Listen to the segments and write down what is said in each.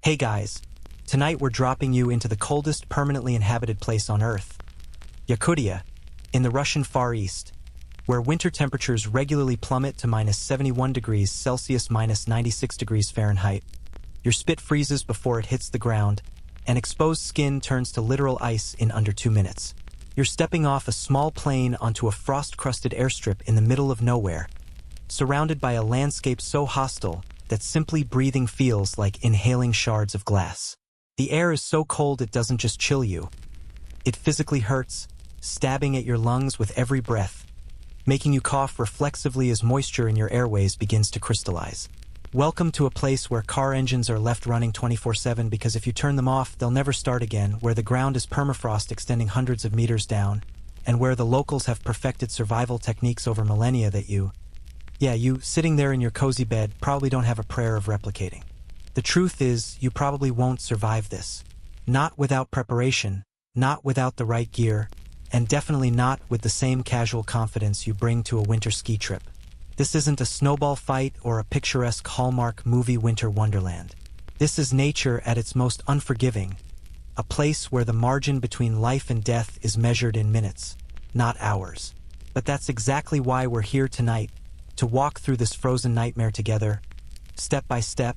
Hey guys, tonight we're dropping you into the coldest permanently inhabited place on Earth, Yakutia, in the Russian Far East, where winter temperatures regularly plummet to minus 71 degrees Celsius, minus 96 degrees Fahrenheit. Your spit freezes before it hits the ground, and exposed skin turns to literal ice in under 2 minutes. You're stepping off a small plane onto a frost-crusted airstrip in the middle of nowhere, surrounded by a landscape so hostile that simply breathing feels like inhaling shards of glass. The air is so cold it doesn't just chill you. It physically hurts, stabbing at your lungs with every breath, making you cough reflexively as moisture in your airways begins to crystallize. Welcome to a place where car engines are left running 24/7 because if you turn them off, they'll never start again, where the ground is permafrost extending hundreds of meters down, and where the locals have perfected survival techniques over millennia that you, sitting there in your cozy bed, probably don't have a prayer of replicating. The truth is, you probably won't survive this. Not without preparation, not without the right gear, and definitely not with the same casual confidence you bring to a winter ski trip. This isn't a snowball fight or a picturesque Hallmark movie winter wonderland. This is nature at its most unforgiving, a place where the margin between life and death is measured in minutes, not hours. But that's exactly why we're here tonight, to walk through this frozen nightmare together, step by step,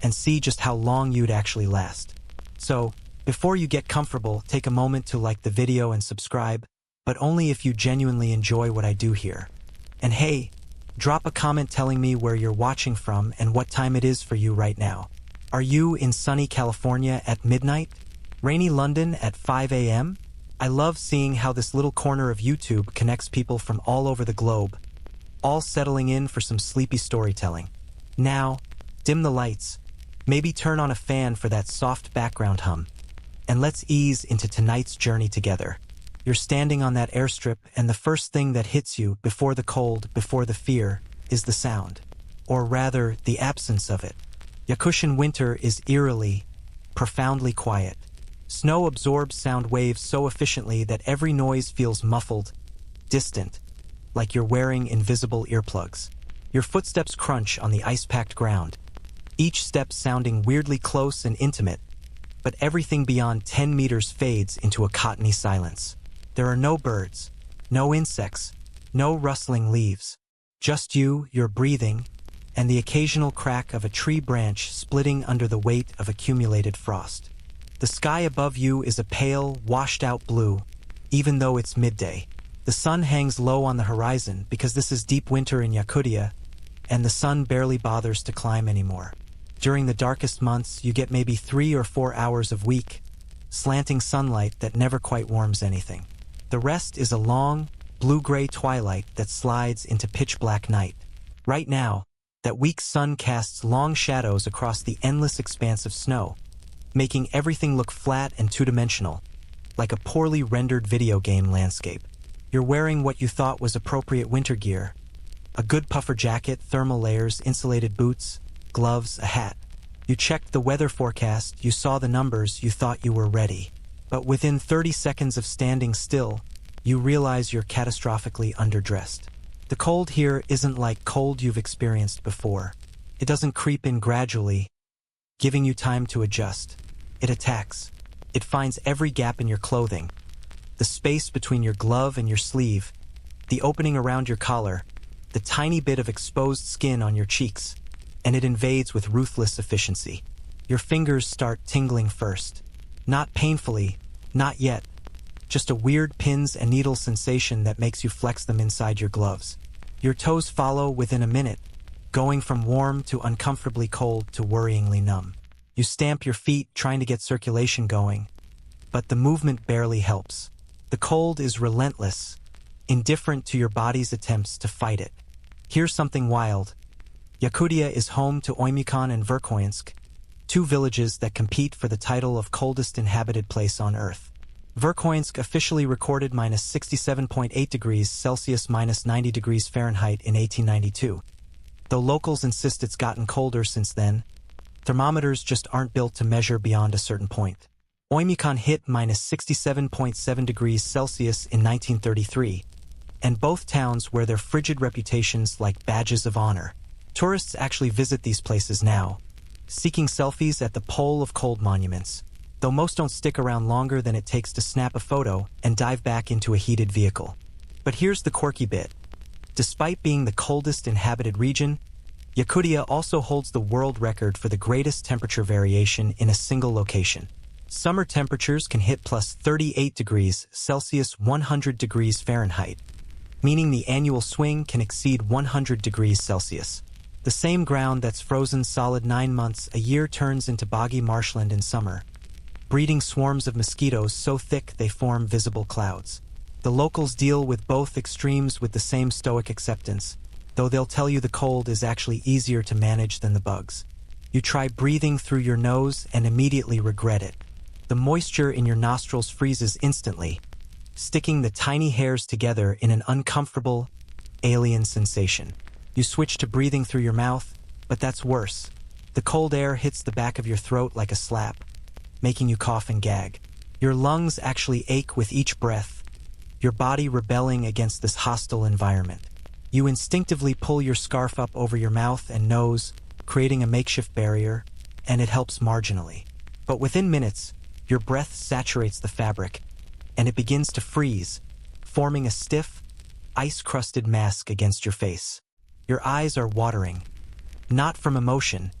and see just how long you'd actually last. So, before you get comfortable, take a moment to like the video and subscribe, but only if you genuinely enjoy what I do here. And hey, drop a comment telling me where you're watching from and what time it is for you right now. Are you in sunny California at midnight? Rainy London at 5 a.m.? I love seeing how this little corner of YouTube connects people from all over the globe, all settling in for some sleepy storytelling. Now, dim the lights, maybe turn on a fan for that soft background hum, and let's ease into tonight's journey together. You're standing on that airstrip, and the first thing that hits you, before the cold, before the fear, is the sound. Or rather, the absence of it. Yakutian winter is eerily, profoundly quiet. Snow absorbs sound waves so efficiently that every noise feels muffled, distant, like you're wearing invisible earplugs. Your footsteps crunch on the ice-packed ground, each step sounding weirdly close and intimate, but everything beyond 10 meters fades into a cottony silence. There are no birds, no insects, no rustling leaves. Just you, your breathing, and the occasional crack of a tree branch splitting under the weight of accumulated frost. The sky above you is a pale, washed-out blue, even though it's midday. The sun hangs low on the horizon because this is deep winter in Yakutia, and the sun barely bothers to climb anymore. During the darkest months, you get maybe 3 or 4 hours of weak, slanting sunlight that never quite warms anything. The rest is a long, blue-gray twilight that slides into pitch-black night. Right now, that weak sun casts long shadows across the endless expanse of snow, making everything look flat and two-dimensional, like a poorly rendered video game landscape. You're wearing what you thought was appropriate winter gear: a good puffer jacket, thermal layers, insulated boots, gloves, a hat. You checked the weather forecast, you saw the numbers, you thought you were ready. But within 30 seconds of standing still, you realize you're catastrophically underdressed. The cold here isn't like cold you've experienced before. It doesn't creep in gradually, giving you time to adjust. It attacks. It finds every gap in your clothing, the space between your glove and your sleeve, the opening around your collar, the tiny bit of exposed skin on your cheeks, and it invades with ruthless efficiency. Your fingers start tingling first. Not painfully, not yet. Just a weird pins and needles sensation that makes you flex them inside your gloves. Your toes follow within a minute, going from warm to uncomfortably cold to worryingly numb. You stamp your feet, trying to get circulation going, but the movement barely helps. The cold is relentless, indifferent to your body's attempts to fight it. Here's something wild. Yakutia is home to Oymyakon and Verkhoyansk, 2 villages that compete for the title of coldest inhabited place on Earth. Verkhoyansk officially recorded minus 67.8 degrees Celsius, minus 90 degrees Fahrenheit in 1892. Though locals insist it's gotten colder since then, thermometers just aren't built to measure beyond a certain point. Oymyakon hit minus 67.7 degrees Celsius in 1933, and both towns wear their frigid reputations like badges of honor. Tourists actually visit these places now, seeking selfies at the pole of cold monuments, though most don't stick around longer than it takes to snap a photo and dive back into a heated vehicle. But here's the quirky bit. Despite being the coldest inhabited region, Yakutia also holds the world record for the greatest temperature variation in a single location. Summer temperatures can hit plus 38 degrees Celsius 100 degrees Fahrenheit, meaning the annual swing can exceed 100 degrees Celsius. The same ground that's frozen solid 9 months a year turns into boggy marshland in summer, breeding swarms of mosquitoes so thick they form visible clouds. The locals deal with both extremes with the same stoic acceptance, though they'll tell you the cold is actually easier to manage than the bugs. You try breathing through your nose and immediately regret it. The moisture in your nostrils freezes instantly, sticking the tiny hairs together in an uncomfortable, alien sensation. You switch to breathing through your mouth, but that's worse. The cold air hits the back of your throat like a slap, making you cough and gag. Your lungs actually ache with each breath, your body rebelling against this hostile environment. You instinctively pull your scarf up over your mouth and nose, creating a makeshift barrier, and it helps marginally. But within minutes, your breath saturates the fabric, and it begins to freeze, forming a stiff, ice-crusted mask against your face. Your eyes are watering, not from emotion,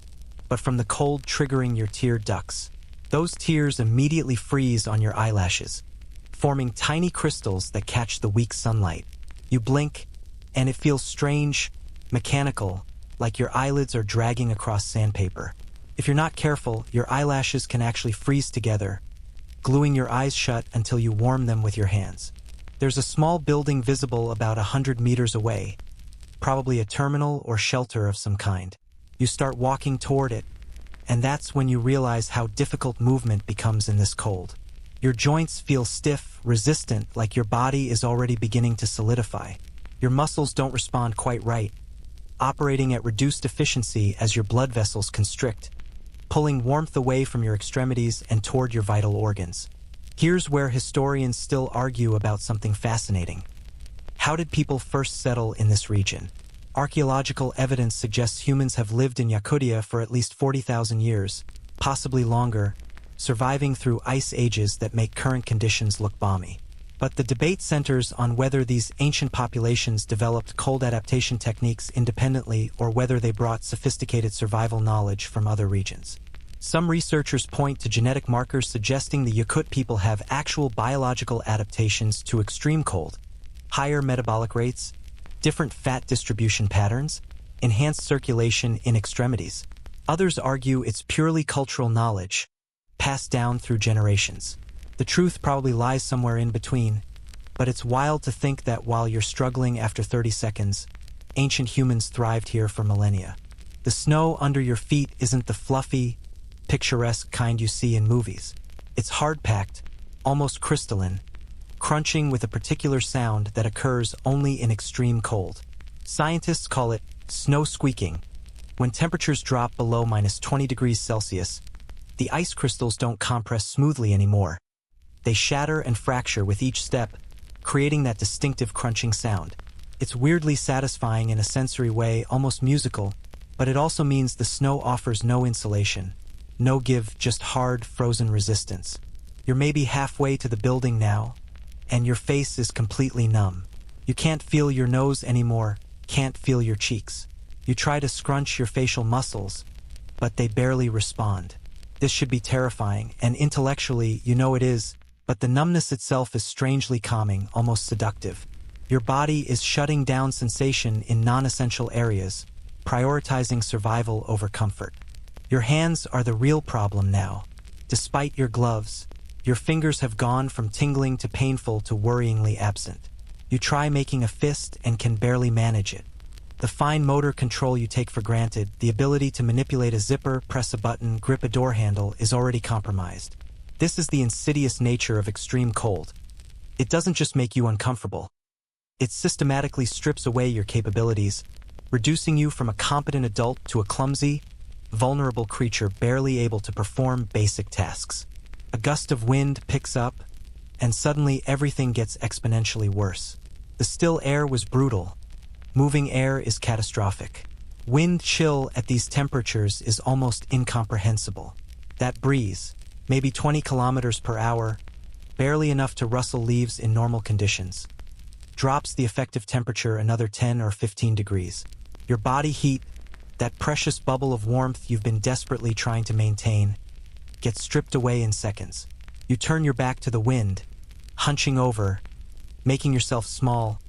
but from the cold triggering your tear ducts. Those tears immediately freeze on your eyelashes, forming tiny crystals that catch the weak sunlight. You blink, and it feels strange, mechanical, like your eyelids are dragging across sandpaper. If you're not careful, your eyelashes can actually freeze together, gluing your eyes shut until you warm them with your hands. There's a small building visible about 100 meters away, probably a terminal or shelter of some kind. You start walking toward it, and that's when you realize how difficult movement becomes in this cold. Your joints feel stiff, resistant, like your body is already beginning to solidify. Your muscles don't respond quite right, operating at reduced efficiency as your blood vessels constrict, pulling warmth away from your extremities and toward your vital organs. Here's where historians still argue about something fascinating. How did people first settle in this region? Archaeological evidence suggests humans have lived in Yakutia for at least 40,000 years, possibly longer, surviving through ice ages that make current conditions look balmy. But the debate centers on whether these ancient populations developed cold adaptation techniques independently or whether they brought sophisticated survival knowledge from other regions. Some researchers point to genetic markers suggesting the Yakut people have actual biological adaptations to extreme cold, higher metabolic rates, different fat distribution patterns, enhanced circulation in extremities. Others argue it's purely cultural knowledge, passed down through generations. The truth probably lies somewhere in between, but it's wild to think that while you're struggling after 30 seconds, ancient humans thrived here for millennia. The snow under your feet isn't the fluffy, picturesque kind you see in movies. It's hard-packed, almost crystalline, crunching with a particular sound that occurs only in extreme cold. Scientists call it snow squeaking. When temperatures drop below minus 20 degrees Celsius, the ice crystals don't compress smoothly anymore. They shatter and fracture with each step, creating that distinctive crunching sound. It's weirdly satisfying in a sensory way, almost musical, but it also means the snow offers no insulation, no give, just hard, frozen resistance. You're maybe halfway to the building now, and your face is completely numb. You can't feel your nose anymore, can't feel your cheeks. You try to scrunch your facial muscles, but they barely respond. This should be terrifying, and intellectually, you know it is, but the numbness itself is strangely calming, almost seductive. Your body is shutting down sensation in non-essential areas, prioritizing survival over comfort. Your hands are the real problem now. Despite your gloves, your fingers have gone from tingling to painful to worryingly absent. You try making a fist and can barely manage it. The fine motor control you take for granted, the ability to manipulate a zipper, press a button, grip a door handle, is already compromised. This is the insidious nature of extreme cold. It doesn't just make you uncomfortable. It systematically strips away your capabilities, reducing you from a competent adult to a clumsy, vulnerable creature barely able to perform basic tasks. A gust of wind picks up, and suddenly everything gets exponentially worse. The still air was brutal. Moving air is catastrophic. Wind chill at these temperatures is almost incomprehensible. That breeze, maybe 20 kilometers per hour, barely enough to rustle leaves in normal conditions, drops the effective temperature another 10 or 15 degrees. Your body heat, that precious bubble of warmth you've been desperately trying to maintain, gets stripped away in seconds. You turn your back to the wind, hunching over, making yourself small,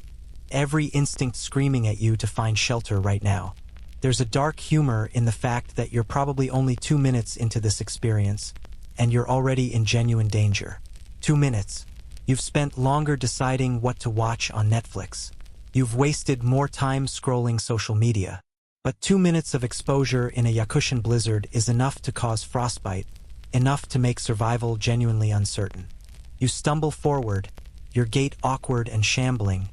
every instinct screaming at you to find shelter right now. There's a dark humor in the fact that you're probably only 2 minutes into this experience, and you're already in genuine danger. 2 minutes. You've spent longer deciding what to watch on Netflix. You've wasted more time scrolling social media. But 2 minutes of exposure in a Yakutian blizzard is enough to cause frostbite, enough to make survival genuinely uncertain. You stumble forward, your gait awkward and shambling,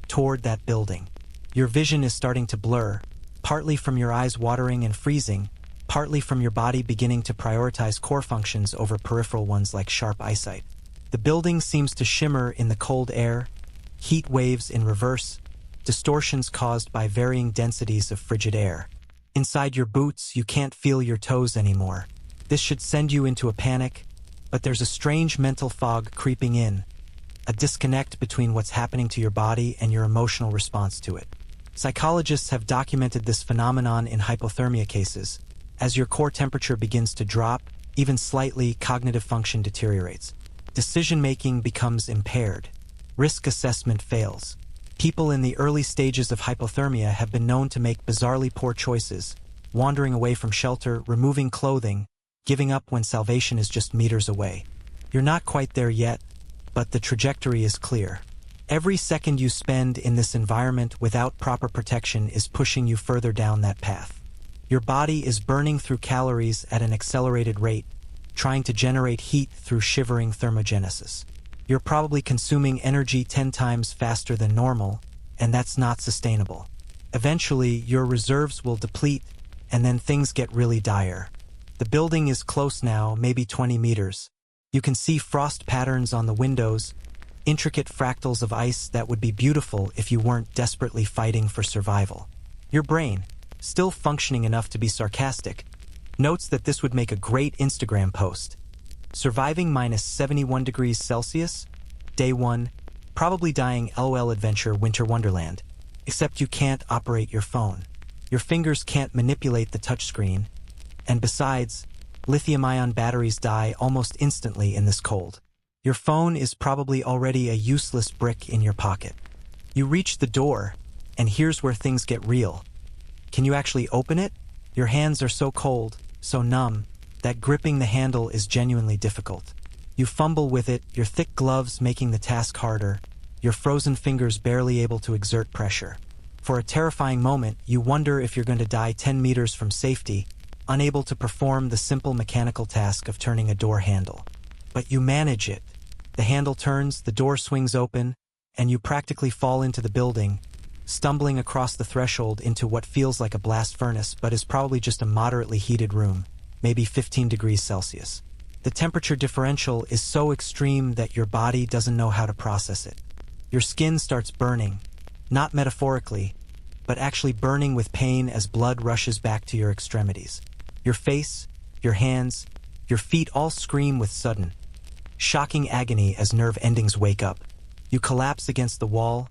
toward that building. Your vision is starting to blur, partly from your eyes watering and freezing, partly from your body beginning to prioritize core functions over peripheral ones like sharp eyesight. The building seems to shimmer in the cold air, heat waves in reverse, distortions caused by varying densities of frigid air. Inside your boots, you can't feel your toes anymore. This should send you into a panic, but there's a strange mental fog creeping in, a disconnect between what's happening to your body and your emotional response to it. Psychologists have documented this phenomenon in hypothermia cases. As your core temperature begins to drop, even slightly, cognitive function deteriorates. Decision-making becomes impaired. Risk assessment fails. People in the early stages of hypothermia have been known to make bizarrely poor choices, wandering away from shelter, removing clothing, giving up when salvation is just meters away. You're not quite there yet, but the trajectory is clear. Every second you spend in this environment without proper protection is pushing you further down that path. Your body is burning through calories at an accelerated rate, trying to generate heat through shivering thermogenesis. You're probably consuming energy 10 times faster than normal, and that's not sustainable. Eventually, your reserves will deplete, and then things get really dire. The building is close now, maybe 20 meters. You can see frost patterns on the windows, intricate fractals of ice that would be beautiful if you weren't desperately fighting for survival. Your brain, still functioning enough to be sarcastic, notes that this would make a great Instagram post. Surviving minus 71 degrees Celsius? Day 1, probably dying LOL adventure winter wonderland. Except you can't operate your phone. Your fingers can't manipulate the touchscreen. And besides, lithium-ion batteries die almost instantly in this cold. Your phone is probably already a useless brick in your pocket. You reach the door, and here's where things get real. Can you actually open it? Your hands are so cold, so numb, that gripping the handle is genuinely difficult. You fumble with it, your thick gloves making the task harder, your frozen fingers barely able to exert pressure. For a terrifying moment, you wonder if you're going to die 10 meters from safety, unable to perform the simple mechanical task of turning a door handle. But you manage it. The handle turns, the door swings open, and you practically fall into the building, stumbling across the threshold into what feels like a blast furnace but is probably just a moderately heated room, maybe 15 degrees Celsius. The temperature differential is so extreme that your body doesn't know how to process it. Your skin starts burning, not metaphorically, but actually burning with pain as blood rushes back to your extremities. Your face, your hands, your feet all scream with sudden, shocking agony as nerve endings wake up. You collapse against the wall,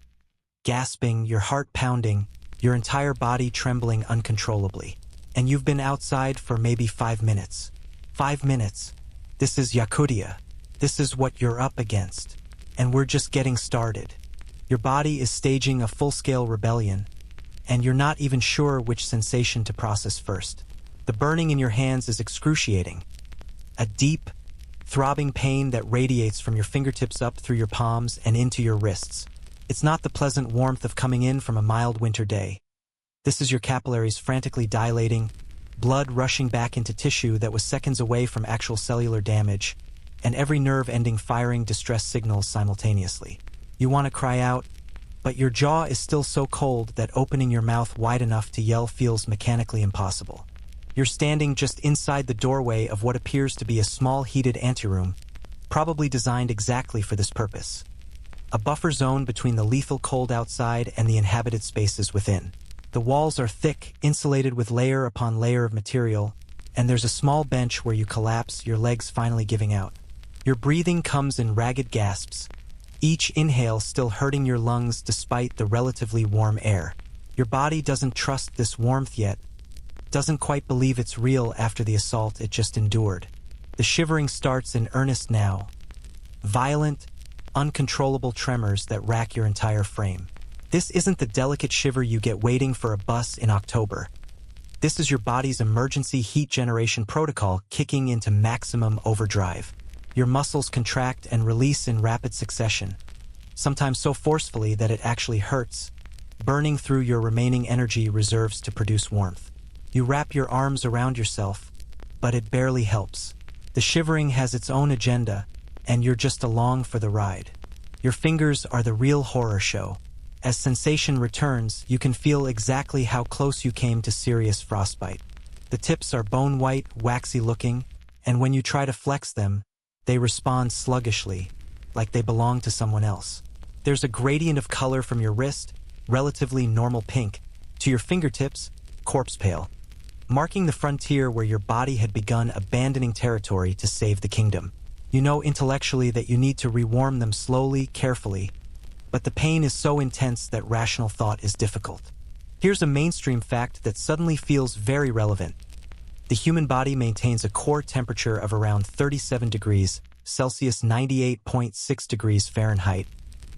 gasping, your heart pounding, your entire body trembling uncontrollably. And you've been outside for maybe 5 minutes. 5 minutes. This is Yakutia. This is what you're up against. And we're just getting started. Your body is staging a full-scale rebellion, and you're not even sure which sensation to process first. The burning in your hands is excruciating. A deep, throbbing pain that radiates from your fingertips up through your palms and into your wrists. It's not the pleasant warmth of coming in from a mild winter day. This is your capillaries frantically dilating, blood rushing back into tissue that was seconds away from actual cellular damage, and every nerve ending firing distress signals simultaneously. You want to cry out, but your jaw is still so cold that opening your mouth wide enough to yell feels mechanically impossible. You're standing just inside the doorway of what appears to be a small heated anteroom, probably designed exactly for this purpose. A buffer zone between the lethal cold outside and the inhabited spaces within. The walls are thick, insulated with layer upon layer of material, and there's a small bench where you collapse, your legs finally giving out. Your breathing comes in ragged gasps, each inhale still hurting your lungs despite the relatively warm air. Your body doesn't trust this warmth yet, doesn't quite believe it's real after the assault it just endured. The shivering starts in earnest now. Violent, uncontrollable tremors that rack your entire frame. This isn't the delicate shiver you get waiting for a bus in October. This is your body's emergency heat generation protocol kicking into maximum overdrive. Your muscles contract and release in rapid succession, sometimes so forcefully that it actually hurts, burning through your remaining energy reserves to produce warmth. You wrap your arms around yourself, but it barely helps. The shivering has its own agenda, and you're just along for the ride. Your fingers are the real horror show. As sensation returns, you can feel exactly how close you came to serious frostbite. The tips are bone-white, waxy-looking, and when you try to flex them, they respond sluggishly, like they belong to someone else. There's a gradient of color from your wrist, relatively normal pink, to your fingertips, corpse pale, marking the frontier where your body had begun abandoning territory to save the kingdom. You know intellectually that you need to rewarm them slowly, carefully, but the pain is so intense that rational thought is difficult. Here's a mainstream fact that suddenly feels very relevant. The human body maintains a core temperature of around 37 degrees Celsius, 98.6 degrees Fahrenheit,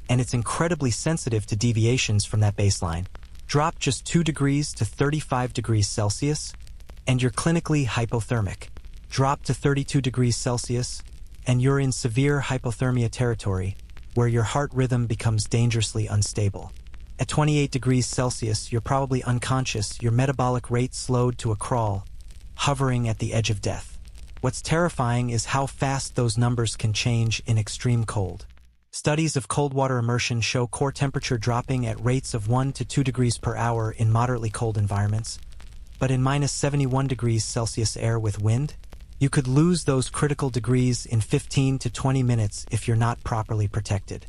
and it's incredibly sensitive to deviations from that baseline. Drop just 2 degrees to 35 degrees Celsius, and you're clinically hypothermic. Drop to 32 degrees Celsius, and you're in severe hypothermia territory, where your heart rhythm becomes dangerously unstable. At 28 degrees Celsius, you're probably unconscious, your metabolic rate slowed to a crawl, hovering at the edge of death. What's terrifying is how fast those numbers can change in extreme cold. Studies of cold water immersion show core temperature dropping at rates of 1 to 2 degrees per hour in moderately cold environments, but in minus 71 degrees Celsius air with wind, you could lose those critical degrees in 15 to 20 minutes if you're not properly protected.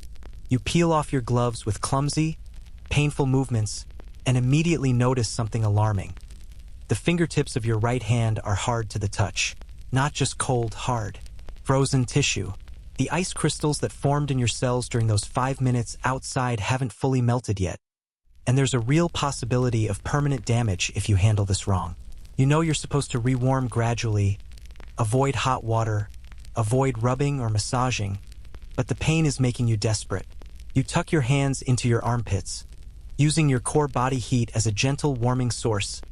You peel off your gloves with clumsy, painful movements and immediately notice something alarming. The fingertips of your right hand are hard to the touch, not just cold, hard. Frozen tissue. The ice crystals that formed in your cells during those 5 minutes outside haven't fully melted yet, and there's a real possibility of permanent damage if you handle this wrong. You know you're supposed to rewarm gradually, avoid hot water, avoid rubbing or massaging, but the pain is making you desperate. You tuck your hands into your armpits, using your core body heat as a gentle warming source,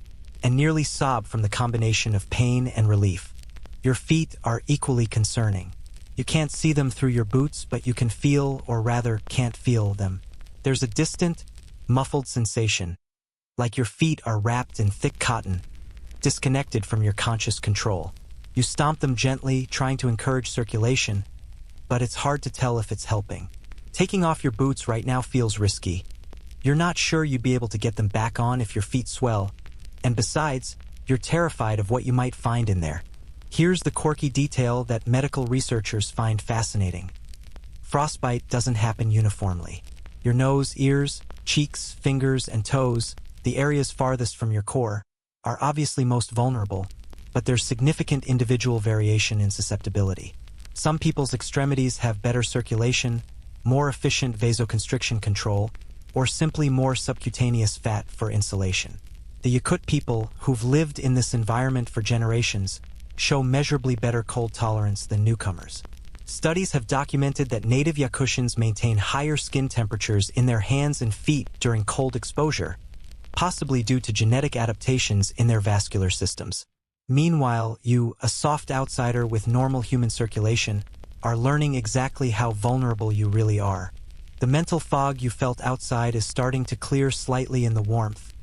and nearly sob from the combination of pain and relief. Your feet are equally concerning. You can't see them through your boots, but you can feel, or rather can't feel them. There's a distant, muffled sensation, like your feet are wrapped in thick cotton, disconnected from your conscious control. You stomp them gently, trying to encourage circulation, but it's hard to tell if it's helping. Taking off your boots right now feels risky. You're not sure you'd be able to get them back on if your feet swell, and besides, you're terrified of what you might find in there. Here's the quirky detail that medical researchers find fascinating. Frostbite doesn't happen uniformly. Your nose, ears, cheeks, fingers, and toes, the areas farthest from your core, are obviously most vulnerable, but there's significant individual variation in susceptibility. Some people's extremities have better circulation, more efficient vasoconstriction control, or simply more subcutaneous fat for insulation. The Yakut people, who've lived in this environment for generations, show measurably better cold tolerance than newcomers. Studies have documented that native Yakutians maintain higher skin temperatures in their hands and feet during cold exposure, possibly due to genetic adaptations in their vascular systems. Meanwhile, you, a soft outsider with normal human circulation, are learning exactly how vulnerable you really are. The mental fog you felt outside is starting to clear slightly in the warmth,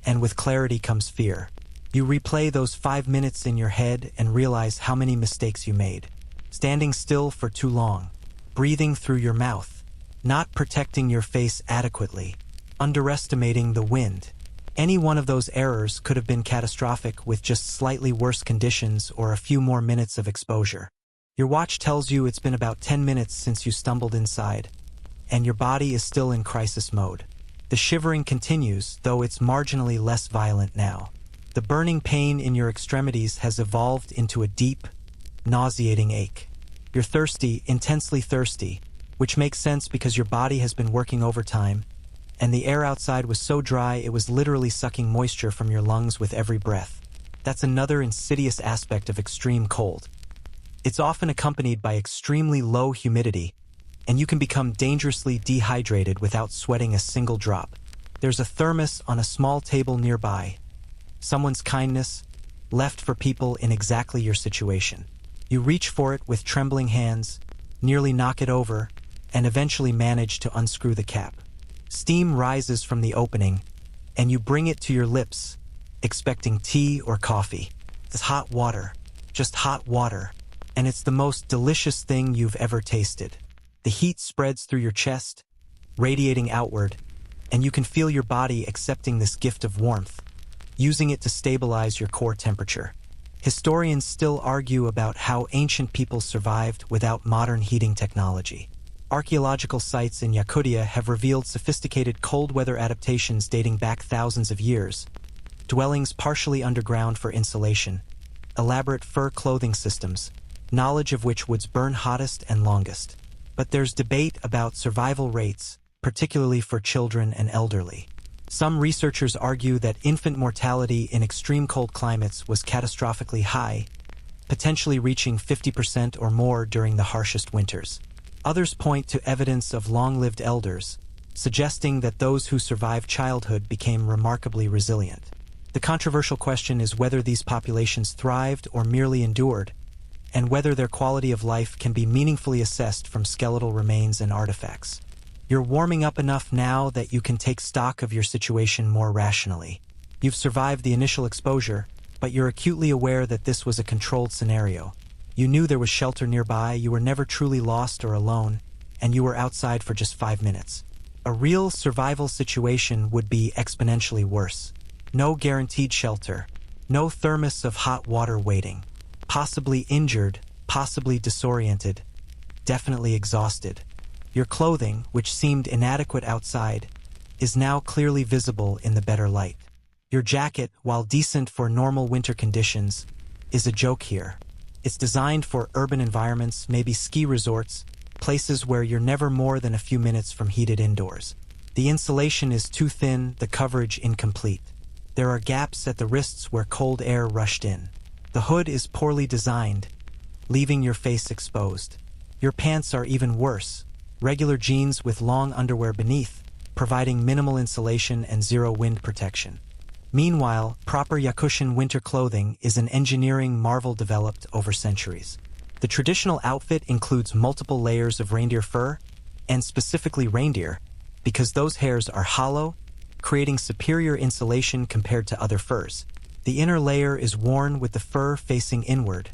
and with clarity comes fear. You replay those 5 minutes in your head and realize how many mistakes you made. Standing still for too long, breathing through your mouth, not protecting your face adequately, underestimating the wind. Any one of those errors could have been catastrophic with just slightly worse conditions or a few more minutes of exposure. Your watch tells you it's been about 10 minutes since you stumbled inside, and your body is still in crisis mode. The shivering continues, though it's marginally less violent now. The burning pain in your extremities has evolved into a deep, nauseating ache. You're thirsty, intensely thirsty, which makes sense because your body has been working overtime, and the air outside was so dry it was literally sucking moisture from your lungs with every breath. That's another insidious aspect of extreme cold. It's often accompanied by extremely low humidity, and you can become dangerously dehydrated without sweating a single drop. There's a thermos on a small table nearby. Someone's kindness, left for people in exactly your situation. You reach for it with trembling hands, nearly knock it over, and eventually manage to unscrew the cap. Steam rises from the opening, and you bring it to your lips, expecting tea or coffee. It's hot water, just hot water, and it's the most delicious thing you've ever tasted. The heat spreads through your chest, radiating outward, and you can feel your body accepting this gift of warmth, using it to stabilize your core temperature. Historians still argue about how ancient peoples survived without modern heating technology. Archaeological sites in Yakutia have revealed sophisticated cold weather adaptations dating back thousands of years, dwellings partially underground for insulation, elaborate fur clothing systems, knowledge of which woods burn hottest and longest. But there's debate about survival rates, particularly for children and elderly. Some researchers argue that infant mortality in extreme cold climates was catastrophically high, potentially reaching 50% or more during the harshest winters. Others point to evidence of long-lived elders, suggesting that those who survived childhood became remarkably resilient. The controversial question is whether these populations thrived or merely endured, and whether their quality of life can be meaningfully assessed from skeletal remains and artifacts. You're warming up enough now that you can take stock of your situation more rationally. You've survived the initial exposure, but you're acutely aware that this was a controlled scenario. You knew there was shelter nearby, you were never truly lost or alone, and you were outside for just 5 minutes. A real survival situation would be exponentially worse. No guaranteed shelter, no thermos of hot water waiting. Possibly injured, possibly disoriented, definitely exhausted. Your clothing, which seemed inadequate outside, is now clearly visible in the better light. Your jacket, while decent for normal winter conditions, is a joke here. It's designed for urban environments, maybe ski resorts, places where you're never more than a few minutes from heated indoors. The insulation is too thin, the coverage incomplete. There are gaps at the wrists where cold air rushed in. The hood is poorly designed, leaving your face exposed. Your pants are even worse, regular jeans with long underwear beneath, providing minimal insulation and zero wind protection. Meanwhile, proper Yakutian winter clothing is an engineering marvel developed over centuries. The traditional outfit includes multiple layers of reindeer fur, and specifically reindeer, because those hairs are hollow, creating superior insulation compared to other furs. The inner layer is worn with the fur facing inward,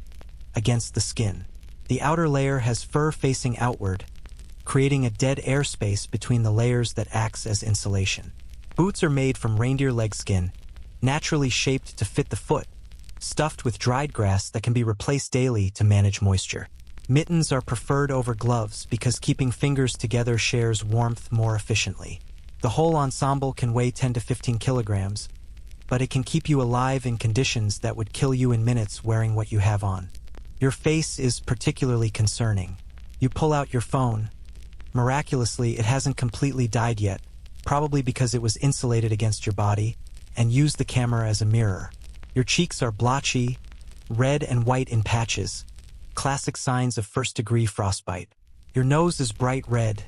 against the skin. The outer layer has fur facing outward, creating a dead airspace between the layers that acts as insulation. Boots are made from reindeer leg skin, naturally shaped to fit the foot, stuffed with dried grass that can be replaced daily to manage moisture. Mittens are preferred over gloves because keeping fingers together shares warmth more efficiently. The whole ensemble can weigh 10 to 15 kilograms, but it can keep you alive in conditions that would kill you in minutes wearing what you have on. Your face is particularly concerning. You pull out your phone. Miraculously, it hasn't completely died yet, probably because it was insulated against your body, and use the camera as a mirror. Your cheeks are blotchy, red and white in patches, classic signs of first-degree frostbite. Your nose is bright red,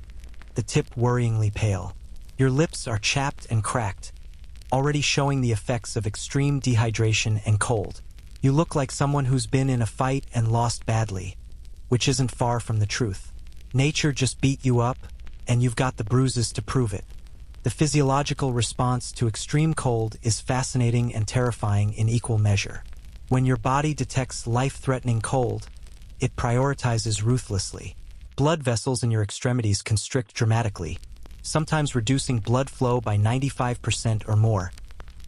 the tip worryingly pale. Your lips are chapped and cracked, already showing the effects of extreme dehydration and cold. You look like someone who's been in a fight and lost badly, which isn't far from the truth. Nature just beat you up, and you've got the bruises to prove it. The physiological response to extreme cold is fascinating and terrifying in equal measure. When your body detects life-threatening cold, it prioritizes ruthlessly. Blood vessels in your extremities constrict dramatically, sometimes reducing blood flow by 95% or more,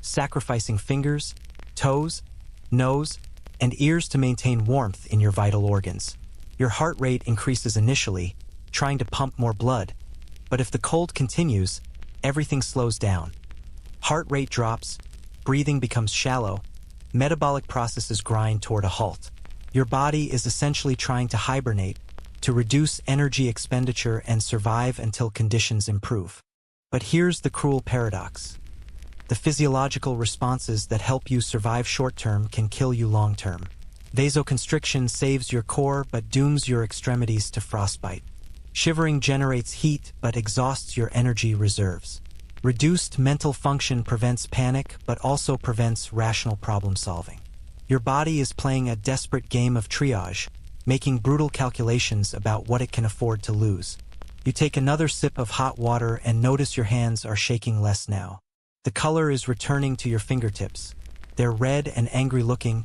sacrificing fingers, toes, nose, and ears to maintain warmth in your vital organs. Your heart rate increases initially, trying to pump more blood, but if the cold continues, everything slows down. Heart rate drops, breathing becomes shallow, metabolic processes grind toward a halt. Your body is essentially trying to hibernate, to reduce energy expenditure and survive until conditions improve. But here's the cruel paradox. The physiological responses that help you survive short-term can kill you long-term. Vasoconstriction saves your core but dooms your extremities to frostbite. Shivering generates heat but exhausts your energy reserves. Reduced mental function prevents panic but also prevents rational problem-solving. Your body is playing a desperate game of triage, making brutal calculations about what it can afford to lose. You take another sip of hot water and notice your hands are shaking less now. The color is returning to your fingertips. They're red and angry-looking,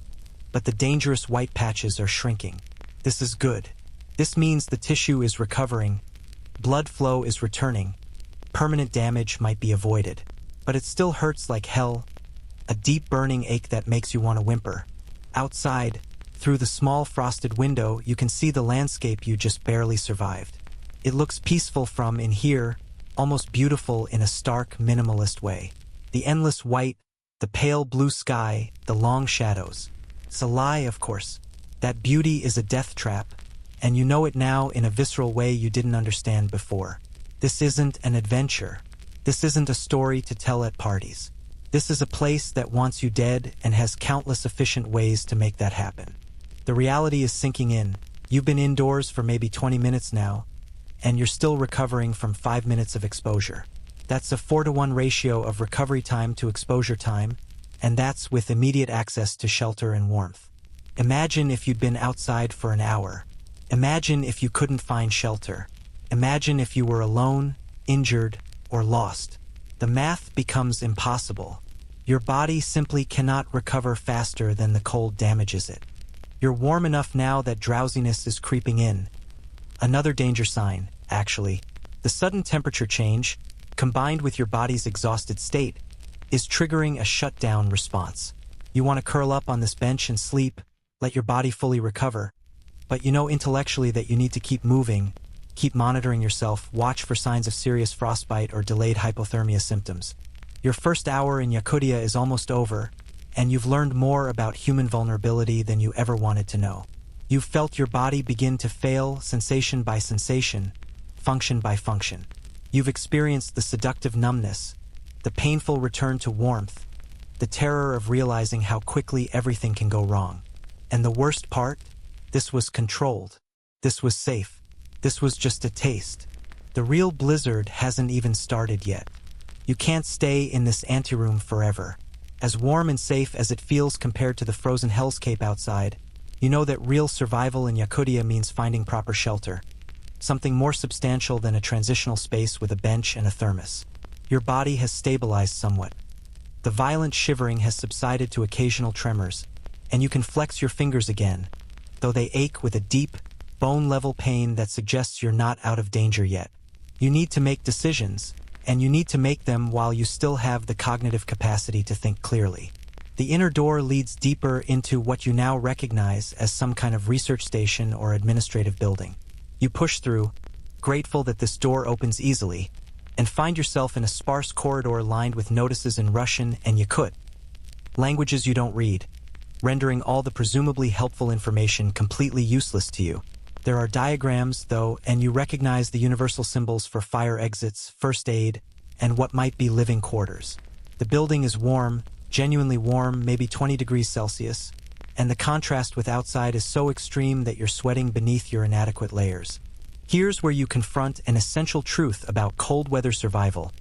but the dangerous white patches are shrinking. This is good. This means the tissue is recovering, blood flow is returning, permanent damage might be avoided. But it still hurts like hell, a deep burning ache that makes you want to whimper. Outside, through the small frosted window, you can see the landscape you just barely survived. It looks peaceful from in here, almost beautiful in a stark, minimalist way. The endless white, the pale blue sky, the long shadows. It's a lie, of course. That beauty is a death trap, and you know it now in a visceral way you didn't understand before. This isn't an adventure. This isn't a story to tell at parties. This is a place that wants you dead and has countless efficient ways to make that happen. The reality is sinking in. You've been indoors for maybe 20 minutes now, and you're still recovering from 5 minutes of exposure. That's a 4-to-1 ratio of recovery time to exposure time, and that's with immediate access to shelter and warmth. Imagine if you'd been outside for an hour. Imagine if you couldn't find shelter. Imagine if you were alone, injured, or lost. The math becomes impossible. Your body simply cannot recover faster than the cold damages it. You're warm enough now that drowsiness is creeping in. Another danger sign, actually. The sudden temperature change, combined with your body's exhausted state, is triggering a shutdown response. You want to curl up on this bench and sleep, let your body fully recover. But you know intellectually that you need to keep moving, keep monitoring yourself, watch for signs of serious frostbite or delayed hypothermia symptoms. Your first hour in Yakutia is almost over, and you've learned more about human vulnerability than you ever wanted to know. You've felt your body begin to fail sensation by sensation, function by function. You've experienced the seductive numbness, the painful return to warmth, the terror of realizing how quickly everything can go wrong. And the worst part? This was controlled. This was safe. This was just a taste. The real blizzard hasn't even started yet. You can't stay in this anteroom forever. As warm and safe as it feels compared to the frozen hellscape outside, you know that real survival in Yakutia means finding proper shelter. Something more substantial than a transitional space with a bench and a thermos. Your body has stabilized somewhat. The violent shivering has subsided to occasional tremors, and you can flex your fingers again, though they ache with a deep, bone-level pain that suggests you're not out of danger yet. You need to make decisions, and you need to make them while you still have the cognitive capacity to think clearly. The inner door leads deeper into what you now recognize as some kind of research station or administrative building. You push through, grateful that this door opens easily, and find yourself in a sparse corridor lined with notices in Russian and Yakut, languages you don't read, rendering all the presumably helpful information completely useless to you. There are diagrams, though, and you recognize the universal symbols for fire exits, first aid, and what might be living quarters. The building is warm, genuinely warm, maybe 20 degrees Celsius, and the contrast with outside is so extreme that you're sweating beneath your inadequate layers. Here's where you confront an essential truth about cold weather survival.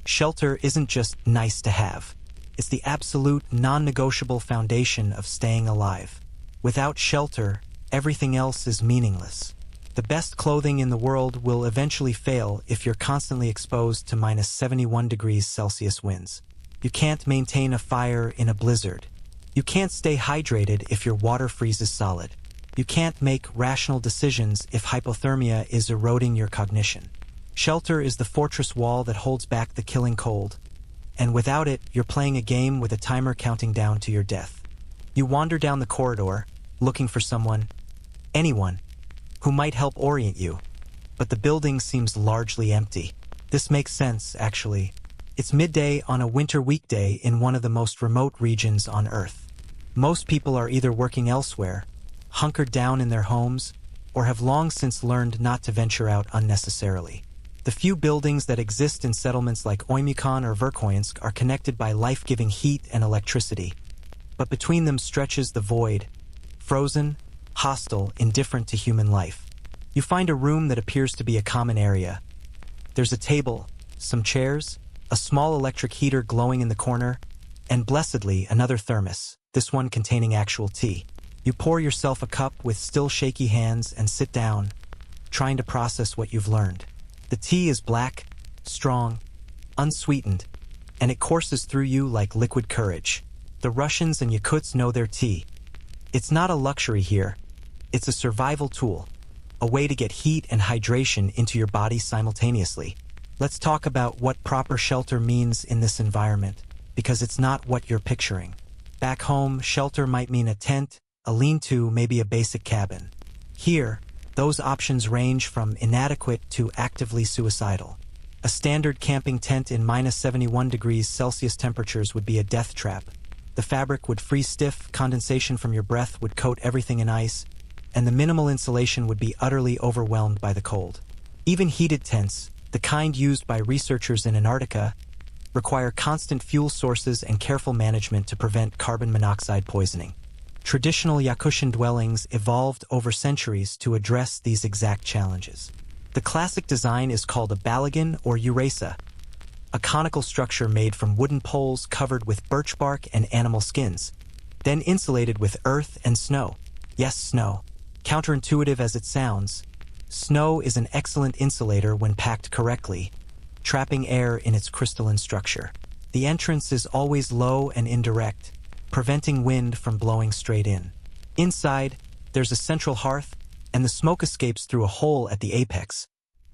Shelter isn't just nice to have. It's the absolute, non-negotiable foundation of staying alive. Without shelter, everything else is meaningless. The best clothing in the world will eventually fail if you're constantly exposed to minus 71 degrees Celsius winds. You can't maintain a fire in a blizzard. You can't stay hydrated if your water freezes solid. You can't make rational decisions if hypothermia is eroding your cognition. Shelter is the fortress wall that holds back the killing cold, and without it, you're playing a game with a timer counting down to your death. You wander down the corridor, looking for someone, anyone, who might help orient you, but the building seems largely empty. This makes sense, actually. It's midday on a winter weekday in one of the most remote regions on Earth. Most people are either working elsewhere, hunkered down in their homes, or have long since learned not to venture out unnecessarily. The few buildings that exist in settlements like Oymyakon or Verkhoyansk are connected by life-giving heat and electricity, but between them stretches the void, frozen, hostile, indifferent to human life. You find a room that appears to be a common area. There's a table, some chairs, a small electric heater glowing in the corner, and blessedly another thermos, this one containing actual tea. You pour yourself a cup with still shaky hands and sit down, trying to process what you've learned. The tea is black, strong, unsweetened, and it courses through you like liquid courage. The Russians and Yakuts know their tea. It's not a luxury here. It's a survival tool, a way to get heat and hydration into your body simultaneously. Let's talk about what proper shelter means in this environment, because it's not what you're picturing. Back home, shelter might mean a tent, a lean-to, maybe a basic cabin. Here, those options range from inadequate to actively suicidal. A standard camping tent in minus 71 degrees Celsius temperatures would be a death trap. The fabric would freeze stiff, condensation from your breath would coat everything in ice, and the minimal insulation would be utterly overwhelmed by the cold. Even heated tents, the kind used by researchers in Antarctica, require constant fuel sources and careful management to prevent carbon monoxide poisoning. Traditional Yakutian dwellings evolved over centuries to address these exact challenges. The classic design is called a balagan or urasa, a conical structure made from wooden poles covered with birch bark and animal skins, then insulated with earth and snow. Yes, snow. Counterintuitive as it sounds, snow is an excellent insulator when packed correctly, trapping air in its crystalline structure. The entrance is always low and indirect, preventing wind from blowing straight in. Inside, there's a central hearth, and the smoke escapes through a hole at the apex,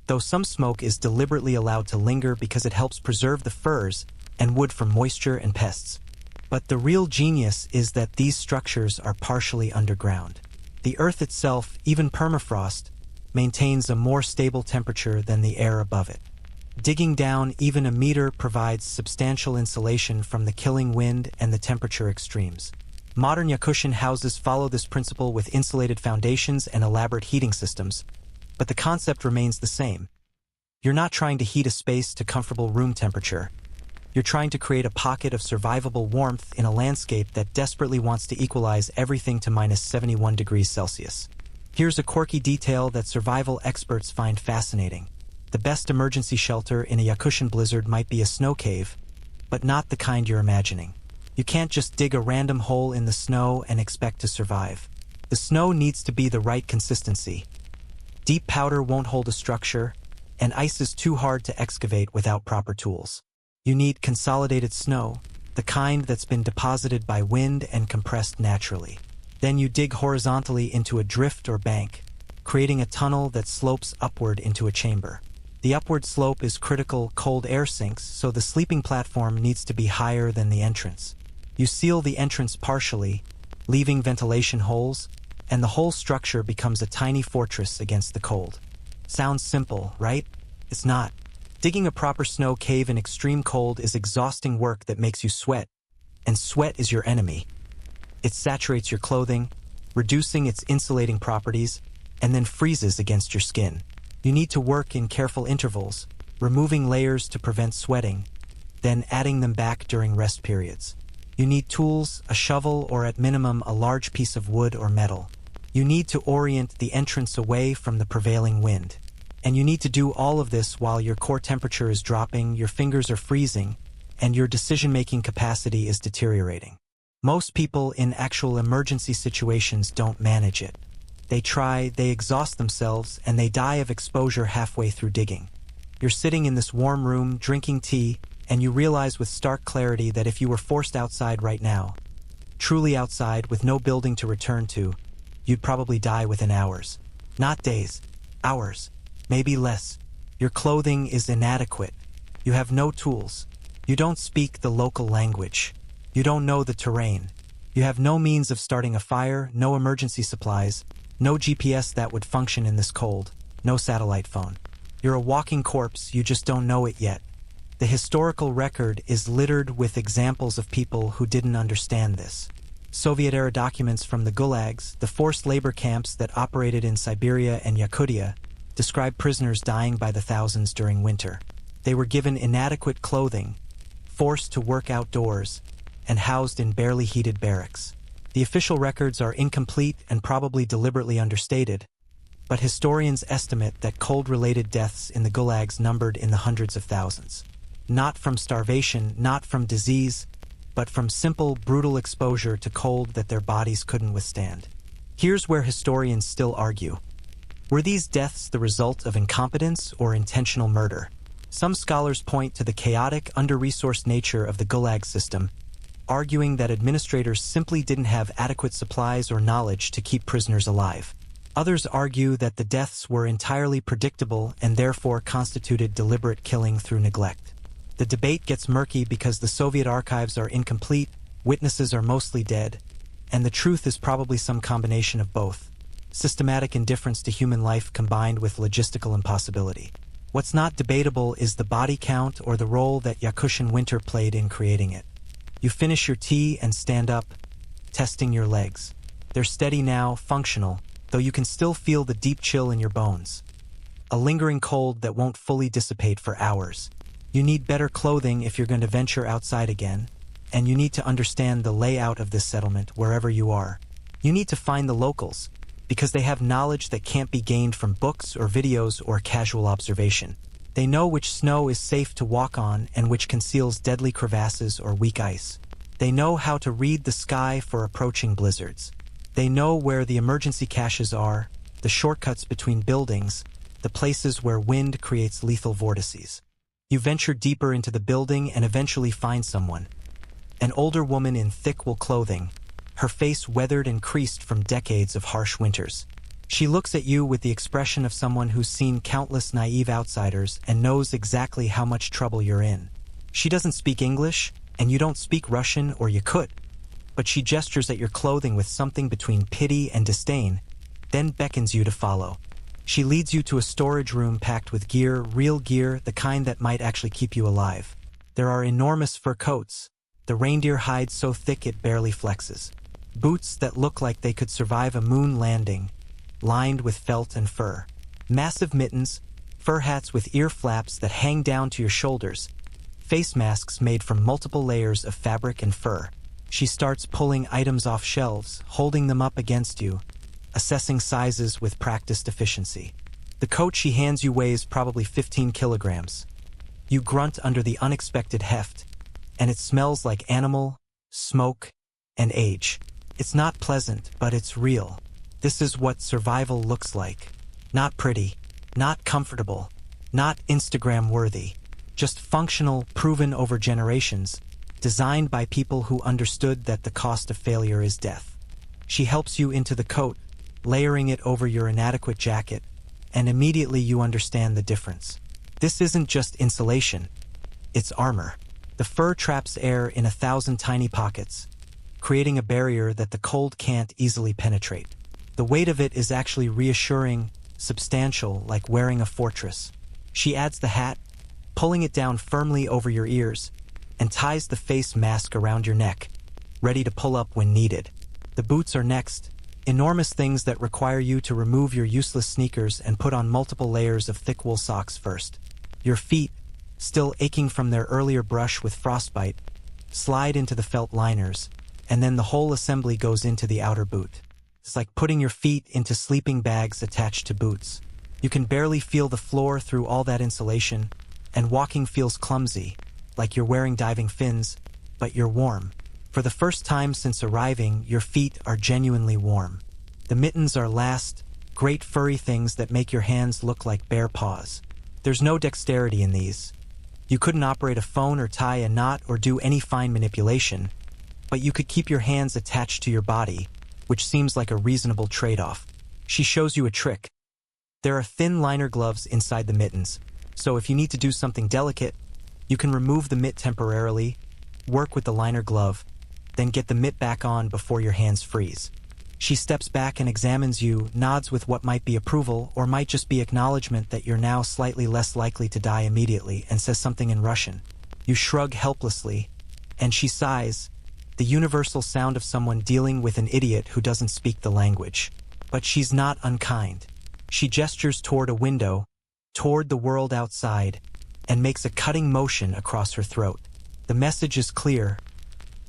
though some smoke is deliberately allowed to linger because it helps preserve the furs and wood from moisture and pests. But the real genius is that these structures are partially underground. The earth itself, even permafrost, maintains a more stable temperature than the air above it. Digging down even a meter provides substantial insulation from the killing wind and the temperature extremes. Modern Yakutian houses follow this principle with insulated foundations and elaborate heating systems, but the concept remains the same. You're not trying to heat a space to comfortable room temperature. You're trying to create a pocket of survivable warmth in a landscape that desperately wants to equalize everything to minus 71 degrees Celsius. Here's a quirky detail that survival experts find fascinating. The best emergency shelter in a Yakutian blizzard might be a snow cave, but not the kind you're imagining. You can't just dig a random hole in the snow and expect to survive. The snow needs to be the right consistency. Deep powder won't hold a structure, and ice is too hard to excavate without proper tools. You need consolidated snow, the kind that's been deposited by wind and compressed naturally. Then you dig horizontally into a drift or bank, creating a tunnel that slopes upward into a chamber. The upward slope is critical. Cold air sinks, so the sleeping platform needs to be higher than the entrance. You seal the entrance partially, leaving ventilation holes, and the whole structure becomes a tiny fortress against the cold. Sounds simple, right? It's not. Digging a proper snow cave in extreme cold is exhausting work that makes you sweat, and sweat is your enemy. It saturates your clothing, reducing its insulating properties, and then freezes against your skin. You need to work in careful intervals, removing layers to prevent sweating, then adding them back during rest periods. You need tools, a shovel, or at minimum a large piece of wood or metal. You need to orient the entrance away from the prevailing wind. And you need to do all of this while your core temperature is dropping, your fingers are freezing, and your decision-making capacity is deteriorating. Most people in actual emergency situations don't manage it. They try, they exhaust themselves, and they die of exposure halfway through digging. You're sitting in this warm room, drinking tea, and you realize with stark clarity that if you were forced outside right now, truly outside with no building to return to, you'd probably die within hours. Not days, hours, maybe less. Your clothing is inadequate. You have no tools. You don't speak the local language. You don't know the terrain. You have no means of starting a fire, no emergency supplies, no GPS that would function in this cold, no satellite phone. You're a walking corpse, you just don't know it yet. The historical record is littered with examples of people who didn't understand this. Soviet-era documents from the gulags, the forced labor camps that operated in Siberia and Yakutia, describe prisoners dying by the thousands during winter. They were given inadequate clothing, forced to work outdoors, and housed in barely heated barracks. The official records are incomplete and probably deliberately understated, but historians estimate that cold-related deaths in the gulags numbered in the hundreds of thousands. Not from starvation, not from disease, but from simple, brutal exposure to cold that their bodies couldn't withstand. Here's where historians still argue. Were these deaths the result of incompetence or intentional murder? Some scholars point to the chaotic, under-resourced nature of the gulag system, arguing that administrators simply didn't have adequate supplies or knowledge to keep prisoners alive. Others argue that the deaths were entirely predictable and therefore constituted deliberate killing through neglect. The debate gets murky because the Soviet archives are incomplete, witnesses are mostly dead, and the truth is probably some combination of both. Systematic indifference to human life combined with logistical impossibility. What's not debatable is the body count or the role that Yakutian winter played in creating it. You finish your tea and stand up, testing your legs. They're steady now, functional, though you can still feel the deep chill in your bones. A lingering cold that won't fully dissipate for hours. You need better clothing if you're going to venture outside again, and you need to understand the layout of this settlement wherever you are. You need to find the locals, because they have knowledge that can't be gained from books or videos or casual observation. They know which snow is safe to walk on and which conceals deadly crevasses or weak ice. They know how to read the sky for approaching blizzards. They know where the emergency caches are, the shortcuts between buildings, the places where wind creates lethal vortices. You venture deeper into the building and eventually find someone. An older woman in thick wool clothing, her face weathered and creased from decades of harsh winters. She looks at you with the expression of someone who's seen countless naive outsiders and knows exactly how much trouble you're in. She doesn't speak English, and you don't speak Russian or Yakut, but she gestures at your clothing with something between pity and disdain, then beckons you to follow. She leads you to a storage room packed with gear, real gear, the kind that might actually keep you alive. There are enormous fur coats, the reindeer hide so thick it barely flexes. Boots that look like they could survive a moon landing, lined with felt and fur. Massive mittens, fur hats with ear flaps that hang down to your shoulders, face masks made from multiple layers of fabric and fur. She starts pulling items off shelves, holding them up against you, assessing sizes with practiced efficiency. The coat she hands you weighs probably 15 kilograms. You grunt under the unexpected heft, and it smells like animal, smoke, and age. It's not pleasant, but it's real. This is what survival looks like. Not pretty, not comfortable, not Instagram-worthy. Just functional, proven over generations, designed by people who understood that the cost of failure is death. She helps you into the coat, layering it over your inadequate jacket, and immediately you understand the difference. This isn't just insulation, it's armor. The fur traps air in 1,000 tiny pockets, creating a barrier that the cold can't easily penetrate. The weight of it is actually reassuring, substantial, like wearing a fortress. She adds the hat, pulling it down firmly over your ears, and ties the face mask around your neck, ready to pull up when needed. The boots are next, enormous things that require you to remove your useless sneakers and put on multiple layers of thick wool socks first. Your feet, still aching from their earlier brush with frostbite, slide into the felt liners, and then the whole assembly goes into the outer boot. It's like putting your feet into sleeping bags attached to boots. You can barely feel the floor through all that insulation, and walking feels clumsy, like you're wearing diving fins, but you're warm. For the first time since arriving, your feet are genuinely warm. The mittens are last, great furry things that make your hands look like bare paws. There's no dexterity in these. You couldn't operate a phone or tie a knot or do any fine manipulation, but you could keep your hands attached to your body, which seems like a reasonable trade-off. She shows you a trick. There are thin liner gloves inside the mittens, so if you need to do something delicate, you can remove the mitt temporarily, work with the liner glove, then get the mitt back on before your hands freeze. She steps back and examines you, nods with what might be approval or might just be acknowledgement that you're now slightly less likely to die immediately, and says something in Russian. You shrug helplessly, and she sighs, the universal sound of someone dealing with an idiot who doesn't speak the language. But she's not unkind. She gestures toward a window, toward the world outside, and makes a cutting motion across her throat. The message is clear.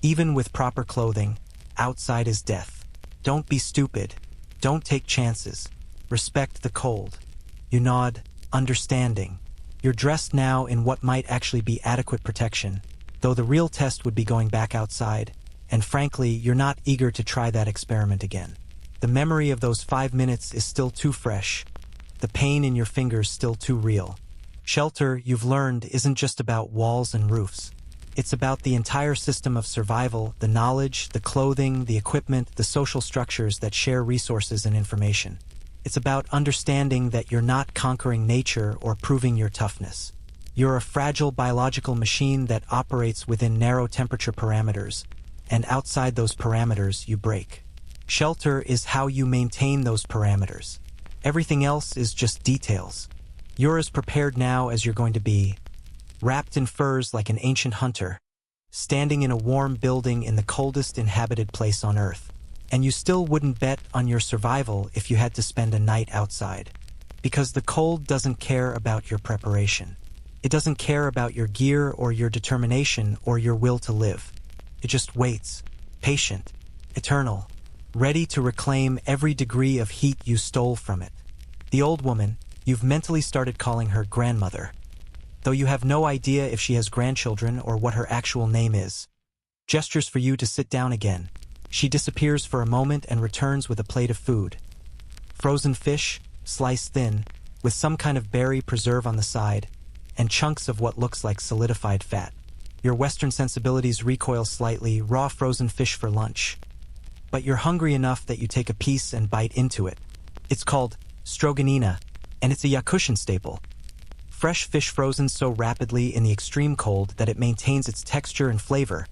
Even with proper clothing, outside is death. Don't be stupid. Don't take chances. Respect the cold. You nod, understanding. You're dressed now in what might actually be adequate protection, though the real test would be going back outside, and frankly, you're not eager to try that experiment again. The memory of those 5 minutes is still too fresh. The pain in your fingers still too real. Shelter, you've learned, isn't just about walls and roofs. It's about the entire system of survival, the knowledge, the clothing, the equipment, the social structures that share resources and information. It's about understanding that you're not conquering nature or proving your toughness. You're a fragile biological machine that operates within narrow temperature parameters, and outside those parameters you break. Shelter is how you maintain those parameters. Everything else is just details. You're as prepared now as you're going to be, wrapped in furs like an ancient hunter, standing in a warm building in the coldest inhabited place on Earth. And you still wouldn't bet on your survival if you had to spend a night outside. Because the cold doesn't care about your preparation. It doesn't care about your gear or your determination or your will to live. It just waits, patient, eternal, ready to reclaim every degree of heat you stole from it. The old woman, you've mentally started calling her grandmother, though you have no idea if she has grandchildren or what her actual name is, gestures for you to sit down again. She disappears for a moment and returns with a plate of food. Frozen fish, sliced thin, with some kind of berry preserve on the side, and chunks of what looks like solidified fat. Your Western sensibilities recoil slightly, raw frozen fish for lunch. But you're hungry enough that you take a piece and bite into it. It's called stroganina, and it's a Yakutian staple. Fresh fish frozen so rapidly in the extreme cold that it maintains its texture and flavor.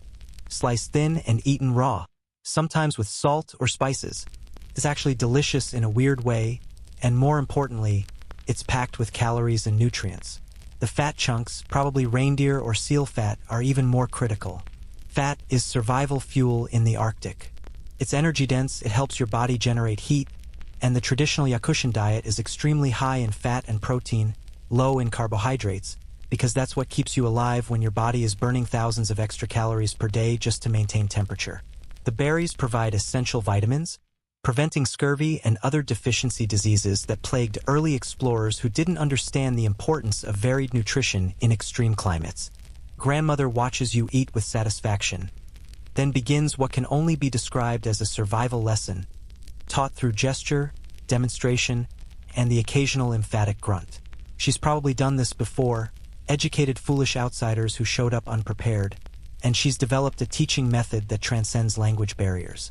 Sliced thin and eaten raw, sometimes with salt or spices. It's actually delicious in a weird way, and more importantly, it's packed with calories and nutrients. The fat chunks, probably reindeer or seal fat, are even more critical. Fat is survival fuel in the Arctic. It's energy dense, it helps your body generate heat, and the traditional Yakutian diet is extremely high in fat and protein, low in carbohydrates, because that's what keeps you alive when your body is burning thousands of extra calories per day just to maintain temperature. The berries provide essential vitamins, preventing scurvy and other deficiency diseases that plagued early explorers who didn't understand the importance of varied nutrition in extreme climates. Grandmother watches you eat with satisfaction, then begins what can only be described as a survival lesson, taught through gesture, demonstration, and the occasional emphatic grunt. She's probably done this before, educated foolish outsiders who showed up unprepared, and she's developed a teaching method that transcends language barriers.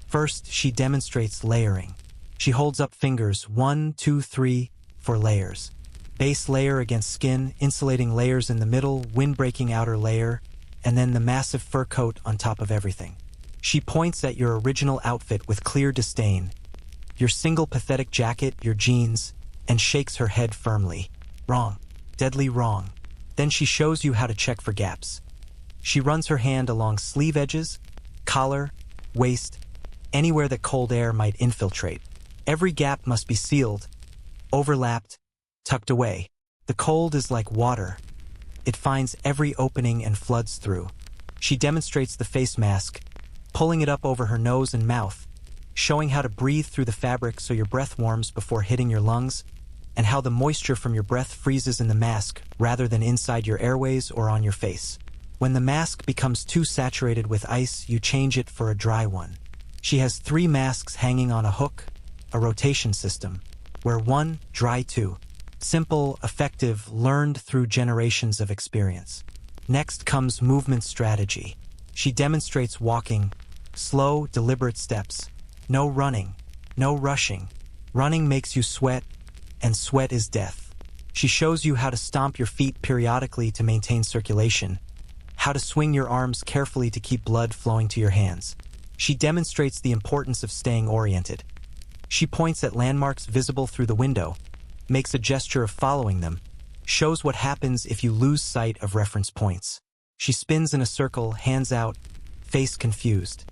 First, she demonstrates layering. She holds up fingers 1, 2, 3 for layers. Base layer against skin, insulating layers in the middle, wind-breaking outer layer, and then the massive fur coat on top of everything. She points at your original outfit with clear disdain, your single pathetic jacket, your jeans, and shakes her head firmly. Wrong. Deadly wrong. Then she shows you how to check for gaps. She runs her hand along sleeve edges, collar, waist, anywhere that cold air might infiltrate. Every gap must be sealed, overlapped, tucked away. The cold is like water. It finds every opening and floods through. She demonstrates the face mask, pulling it up over her nose and mouth, showing how to breathe through the fabric so your breath warms before hitting your lungs, and how the moisture from your breath freezes in the mask rather than inside your airways or on your face. When the mask becomes too saturated with ice, you change it for a dry one. She has 3 masks hanging on a hook, a rotation system, where 1, dry 2. Simple, effective, learned through generations of experience. Next comes movement strategy. She demonstrates walking, slow, deliberate steps. No running, no rushing. Running makes you sweat, and sweat is death. She shows you how to stomp your feet periodically to maintain circulation, how to swing your arms carefully to keep blood flowing to your hands. She demonstrates the importance of staying oriented. She points at landmarks visible through the window, makes a gesture of following them, shows what happens if you lose sight of reference points. She spins in a circle, hands out, face confused.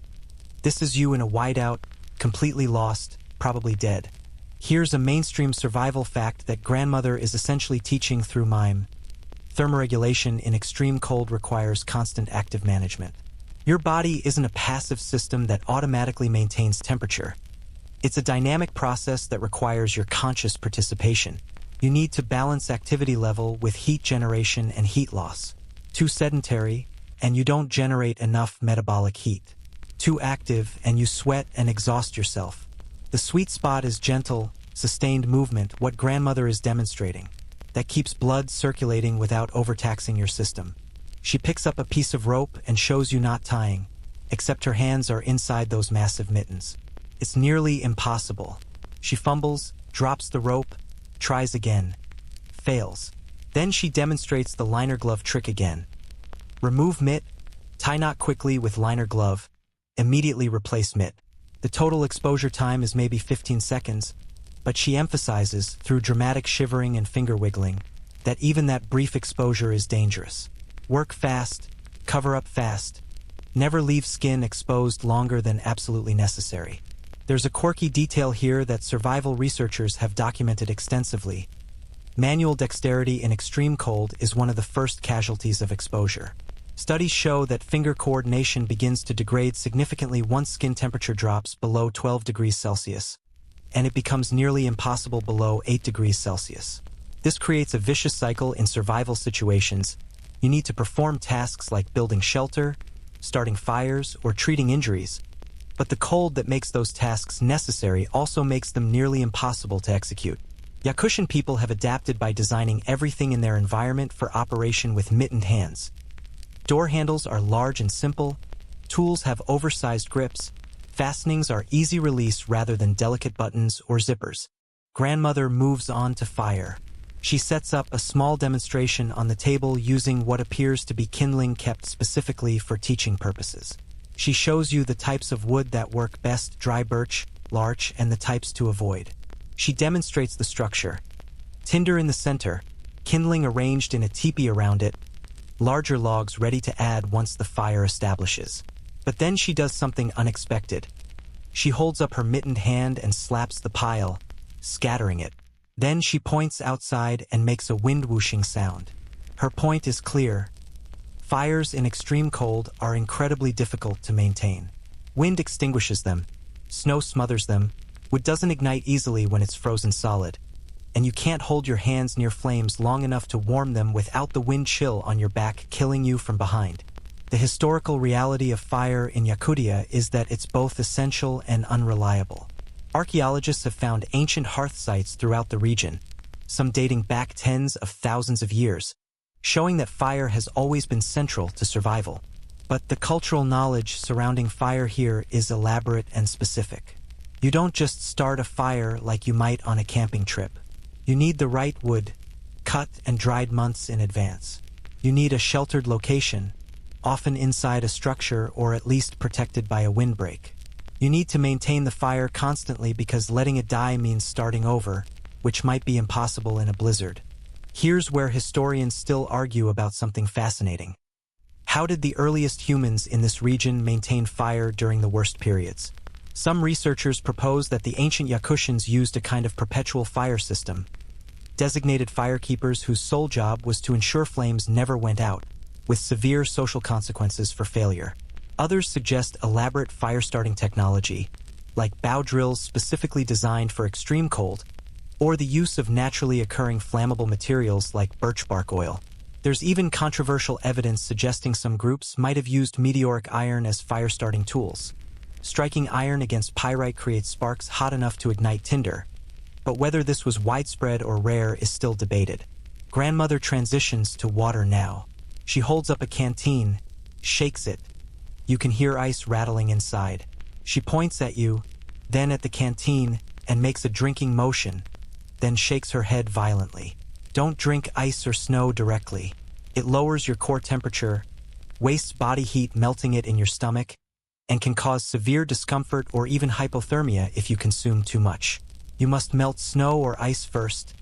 This is you in a whiteout, completely lost, probably dead. Here's a mainstream survival fact that grandmother is essentially teaching through mime. Thermoregulation in extreme cold requires constant active management. Your body isn't a passive system that automatically maintains temperature. It's a dynamic process that requires your conscious participation. You need to balance activity level with heat generation and heat loss. Too sedentary, and you don't generate enough metabolic heat. Too active, and you sweat and exhaust yourself. The sweet spot is gentle, sustained movement, what grandmother is demonstrating, that keeps blood circulating without overtaxing your system. She picks up a piece of rope and shows you not tying, except her hands are inside those massive mittens. It's nearly impossible. She fumbles, drops the rope, tries again, fails. Then she demonstrates the liner glove trick again. Remove mitt, tie knot quickly with liner glove, immediately replace mitt. The total exposure time is maybe 15 seconds, but she emphasizes, through dramatic shivering and finger wiggling, that even that brief exposure is dangerous. Work fast, cover up fast, never leave skin exposed longer than absolutely necessary. There's a quirky detail here that survival researchers have documented extensively. Manual dexterity in extreme cold is one of the first casualties of exposure. Studies show that finger coordination begins to degrade significantly once skin temperature drops below 12 degrees Celsius, and it becomes nearly impossible below 8 degrees Celsius. This creates a vicious cycle in survival situations. You need to perform tasks like building shelter, starting fires, or treating injuries, but the cold that makes those tasks necessary also makes them nearly impossible to execute. Yakutian people have adapted by designing everything in their environment for operation with mittened hands. Door handles are large and simple, tools have oversized grips, fastenings are easy release rather than delicate buttons or zippers. Grandmother moves on to fire. She sets up a small demonstration on the table using what appears to be kindling kept specifically for teaching purposes. She shows you the types of wood that work best: dry birch, larch, and the types to avoid. She demonstrates the structure. Tinder in the center, kindling arranged in a teepee around it, larger logs ready to add once the fire establishes. But then she does something unexpected. She holds up her mittened hand and slaps the pile, scattering it. Then she points outside and makes a wind-whooshing sound. Her point is clear. Fires in extreme cold are incredibly difficult to maintain. Wind extinguishes them, snow smothers them, wood doesn't ignite easily when it's frozen solid, and you can't hold your hands near flames long enough to warm them without the wind chill on your back killing you from behind. The historical reality of fire in Yakutia is that it's both essential and unreliable. Archaeologists have found ancient hearth sites throughout the region, some dating back tens of thousands of years, showing that fire has always been central to survival. But the cultural knowledge surrounding fire here is elaborate and specific. You don't just start a fire like you might on a camping trip. You need the right wood, cut and dried months in advance. You need a sheltered location, often inside a structure or at least protected by a windbreak. You need to maintain the fire constantly because letting it die means starting over, which might be impossible in a blizzard. Here's where historians still argue about something fascinating. How did the earliest humans in this region maintain fire during the worst periods? Some researchers propose that the ancient Yakutians used a kind of perpetual fire system, designated firekeepers whose sole job was to ensure flames never went out, with severe social consequences for failure. Others suggest elaborate fire-starting technology, like bow drills specifically designed for extreme cold, or the use of naturally occurring flammable materials like birch bark oil. There's even controversial evidence suggesting some groups might have used meteoric iron as fire-starting tools. Striking iron against pyrite creates sparks hot enough to ignite tinder, but whether this was widespread or rare is still debated. Grandmother transitions to water now. She holds up a canteen, shakes it. You can hear ice rattling inside. She points at you, then at the canteen, and makes a drinking motion, then shakes her head violently. Don't drink ice or snow directly. It lowers your core temperature, wastes body heat melting it in your stomach, and can cause severe discomfort or even hypothermia if you consume too much. You must melt snow or ice first,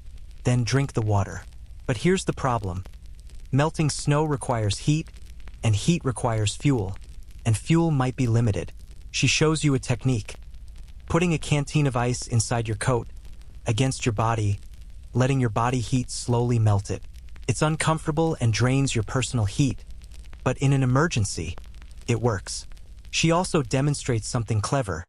then drink the water. But here's the problem. Melting snow requires heat, and heat requires fuel, and fuel might be limited. She shows you a technique. Putting a canteen of ice inside your coat, against your body, letting your body heat slowly melt it. It's uncomfortable and drains your personal heat, but in an emergency, it works. She also demonstrates something clever.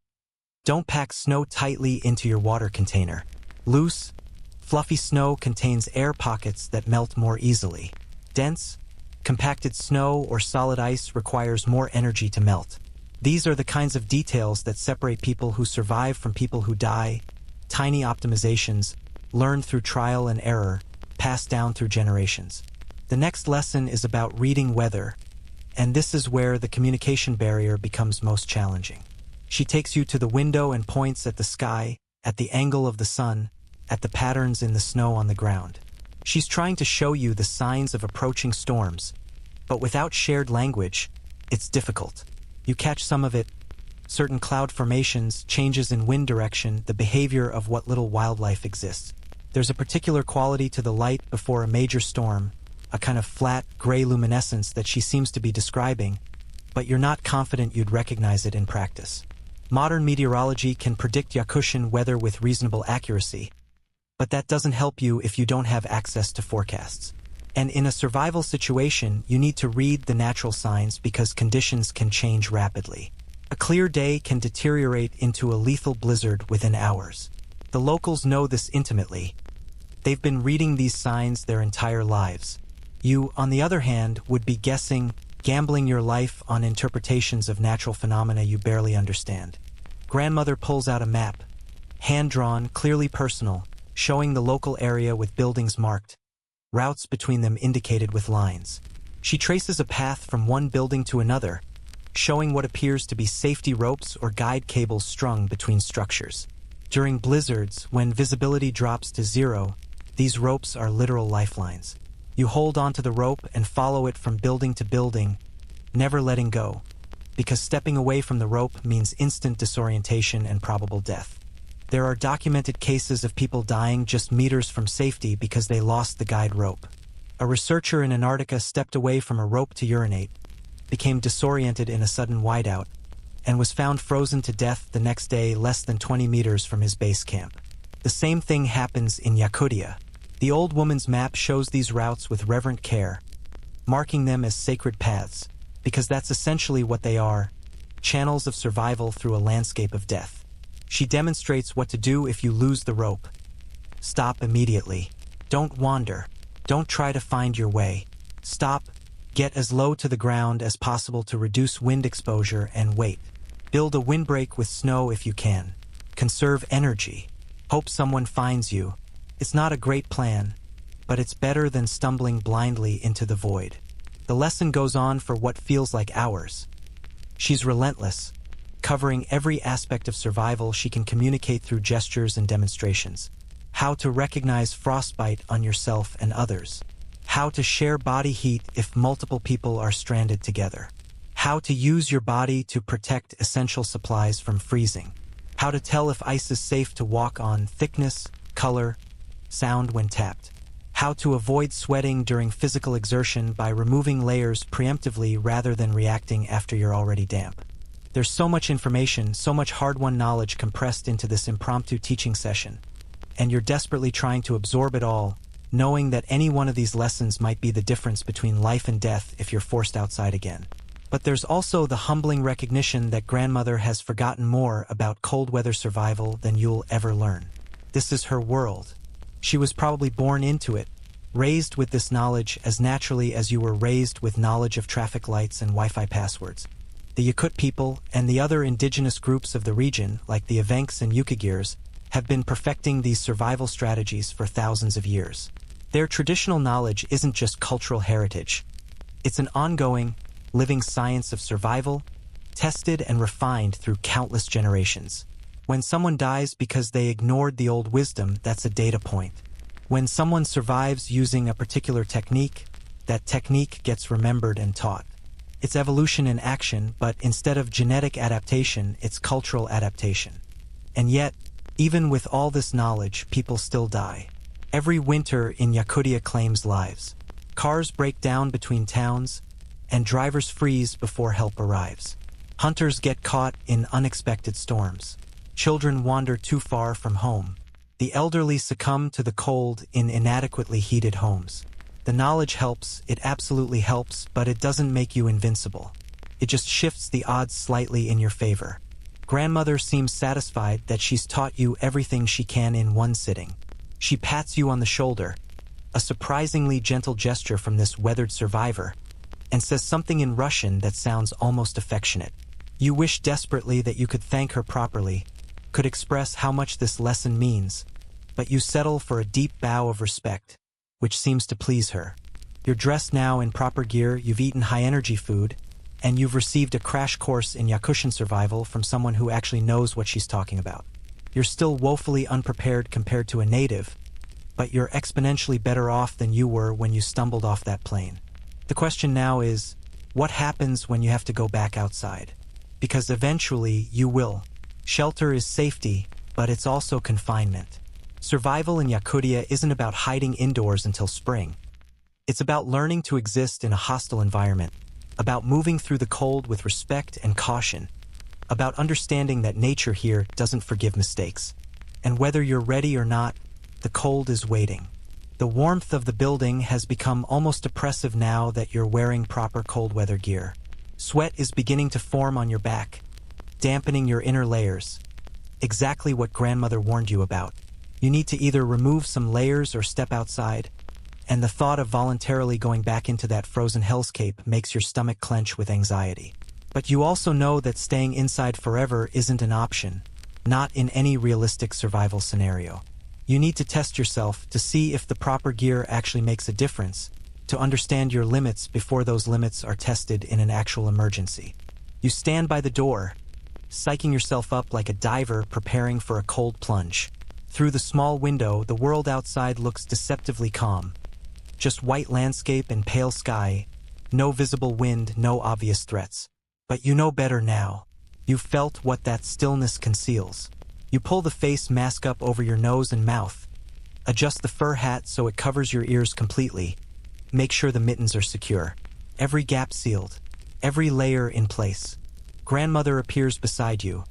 Don't pack snow tightly into your water container. Loose, fluffy snow contains air pockets that melt more easily. Dense, compacted snow or solid ice requires more energy to melt. These are the kinds of details that separate people who survive from people who die. Tiny optimizations, learned through trial and error, passed down through generations. The next lesson is about reading weather, and this is where the communication barrier becomes most challenging. She takes you to the window and points at the sky, at the angle of the sun, at the patterns in the snow on the ground. She's trying to show you the signs of approaching storms, but without shared language, it's difficult. You catch some of it, certain cloud formations, changes in wind direction, the behavior of what little wildlife exists. There's a particular quality to the light before a major storm, a kind of flat, gray luminescence that she seems to be describing, but you're not confident you'd recognize it in practice. Modern meteorology can predict Yakutian weather with reasonable accuracy, but that doesn't help you if you don't have access to forecasts. And in a survival situation, you need to read the natural signs because conditions can change rapidly. A clear day can deteriorate into a lethal blizzard within hours. The locals know this intimately. They've been reading these signs their entire lives. You, on the other hand, would be guessing, gambling your life on interpretations of natural phenomena you barely understand. Grandmother pulls out a map, hand-drawn, clearly personal, showing the local area with buildings marked, routes between them indicated with lines. She traces a path from one building to another, showing what appears to be safety ropes or guide cables strung between structures. During blizzards, when visibility drops to zero, these ropes are literal lifelines. You hold onto the rope and follow it from building to building, never letting go, because stepping away from the rope means instant disorientation and probable death. There are documented cases of people dying just meters from safety because they lost the guide rope. A researcher in Antarctica stepped away from a rope to urinate, became disoriented in a sudden whiteout, and was found frozen to death the next day less than 20 meters from his base camp. The same thing happens in Yakutia. The old woman's map shows these routes with reverent care, marking them as sacred paths, because that's essentially what they are, channels of survival through a landscape of death. She demonstrates what to do if you lose the rope. Stop immediately. Don't wander. Don't try to find your way. Stop. Get as low to the ground as possible to reduce wind exposure and wait. Build a windbreak with snow if you can. Conserve energy. Hope someone finds you. It's not a great plan, but it's better than stumbling blindly into the void. The lesson goes on for what feels like hours. She's relentless, covering every aspect of survival she can communicate through gestures and demonstrations. How to recognize frostbite on yourself and others. How to share body heat if multiple people are stranded together. How to use your body to protect essential supplies from freezing. How to tell if ice is safe to walk on, thickness, color, sound when tapped. How to avoid sweating during physical exertion by removing layers preemptively rather than reacting after you're already damp. There's so much information, so much hard-won knowledge compressed into this impromptu teaching session, and you're desperately trying to absorb it all, knowing that any one of these lessons might be the difference between life and death if you're forced outside again. But there's also the humbling recognition that grandmother has forgotten more about cold weather survival than you'll ever learn. This is her world. She was probably born into it, raised with this knowledge as naturally as you were raised with knowledge of traffic lights and Wi-Fi passwords. The Yakut people and the other indigenous groups of the region, like the Evenks and Yukagirs, have been perfecting these survival strategies for thousands of years. Their traditional knowledge isn't just cultural heritage. It's an ongoing, living science of survival, tested and refined through countless generations. When someone dies because they ignored the old wisdom, that's a data point. When someone survives using a particular technique, that technique gets remembered and taught. It's evolution in action, but instead of genetic adaptation, it's cultural adaptation. And yet, even with all this knowledge, people still die. Every winter in Yakutia claims lives. Cars break down between towns, and drivers freeze before help arrives. Hunters get caught in unexpected storms. Children wander too far from home. The elderly succumb to the cold in inadequately heated homes. The knowledge helps, it absolutely helps, but it doesn't make you invincible. It just shifts the odds slightly in your favor. Grandmother seems satisfied that she's taught you everything she can in one sitting. She pats you on the shoulder, a surprisingly gentle gesture from this weathered survivor, and says something in Russian that sounds almost affectionate. You wish desperately that you could thank her properly, could express how much this lesson means, but you settle for a deep bow of respect, which seems to please her. You're dressed now in proper gear, you've eaten high-energy food, and you've received a crash course in Yakutian survival from someone who actually knows what she's talking about. You're still woefully unprepared compared to a native, but you're exponentially better off than you were when you stumbled off that plane. The question now is, what happens when you have to go back outside? Because eventually you will. Shelter is safety, but it's also confinement. Survival in Yakutia isn't about hiding indoors until spring. It's about learning to exist in a hostile environment, about moving through the cold with respect and caution, about understanding that nature here doesn't forgive mistakes. And whether you're ready or not, the cold is waiting. The warmth of the building has become almost oppressive now that you're wearing proper cold weather gear. Sweat is beginning to form on your back, dampening your inner layers. Exactly what grandmother warned you about. You need to either remove some layers or step outside, and the thought of voluntarily going back into that frozen hellscape makes your stomach clench with anxiety. But you also know that staying inside forever isn't an option, not in any realistic survival scenario. You need to test yourself to see if the proper gear actually makes a difference, to understand your limits before those limits are tested in an actual emergency. You stand by the door, psyching yourself up like a diver preparing for a cold plunge. Through the small window, the world outside looks deceptively calm. Just white landscape and pale sky, no visible wind, no obvious threats. But you know better now. You've felt what that stillness conceals. You pull the face mask up over your nose and mouth, adjust the fur hat so it covers your ears completely, make sure the mittens are secure, every gap sealed, every layer in place. Grandmother appears beside you.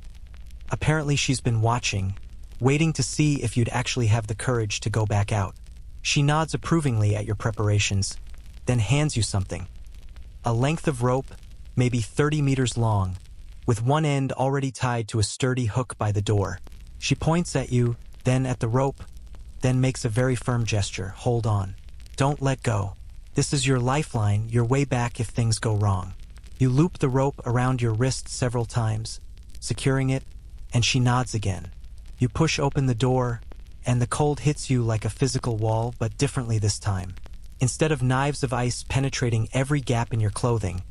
Apparently she's been watching, waiting to see if you'd actually have the courage to go back out. She nods approvingly at your preparations, then hands you something. A length of rope, maybe 30 meters long, with one end already tied to a sturdy hook by the door. She points at you, then at the rope, then makes a very firm gesture. Hold on. Don't let go. This is your lifeline, your way back if things go wrong. You loop the rope around your wrist several times, securing it, and she nods again. You push open the door, and the cold hits you like a physical wall, but differently this time. Instead of knives of ice penetrating every gap in your clothing,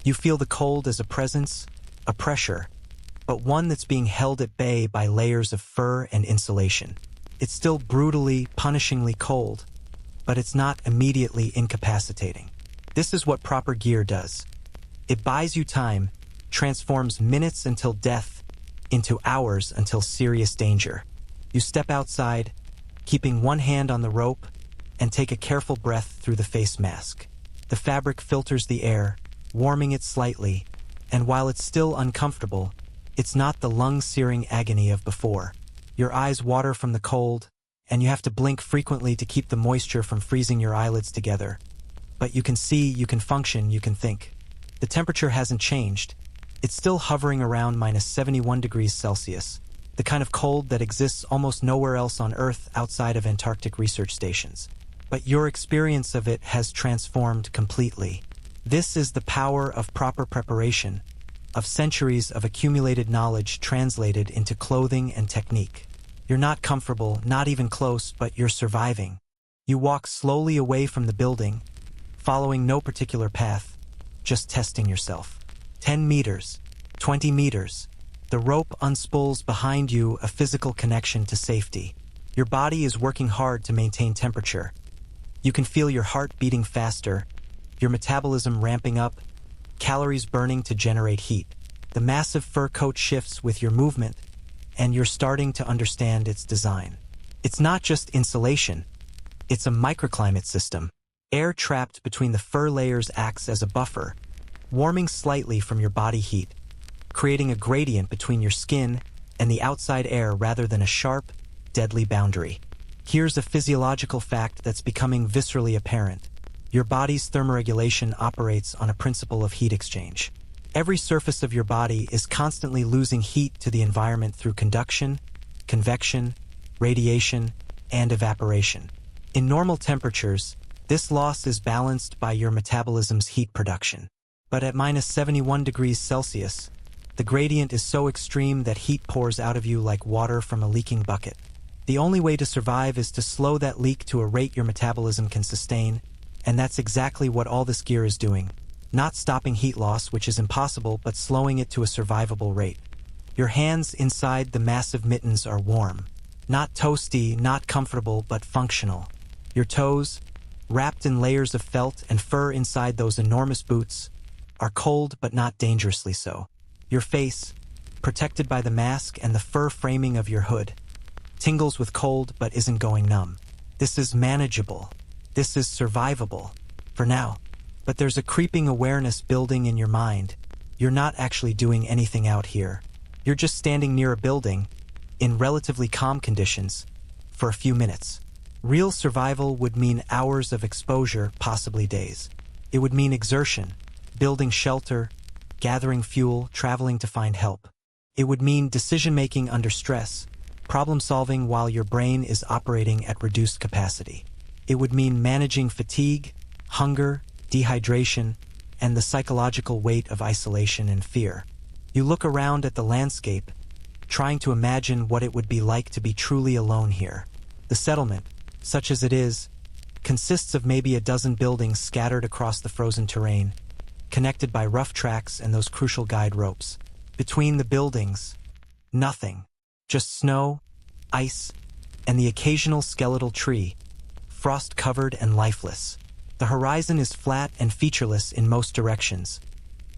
you feel the cold as a presence, a pressure, but one that's being held at bay by layers of fur and insulation. It's still brutally, punishingly cold, but it's not immediately incapacitating. This is what proper gear does. It buys you time, transforms minutes until death into hours until serious danger. You step outside, keeping one hand on the rope, and take a careful breath through the face mask. The fabric filters the air, warming it slightly, and while it's still uncomfortable, it's not the lung-searing agony of before. Your eyes water from the cold, and you have to blink frequently to keep the moisture from freezing your eyelids together. But you can see, you can function, you can think. The temperature hasn't changed. It's still hovering around -71 degrees Celsius, the kind of cold that exists almost nowhere else on Earth outside of Antarctic research stations. But your experience of it has transformed completely. This is the power of proper preparation, of centuries of accumulated knowledge translated into clothing and technique. You're not comfortable, not even close, but you're surviving. You walk slowly away from the building, following no particular path, just testing yourself. 10 meters, 20 meters. The rope unspools behind you, a physical connection to safety. Your body is working hard to maintain temperature. You can feel your heart beating faster, your metabolism ramping up, calories burning to generate heat. The massive fur coat shifts with your movement, and you're starting to understand its design. It's not just insulation, it's a microclimate system. Air trapped between the fur layers acts as a buffer, warming slightly from your body heat, creating a gradient between your skin and the outside air rather than a sharp, deadly boundary. Here's a physiological fact that's becoming viscerally apparent. Your body's thermoregulation operates on a principle of heat exchange. Every surface of your body is constantly losing heat to the environment through conduction, convection, radiation, and evaporation. In normal temperatures, this loss is balanced by your metabolism's heat production. But at -71 degrees Celsius, the gradient is so extreme that heat pours out of you like water from a leaking bucket. The only way to survive is to slow that leak to a rate your metabolism can sustain, and that's exactly what all this gear is doing. Not stopping heat loss, which is impossible, but slowing it to a survivable rate. Your hands inside the massive mittens are warm. Not toasty, not comfortable, but functional. Your toes, wrapped in layers of felt and fur inside those enormous boots, are cold but not dangerously so. Your face, protected by the mask and the fur framing of your hood, tingles with cold but isn't going numb. This is manageable. This is survivable. For now. But there's a creeping awareness building in your mind. You're not actually doing anything out here. You're just standing near a building, in relatively calm conditions, for a few minutes. Real survival would mean hours of exposure, possibly days. It would mean exertion, building shelter, gathering fuel, traveling to find help. It would mean decision-making under stress, problem-solving while your brain is operating at reduced capacity. It would mean managing fatigue, hunger, dehydration, and the psychological weight of isolation and fear. You look around at the landscape, trying to imagine what it would be like to be truly alone here. The settlement, such as it is, consists of maybe a dozen buildings scattered across the frozen terrain, connected by rough tracks and those crucial guide ropes. Between the buildings, nothing. Just snow, ice, and the occasional skeletal tree, frost-covered and lifeless. The horizon is flat and featureless in most directions,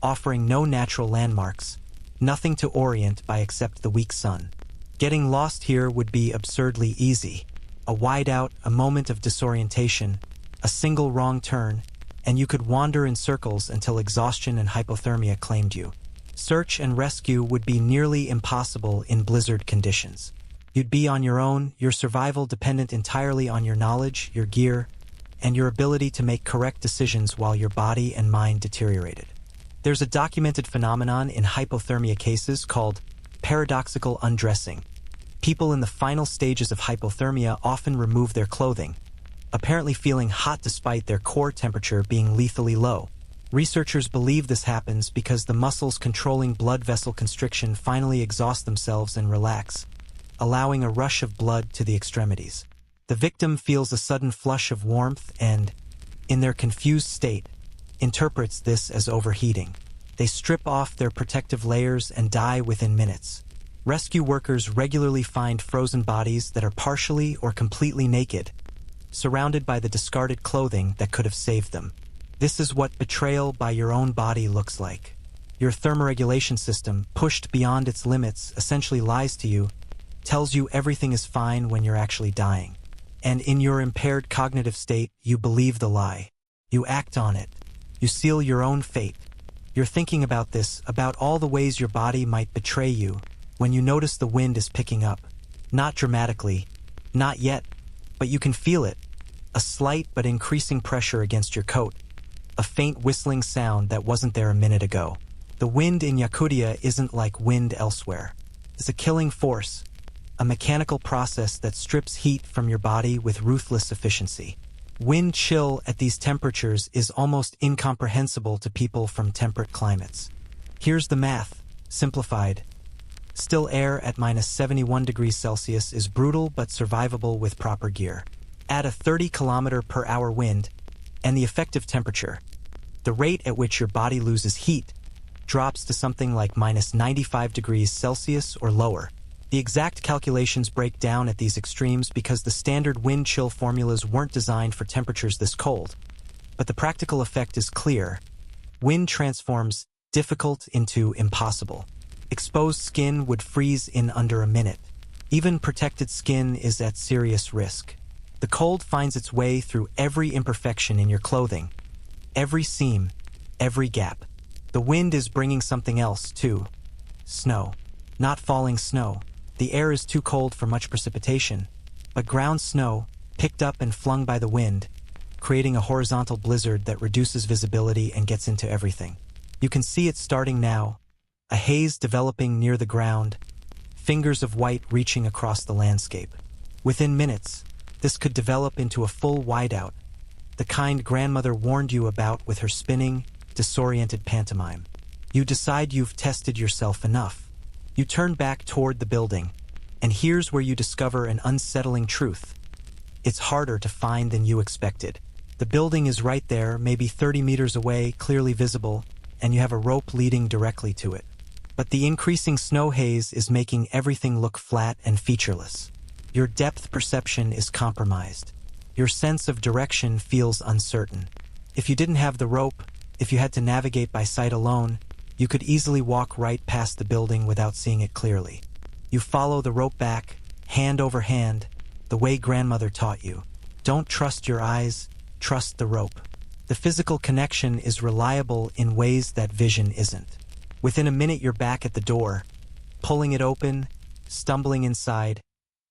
offering no natural landmarks, nothing to orient by except the weak sun. Getting lost here would be absurdly easy. A whiteout, a moment of disorientation, a single wrong turn, and you could wander in circles until exhaustion and hypothermia claimed you. Search and rescue would be nearly impossible in blizzard conditions. You'd be on your own, your survival dependent entirely on your knowledge, your gear, and your ability to make correct decisions while your body and mind deteriorated. There's a documented phenomenon in hypothermia cases called paradoxical undressing. People in the final stages of hypothermia often remove their clothing, apparently feeling hot despite their core temperature being lethally low. Researchers believe this happens because the muscles controlling blood vessel constriction finally exhaust themselves and relax, allowing a rush of blood to the extremities. The victim feels a sudden flush of warmth and, in their confused state, interprets this as overheating. They strip off their protective layers and die within minutes. Rescue workers regularly find frozen bodies that are partially or completely naked, surrounded by the discarded clothing that could have saved them. This is what betrayal by your own body looks like. Your thermoregulation system, pushed beyond its limits, essentially lies to you, tells you everything is fine when you're actually dying. And in your impaired cognitive state, you believe the lie. You act on it. You seal your own fate. You're thinking about this, about all the ways your body might betray you, when you notice the wind is picking up. Not dramatically, not yet, but you can feel it. A slight but increasing pressure against your coat. A faint whistling sound that wasn't there a minute ago. The wind in Yakutia isn't like wind elsewhere. It's a killing force, a mechanical process that strips heat from your body with ruthless efficiency. Wind chill at these temperatures is almost incomprehensible to people from temperate climates. Here's the math, simplified. Still air at -71 degrees Celsius is brutal but survivable with proper gear. Add a 30-kilometer-per-hour wind, and the effective temperature, the rate at which your body loses heat, drops to something like -95 degrees Celsius or lower. The exact calculations break down at these extremes because the standard wind chill formulas weren't designed for temperatures this cold. But the practical effect is clear. Wind transforms difficult into impossible. Exposed skin would freeze in under a minute. Even protected skin is at serious risk. The cold finds its way through every imperfection in your clothing, every seam, every gap. The wind is bringing something else, too. Snow. Not falling snow. The air is too cold for much precipitation, but ground snow, picked up and flung by the wind, creating a horizontal blizzard that reduces visibility and gets into everything. You can see it starting now, a haze developing near the ground, fingers of white reaching across the landscape. Within minutes, this could develop into a full whiteout, the kind grandmother warned you about with her spinning, disoriented pantomime. You decide you've tested yourself enough. You turn back toward the building, and here's where you discover an unsettling truth. It's harder to find than you expected. The building is right there, maybe 30 meters away, clearly visible, and you have a rope leading directly to it. But the increasing snow haze is making everything look flat and featureless. Your depth perception is compromised. Your sense of direction feels uncertain. If you didn't have the rope, if you had to navigate by sight alone, you could easily walk right past the building without seeing it clearly. You follow the rope back, hand over hand, the way grandmother taught you. Don't trust your eyes, trust the rope. The physical connection is reliable in ways that vision isn't. Within a minute you're back at the door, pulling it open, stumbling inside,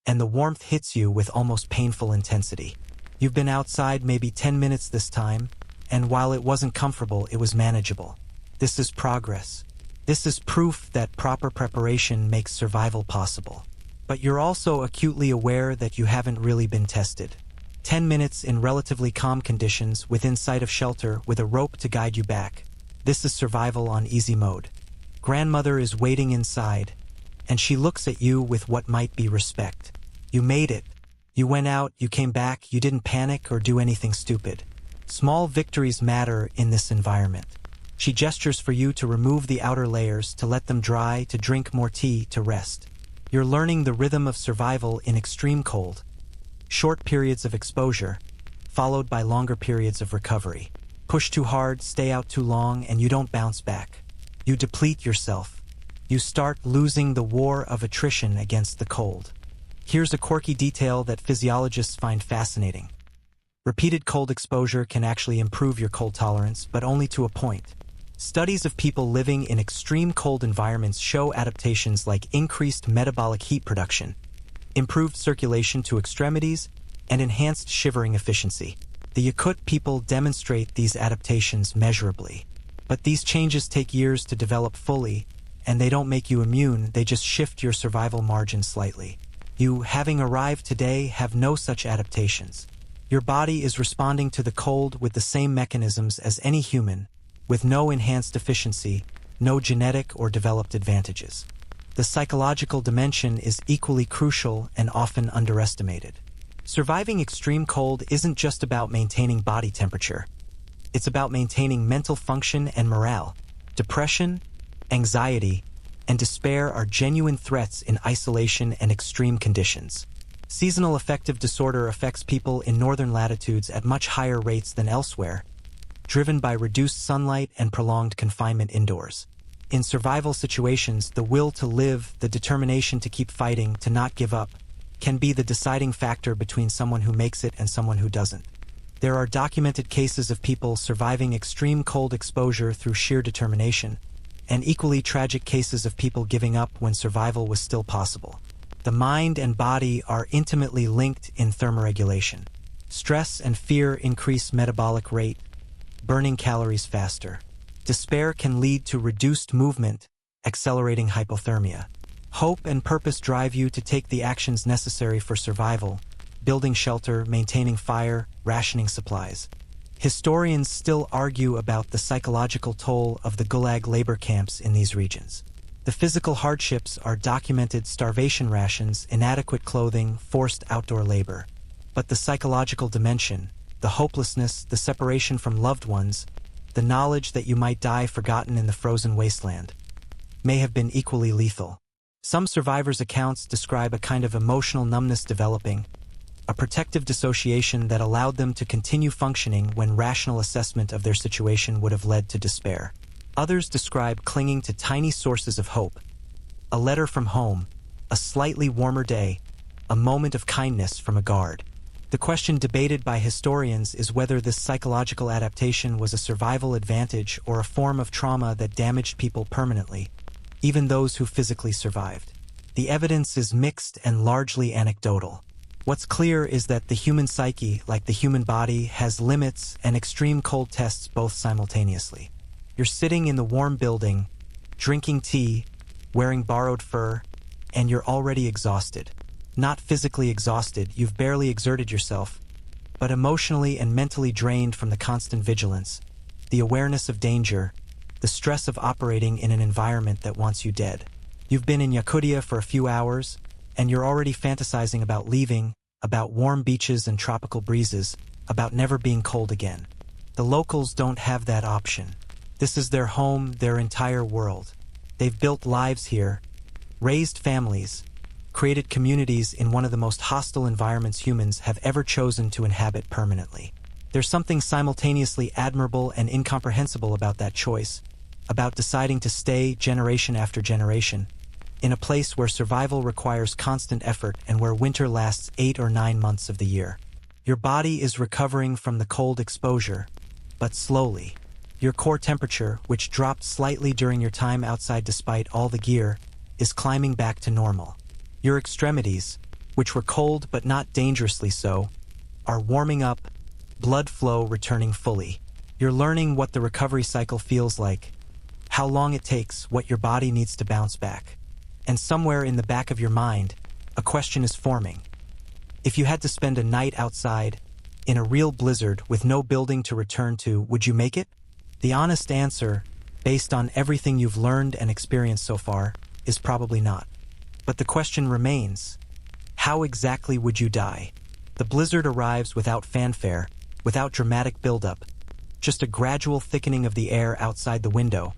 and the warmth hits you with almost painful intensity. You've been outside maybe 10 minutes this time, and while it wasn't comfortable, it was manageable. This is progress. This is proof that proper preparation makes survival possible. But you're also acutely aware that you haven't really been tested. 10 minutes in relatively calm conditions within sight of shelter with a rope to guide you back. This is survival on easy mode. Grandmother is waiting inside, and she looks at you with what might be respect. You made it. You went out, you came back, you didn't panic or do anything stupid. Small victories matter in this environment. She gestures for you to remove the outer layers, to let them dry, to drink more tea, to rest. You're learning the rhythm of survival in extreme cold. Short periods of exposure, followed by longer periods of recovery. Push too hard, stay out too long, and you don't bounce back. You deplete yourself. You start losing the war of attrition against the cold. Here's a quirky detail that physiologists find fascinating. Repeated cold exposure can actually improve your cold tolerance, but only to a point. Studies of people living in extreme cold environments show adaptations like increased metabolic heat production, improved circulation to extremities, and enhanced shivering efficiency. The Yakut people demonstrate these adaptations measurably. But these changes take years to develop fully, and they don't make you immune, they just shift your survival margin slightly. You, having arrived today, have no such adaptations. Your body is responding to the cold with the same mechanisms as any human, with no enhanced efficiency, no genetic or developed advantages. The psychological dimension is equally crucial and often underestimated. Surviving extreme cold isn't just about maintaining body temperature. It's about maintaining mental function and morale. Depression, anxiety, and despair are genuine threats in isolation and extreme conditions. Seasonal affective disorder affects people in northern latitudes at much higher rates than elsewhere, driven by reduced sunlight and prolonged confinement indoors. In survival situations, the will to live, the determination to keep fighting, to not give up, can be the deciding factor between someone who makes it and someone who doesn't. There are documented cases of people surviving extreme cold exposure through sheer determination, and equally tragic cases of people giving up when survival was still possible. The mind and body are intimately linked in thermoregulation. Stress and fear increase metabolic rate, burning calories faster. Despair can lead to reduced movement, accelerating hypothermia. Hope and purpose drive you to take the actions necessary for survival, building shelter, maintaining fire, rationing supplies. Historians still argue about the psychological toll of the Gulag labor camps in these regions. The physical hardships are documented: starvation rations, inadequate clothing, forced outdoor labor. But the psychological dimension, the hopelessness, the separation from loved ones, the knowledge that you might die forgotten in the frozen wasteland, may have been equally lethal. Some survivors' accounts describe a kind of emotional numbness developing, a protective dissociation that allowed them to continue functioning when rational assessment of their situation would have led to despair. Others describe clinging to tiny sources of hope: a letter from home, a slightly warmer day, a moment of kindness from a guard. The question debated by historians is whether this psychological adaptation was a survival advantage or a form of trauma that damaged people permanently, even those who physically survived. The evidence is mixed and largely anecdotal. What's clear is that the human psyche, like the human body, has limits and extreme cold tests both simultaneously. You're sitting in the warm building, drinking tea, wearing borrowed fur, and you're already exhausted. Not physically exhausted, you've barely exerted yourself, but emotionally and mentally drained from the constant vigilance, the awareness of danger, the stress of operating in an environment that wants you dead. You've been in Yakutia for a few hours, and you're already fantasizing about leaving, about warm beaches and tropical breezes, about never being cold again. The locals don't have that option. This is their home, their entire world. They've built lives here, raised families, created communities in one of the most hostile environments humans have ever chosen to inhabit permanently. There's something simultaneously admirable and incomprehensible about that choice, about deciding to stay generation after generation, in a place where survival requires constant effort and where winter lasts 8 or 9 months of the year. Your body is recovering from the cold exposure, but slowly. Your core temperature, which dropped slightly during your time outside despite all the gear, is climbing back to normal. Your extremities, which were cold but not dangerously so, are warming up, blood flow returning fully. You're learning what the recovery cycle feels like, how long it takes, what your body needs to bounce back. And somewhere in the back of your mind, a question is forming. If you had to spend a night outside, in a real blizzard with no building to return to, would you make it? The honest answer, based on everything you've learned and experienced so far, is probably not. But the question remains, how exactly would you die? The blizzard arrives without fanfare, without dramatic buildup, just a gradual thickening of the air outside the window,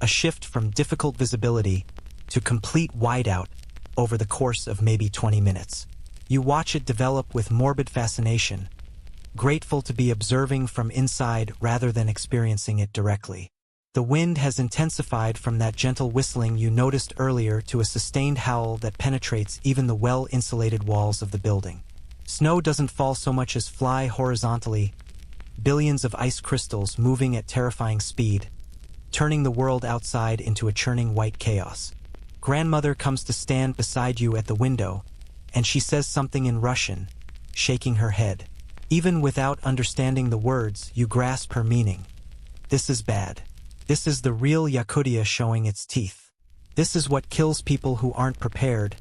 a shift from difficult visibility to complete whiteout over the course of maybe 20 minutes. You watch it develop with morbid fascination, grateful to be observing from inside rather than experiencing it directly. The wind has intensified from that gentle whistling you noticed earlier to a sustained howl that penetrates even the well-insulated walls of the building. Snow doesn't fall so much as fly horizontally, billions of ice crystals moving at terrifying speed, turning the world outside into a churning white chaos. Grandmother comes to stand beside you at the window, and she says something in Russian, shaking her head. Even without understanding the words, you grasp her meaning. This is bad. This is the real Yakutia showing its teeth. This is what kills people who aren't prepared,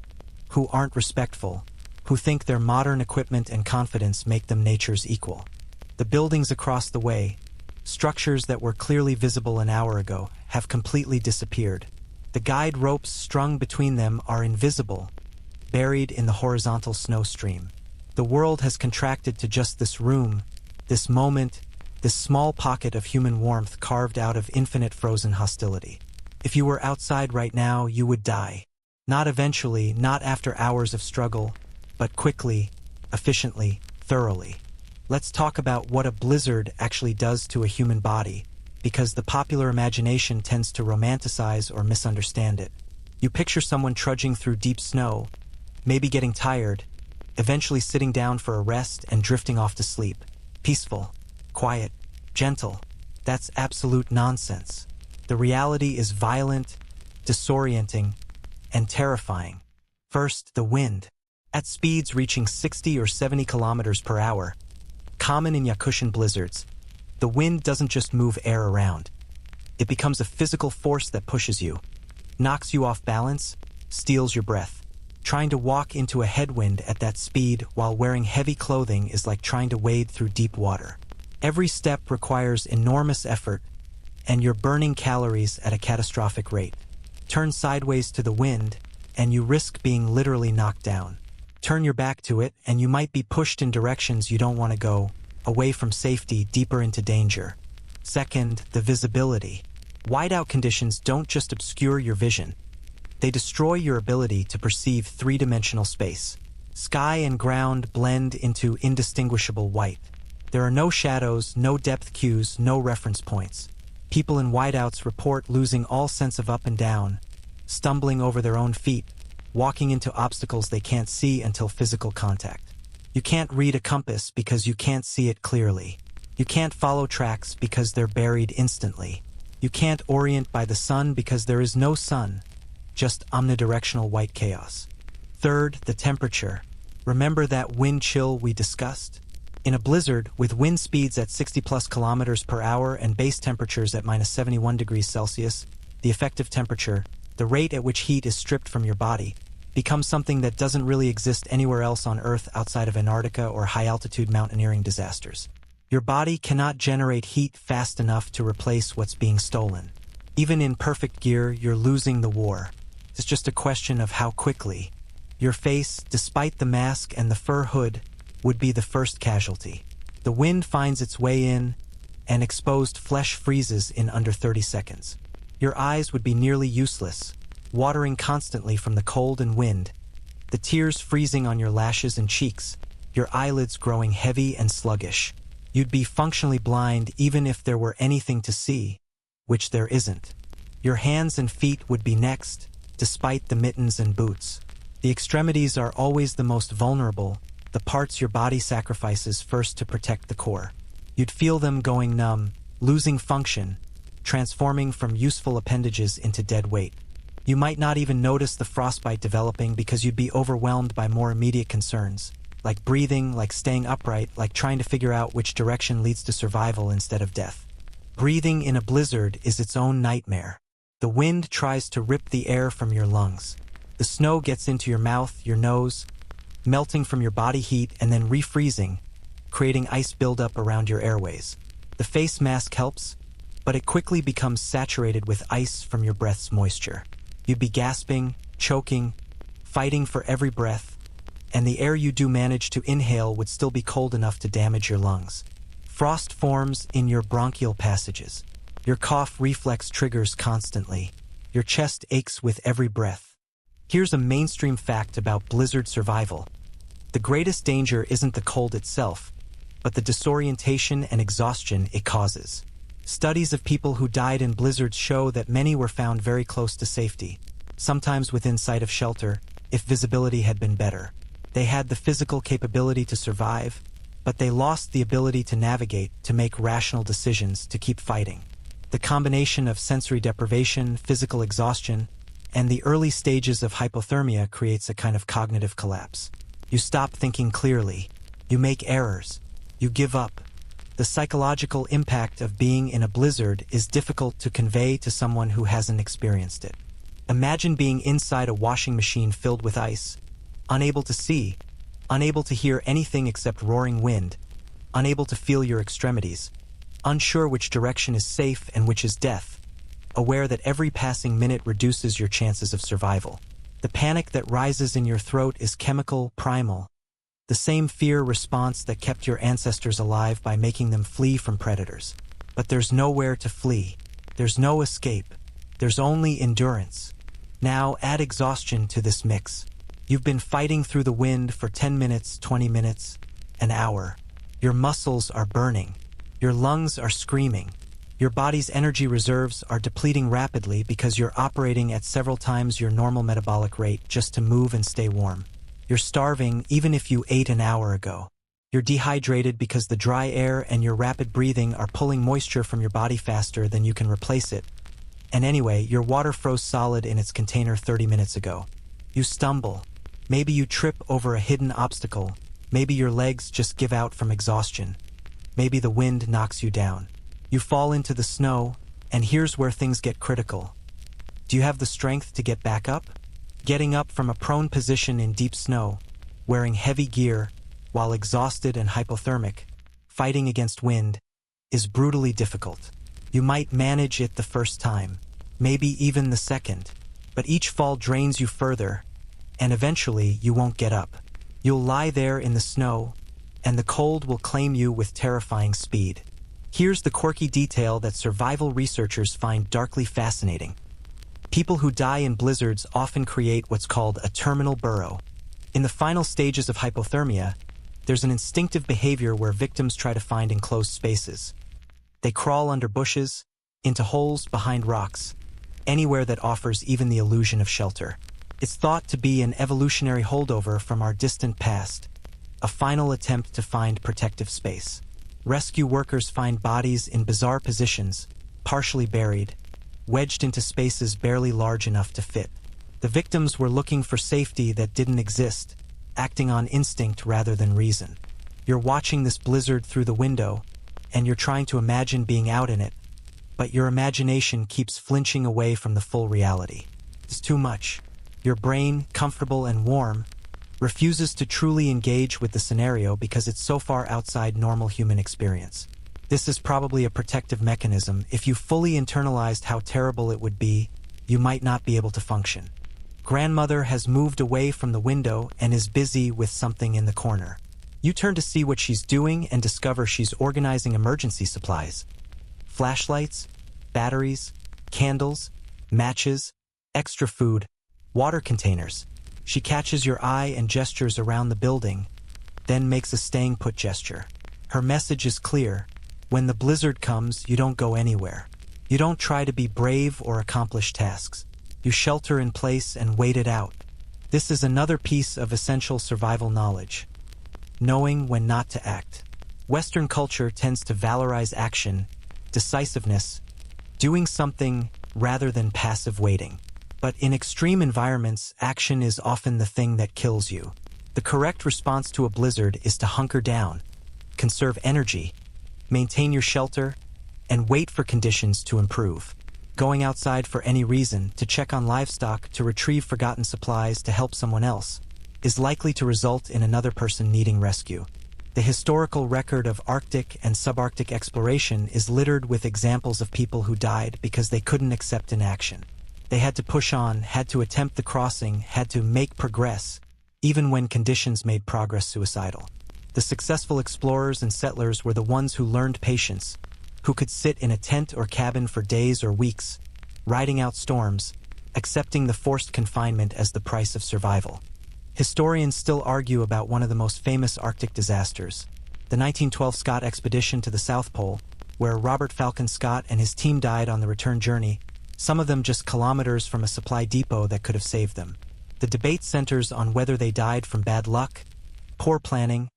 who aren't respectful, who think their modern equipment and confidence make them nature's equal. The buildings across the way, structures that were clearly visible an hour ago, have completely disappeared. The guide ropes strung between them are invisible, buried in the horizontal snow stream. The world has contracted to just this room, this moment, this small pocket of human warmth carved out of infinite frozen hostility. If you were outside right now, you would die. Not eventually, not after hours of struggle, but quickly, efficiently, thoroughly. Let's talk about what a blizzard actually does to a human body, because the popular imagination tends to romanticize or misunderstand it. You picture someone trudging through deep snow, maybe getting tired, eventually sitting down for a rest and drifting off to sleep. Peaceful, quiet, gentle. That's absolute nonsense. The reality is violent, disorienting, and terrifying. First, the wind. At speeds reaching 60 or 70 kilometers per hour, common in Yakutian blizzards, the wind doesn't just move air around. It becomes a physical force that pushes you, knocks you off balance, steals your breath. Trying to walk into a headwind at that speed while wearing heavy clothing is like trying to wade through deep water. Every step requires enormous effort, and you're burning calories at a catastrophic rate. Turn sideways to the wind, and you risk being literally knocked down. Turn your back to it, and you might be pushed in directions you don't want to go, away from safety, deeper into danger. Second, the visibility. Whiteout conditions don't just obscure your vision. They destroy your ability to perceive three-dimensional space. Sky and ground blend into indistinguishable white. There are no shadows, no depth cues, no reference points. People in whiteouts report losing all sense of up and down, stumbling over their own feet, walking into obstacles they can't see until physical contact. You can't read a compass because you can't see it clearly. You can't follow tracks because they're buried instantly. You can't orient by the sun because there is no sun, just omnidirectional white chaos. Third, the temperature. Remember that wind chill we discussed? In a blizzard, with wind speeds at 60+ kilometers per hour and base temperatures at minus 71 degrees Celsius, the effective temperature, the rate at which heat is stripped from your body, becomes something that doesn't really exist anywhere else on Earth outside of Antarctica or high-altitude mountaineering disasters. Your body cannot generate heat fast enough to replace what's being stolen. Even in perfect gear, you're losing the war. It's just a question of how quickly. Your face, despite the mask and the fur hood, would be the first casualty. The wind finds its way in, and exposed flesh freezes in under 30 seconds. Your eyes would be nearly useless, watering constantly from the cold and wind, the tears freezing on your lashes and cheeks, your eyelids growing heavy and sluggish. You'd be functionally blind even if there were anything to see, which there isn't. Your hands and feet would be next, despite the mittens and boots. The extremities are always the most vulnerable, the parts your body sacrifices first to protect the core. You'd feel them going numb, losing function, transforming from useful appendages into dead weight. You might not even notice the frostbite developing because you'd be overwhelmed by more immediate concerns, like breathing, like staying upright, like trying to figure out which direction leads to survival instead of death. Breathing in a blizzard is its own nightmare. The wind tries to rip the air from your lungs. The snow gets into your mouth, your nose, melting from your body heat and then refreezing, creating ice buildup around your airways. The face mask helps, but it quickly becomes saturated with ice from your breath's moisture. You'd be gasping, choking, fighting for every breath, and the air you do manage to inhale would still be cold enough to damage your lungs. Frost forms in your bronchial passages. Your cough reflex triggers constantly. Your chest aches with every breath. Here's a mainstream fact about blizzard survival. The greatest danger isn't the cold itself, but the disorientation and exhaustion it causes. Studies of people who died in blizzards show that many were found very close to safety, sometimes within sight of shelter, if visibility had been better. They had the physical capability to survive, but they lost the ability to navigate, to make rational decisions, to keep fighting. The combination of sensory deprivation, physical exhaustion, and the early stages of hypothermia creates a kind of cognitive collapse. You stop thinking clearly. You make errors. You give up. The psychological impact of being in a blizzard is difficult to convey to someone who hasn't experienced it. Imagine being inside a washing machine filled with ice, unable to see, unable to hear anything except roaring wind, unable to feel your extremities, unsure which direction is safe and which is death, aware that every passing minute reduces your chances of survival. The panic that rises in your throat is chemical, primal. The same fear response that kept your ancestors alive by making them flee from predators. But there's nowhere to flee. There's no escape. There's only endurance. Now add exhaustion to this mix. You've been fighting through the wind for 10 minutes, 20 minutes, an hour. Your muscles are burning. Your lungs are screaming. Your body's energy reserves are depleting rapidly because you're operating at several times your normal metabolic rate just to move and stay warm. You're starving even if you ate an hour ago. You're dehydrated because the dry air and your rapid breathing are pulling moisture from your body faster than you can replace it. And anyway, your water froze solid in its container 30 minutes ago. You stumble. Maybe you trip over a hidden obstacle. Maybe your legs just give out from exhaustion. Maybe the wind knocks you down. You fall into the snow, and here's where things get critical. Do you have the strength to get back up? Getting up from a prone position in deep snow, wearing heavy gear, while exhausted and hypothermic, fighting against wind, is brutally difficult. You might manage it the first time, maybe even the second, but each fall drains you further, and eventually you won't get up. You'll lie there in the snow, and the cold will claim you with terrifying speed. Here's the quirky detail that survival researchers find darkly fascinating. People who die in blizzards often create what's called a terminal burrow. In the final stages of hypothermia, there's an instinctive behavior where victims try to find enclosed spaces. They crawl under bushes, into holes behind rocks, anywhere that offers even the illusion of shelter. It's thought to be an evolutionary holdover from our distant past, a final attempt to find protective space. Rescue workers find bodies in bizarre positions, partially buried, wedged into spaces barely large enough to fit. The victims were looking for safety that didn't exist, acting on instinct rather than reason. You're watching this blizzard through the window, and you're trying to imagine being out in it, but your imagination keeps flinching away from the full reality. It's too much. Your brain, comfortable and warm, refuses to truly engage with the scenario because it's so far outside normal human experience. This is probably a protective mechanism. If you fully internalized how terrible it would be, you might not be able to function. Grandmother has moved away from the window and is busy with something in the corner. You turn to see what she's doing and discover she's organizing emergency supplies. Flashlights, batteries, candles, matches, extra food, water containers. She catches your eye and gestures around the building, then makes a staying put gesture. Her message is clear. When the blizzard comes, you don't go anywhere. You don't try to be brave or accomplish tasks. You shelter in place and wait it out. This is another piece of essential survival knowledge. Knowing when not to act. Western culture tends to valorize action, decisiveness, doing something rather than passive waiting. But in extreme environments, action is often the thing that kills you. The correct response to a blizzard is to hunker down, conserve energy, maintain your shelter, and wait for conditions to improve. Going outside for any reason, to check on livestock, to retrieve forgotten supplies, to help someone else, is likely to result in another person needing rescue. The historical record of Arctic and subarctic exploration is littered with examples of people who died because they couldn't accept inaction. They had to push on, had to attempt the crossing, had to make progress, even when conditions made progress suicidal. The successful explorers and settlers were the ones who learned patience, who could sit in a tent or cabin for days or weeks, riding out storms, accepting the forced confinement as the price of survival. Historians still argue about one of the most famous Arctic disasters, the 1912 Scott expedition to the South Pole, where Robert Falcon Scott and his team died on the return journey, some of them just kilometers from a supply depot that could have saved them. The debate centers on whether they died from bad luck, poor planning,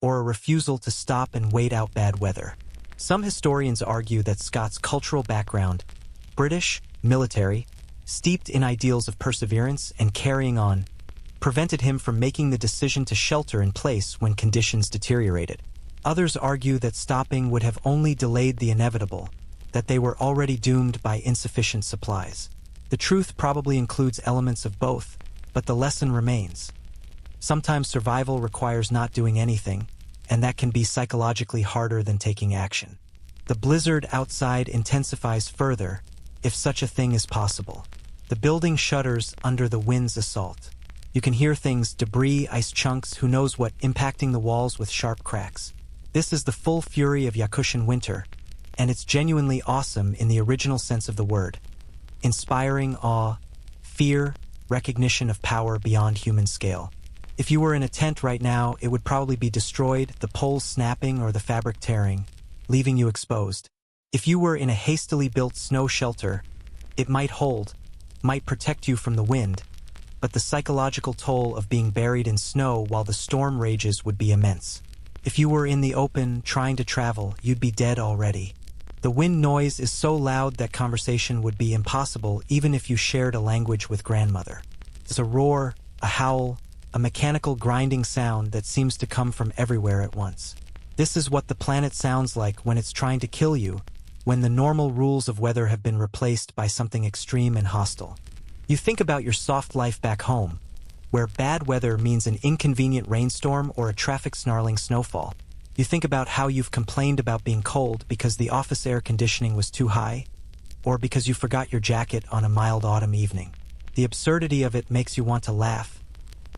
or a refusal to stop and wait out bad weather. Some historians argue that Scott's cultural background, British, military, steeped in ideals of perseverance and carrying on, prevented him from making the decision to shelter in place when conditions deteriorated. Others argue that stopping would have only delayed the inevitable, that they were already doomed by insufficient supplies. The truth probably includes elements of both, but the lesson remains. Sometimes survival requires not doing anything, and that can be psychologically harder than taking action. The blizzard outside intensifies further, if such a thing is possible. The building shudders under the wind's assault. You can hear things, debris, ice chunks, who knows what, impacting the walls with sharp cracks. This is the full fury of Yakutian winter, and it's genuinely awesome in the original sense of the word. Inspiring awe, fear, recognition of power beyond human scale. If you were in a tent right now, it would probably be destroyed, the poles snapping or the fabric tearing, leaving you exposed. If you were in a hastily built snow shelter, it might hold, might protect you from the wind, but the psychological toll of being buried in snow while the storm rages would be immense. If you were in the open, trying to travel, you'd be dead already. The wind noise is so loud that conversation would be impossible even if you shared a language with grandmother. It's a roar, a howl, a mechanical grinding sound that seems to come from everywhere at once. This is what the planet sounds like when it's trying to kill you, when the normal rules of weather have been replaced by something extreme and hostile. You think about your soft life back home, where bad weather means an inconvenient rainstorm or a traffic-snarling snowfall. You think about how you've complained about being cold because the office air conditioning was too high, or because you forgot your jacket on a mild autumn evening. The absurdity of it makes you want to laugh,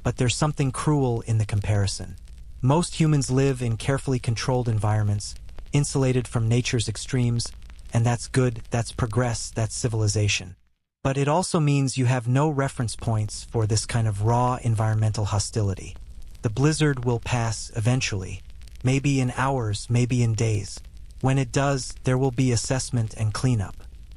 but there's something cruel in the comparison. Most humans live in carefully controlled environments, insulated from nature's extremes, and that's good, that's progress, that's civilization. But it also means you have no reference points for this kind of raw environmental hostility. The blizzard will pass eventually, maybe in hours, maybe in days. When it does, there will be assessment and cleanup.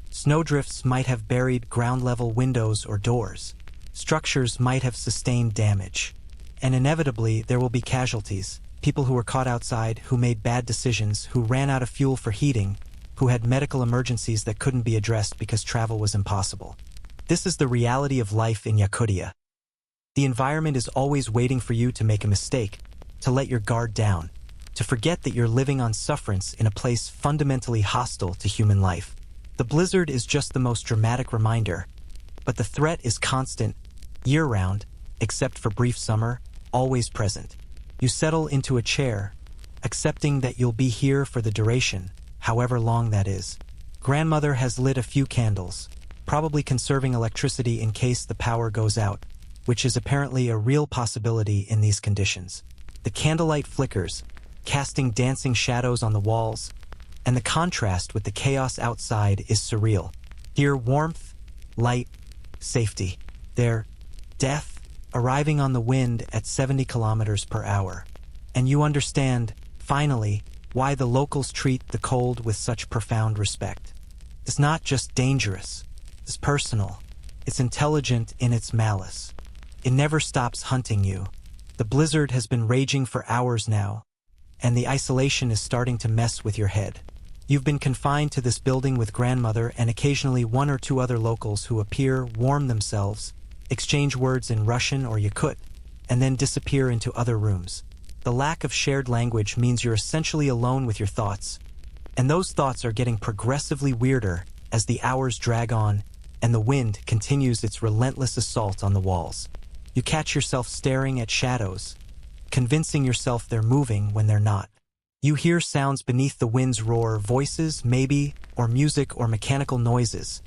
Snowdrifts might have buried ground-level windows or doors. Structures might have sustained damage. And inevitably, there will be casualties. People who were caught outside, who made bad decisions, who ran out of fuel for heating, who had medical emergencies that couldn't be addressed because travel was impossible. This is the reality of life in Yakutia. The environment is always waiting for you to make a mistake, to let your guard down, to forget that you're living on sufferance in a place fundamentally hostile to human life. The blizzard is just the most dramatic reminder, but the threat is constant, year-round, except for brief summer, always present. You settle into a chair, accepting that you'll be here for the duration, however long that is. Grandmother has lit a few candles, probably conserving electricity in case the power goes out, which is apparently a real possibility in these conditions. The candlelight flickers, casting dancing shadows on the walls, and the contrast with the chaos outside is surreal. Here, warmth, light, safety. There, death, arriving on the wind at 70 kilometers per hour. And you understand, finally, why the locals treat the cold with such profound respect. It's not just dangerous, it's personal. It's intelligent in its malice. It never stops hunting you. The blizzard has been raging for hours now, and the isolation is starting to mess with your head. You've been confined to this building with grandmother and occasionally one or two other locals who appear, warm themselves, exchange words in Russian or Yakut, and then disappear into other rooms. The lack of shared language means you're essentially alone with your thoughts, and those thoughts are getting progressively weirder as the hours drag on and the wind continues its relentless assault on the walls. You catch yourself staring at shadows, convincing yourself they're moving when they're not. You hear sounds beneath the wind's roar, voices, maybe, or music or mechanical noises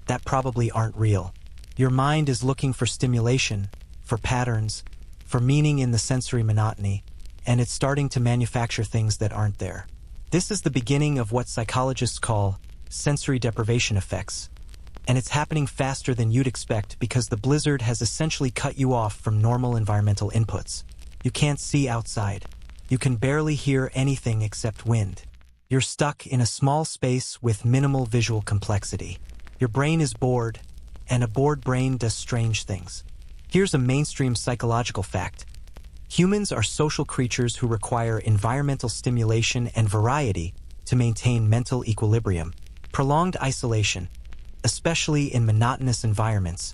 that probably aren't real. Your mind is looking for stimulation, for patterns, for meaning in the sensory monotony, and it's starting to manufacture things that aren't there. This is the beginning of what psychologists call sensory deprivation effects, and it's happening faster than you'd expect because the blizzard has essentially cut you off from normal environmental inputs. You can't see outside. You can barely hear anything except wind. You're stuck in a small space with minimal visual complexity. Your brain is bored, and a bored brain does strange things. Here's a mainstream psychological fact. Humans are social creatures who require environmental stimulation and variety to maintain mental equilibrium. Prolonged isolation, especially in monotonous environments,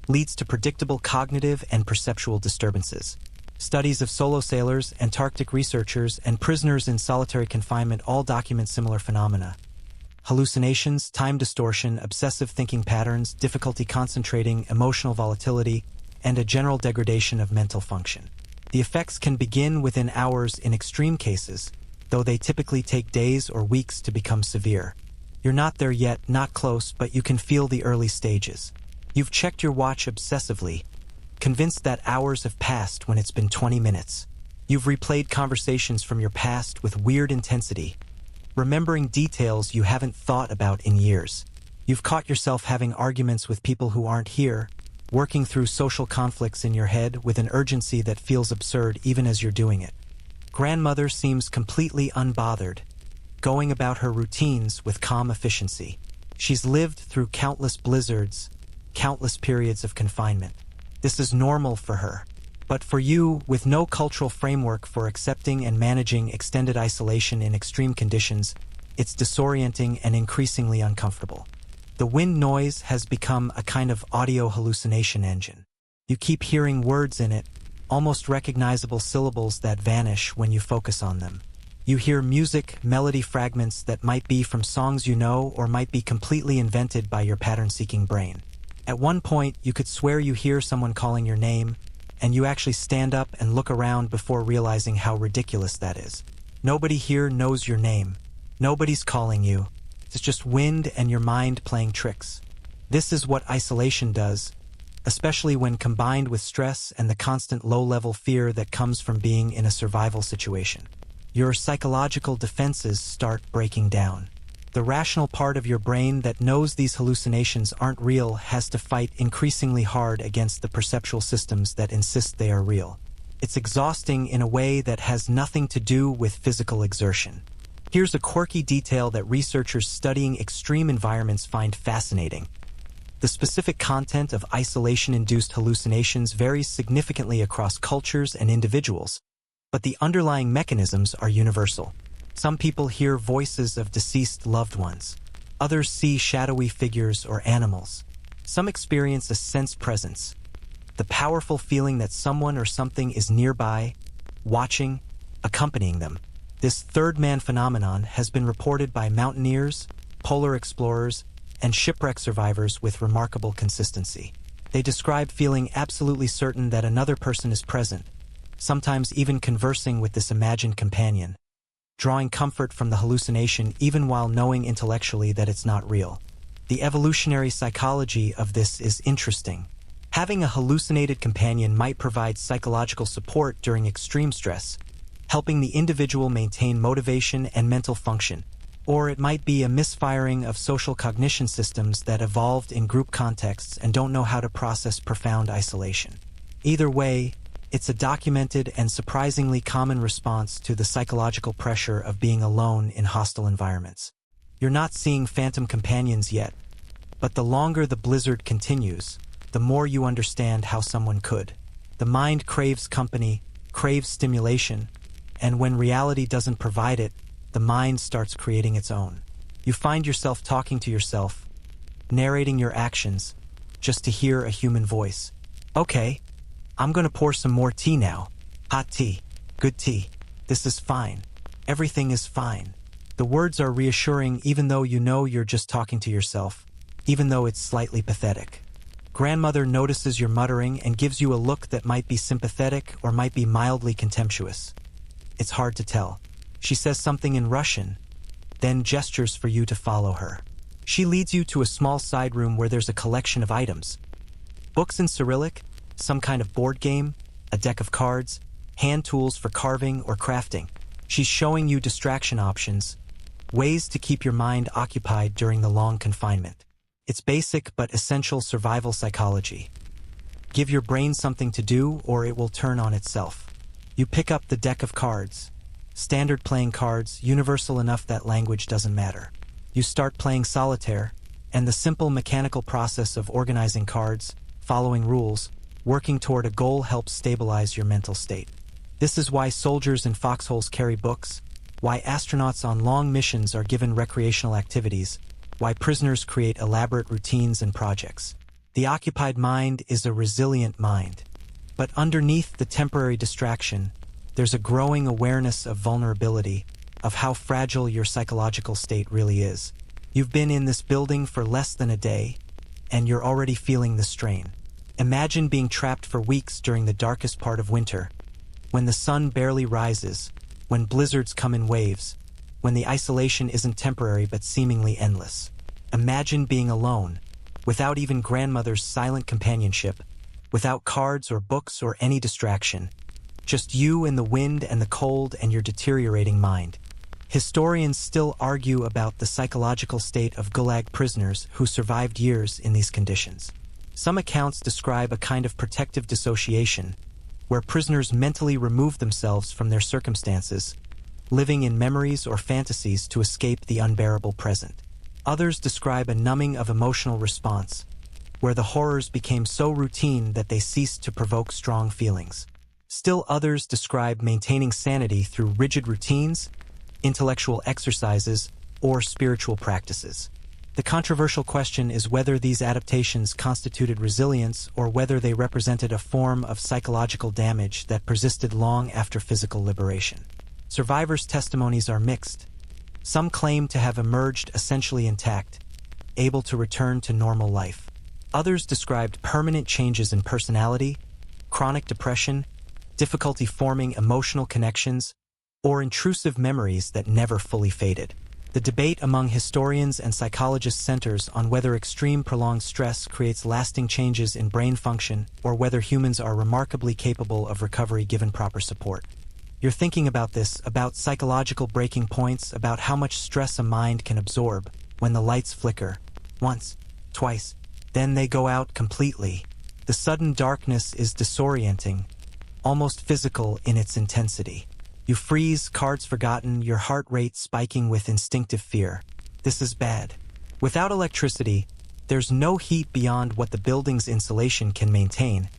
leads to predictable cognitive and perceptual disturbances. Studies of solo sailors, Antarctic researchers, and prisoners in solitary confinement all document similar phenomena. Hallucinations, time distortion, obsessive thinking patterns, difficulty concentrating, emotional volatility, and a general degradation of mental function. The effects can begin within hours in extreme cases, though they typically take days or weeks to become severe. You're not there yet, not close, but you can feel the early stages. You've checked your watch obsessively, convinced that hours have passed when it's been 20 minutes. You've replayed conversations from your past with weird intensity, remembering details you haven't thought about in years. You've caught yourself having arguments with people who aren't here, working through social conflicts in your head with an urgency that feels absurd even as you're doing it. Grandmother seems completely unbothered, going about her routines with calm efficiency. She's lived through countless blizzards, countless periods of confinement. This is normal for her. But for you, with no cultural framework for accepting and managing extended isolation in extreme conditions, it's disorienting and increasingly uncomfortable. The wind noise has become a kind of audio hallucination engine. You keep hearing words in it, almost recognizable syllables that vanish when you focus on them. You hear music, melody fragments that might be from songs you know or might be completely invented by your pattern-seeking brain. At one point, you could swear you hear someone calling your name, and you actually stand up and look around before realizing how ridiculous that is. Nobody here knows your name. Nobody's calling you. It's just wind and your mind playing tricks. This is what isolation does, especially when combined with stress and the constant low-level fear that comes from being in a survival situation. Your psychological defenses start breaking down. The rational part of your brain that knows these hallucinations aren't real has to fight increasingly hard against the perceptual systems that insist they are real. It's exhausting in a way that has nothing to do with physical exertion. Here's a quirky detail that researchers studying extreme environments find fascinating. The specific content of isolation-induced hallucinations varies significantly across cultures and individuals, but the underlying mechanisms are universal. Some people hear voices of deceased loved ones. Others see shadowy figures or animals. Some experience a sense presence, the powerful feeling that someone or something is nearby, watching, accompanying them. This third-man phenomenon has been reported by mountaineers, polar explorers, and shipwreck survivors with remarkable consistency. They describe feeling absolutely certain that another person is present, sometimes even conversing with this imagined companion, drawing comfort from the hallucination even while knowing intellectually that it's not real. The evolutionary psychology of this is interesting. Having a hallucinated companion might provide psychological support during extreme stress, helping the individual maintain motivation and mental function. Or it might be a misfiring of social cognition systems that evolved in group contexts and don't know how to process profound isolation. Either way, it's a documented and surprisingly common response to the psychological pressure of being alone in hostile environments. You're not seeing phantom companions yet, but the longer the blizzard continues, the more you understand how someone could. The mind craves company, craves stimulation, and when reality doesn't provide it, the mind starts creating its own. You find yourself talking to yourself, narrating your actions, just to hear a human voice. Okay, I'm gonna pour some more tea now. Hot tea. Good tea. This is fine. Everything is fine. The words are reassuring even though you know you're just talking to yourself, even though it's slightly pathetic. Grandmother notices your muttering and gives you a look that might be sympathetic or might be mildly contemptuous. It's hard to tell. She says something in Russian, then gestures for you to follow her. She leads you to a small side room where there's a collection of items. Books in Cyrillic, some kind of board game, a deck of cards, hand tools for carving or crafting. She's showing you distraction options, ways to keep your mind occupied during the long confinement. It's basic but essential survival psychology. Give your brain something to do or it will turn on itself. You pick up the deck of cards. Standard playing cards, universal enough that language doesn't matter. You start playing solitaire, and the simple mechanical process of organizing cards, following rules, working toward a goal helps stabilize your mental state. This is why soldiers in foxholes carry books, why astronauts on long missions are given recreational activities, why prisoners create elaborate routines and projects. The occupied mind is a resilient mind. But underneath the temporary distraction, there's a growing awareness of vulnerability, of how fragile your psychological state really is. You've been in this building for less than a day, and you're already feeling the strain. Imagine being trapped for weeks during the darkest part of winter, when the sun barely rises, when blizzards come in waves, when the isolation isn't temporary but seemingly endless. Imagine being alone, without even grandmother's silent companionship, without cards or books or any distraction. Just you and the wind and the cold and your deteriorating mind. Historians still argue about the psychological state of Gulag prisoners who survived years in these conditions. Some accounts describe a kind of protective dissociation, where prisoners mentally remove themselves from their circumstances, living in memories or fantasies to escape the unbearable present. Others describe a numbing of emotional response, where the horrors became so routine that they ceased to provoke strong feelings. Still others describe maintaining sanity through rigid routines, intellectual exercises, or spiritual practices. The controversial question is whether these adaptations constituted resilience or whether they represented a form of psychological damage that persisted long after physical liberation. Survivors' testimonies are mixed. Some claim to have emerged essentially intact, able to return to normal life. Others described permanent changes in personality, chronic depression, difficulty forming emotional connections, or intrusive memories that never fully faded. The debate among historians and psychologists centers on whether extreme prolonged stress creates lasting changes in brain function or whether humans are remarkably capable of recovery given proper support. You're thinking about this, about psychological breaking points, about how much stress a mind can absorb when the lights flicker. Once, twice, then they go out completely. The sudden darkness is disorienting, almost physical in its intensity. You freeze, cards forgotten, your heart rate spiking with instinctive fear. This is bad. Without electricity, there's no heat beyond what the building's insulation can maintain,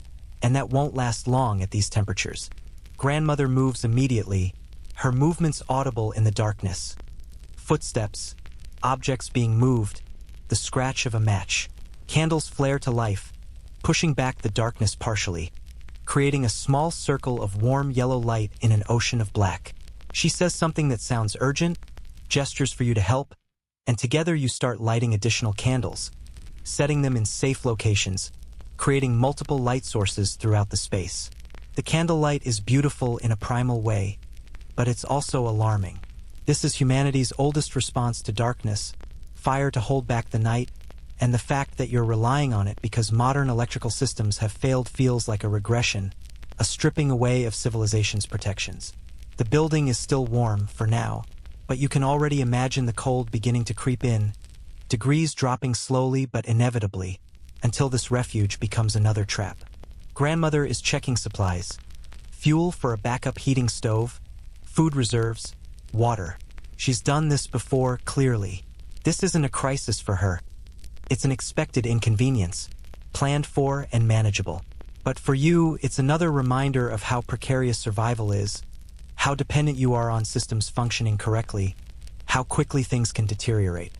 and that won't last long at these temperatures. Grandmother moves immediately, her movements audible in the darkness. Footsteps, objects being moved, the scratch of a match. Candles flare to life, pushing back the darkness partially, creating a small circle of warm yellow light in an ocean of black. She says something that sounds urgent, gestures for you to help, and together you start lighting additional candles, setting them in safe locations, creating multiple light sources throughout the space. The candlelight is beautiful in a primal way, but it's also alarming. This is humanity's oldest response to darkness, fire to hold back the night, and the fact that you're relying on it because modern electrical systems have failed feels like a regression, a stripping away of civilization's protections. The building is still warm, for now, but you can already imagine the cold beginning to creep in, degrees dropping slowly but inevitably, until this refuge becomes another trap. Grandmother is checking supplies, fuel for a backup heating stove, food reserves, water. She's done this before, clearly. This isn't a crisis for her. It's an expected inconvenience, planned for and manageable. But for you, it's another reminder of how precarious survival is, how dependent you are on systems functioning correctly, how quickly things can deteriorate.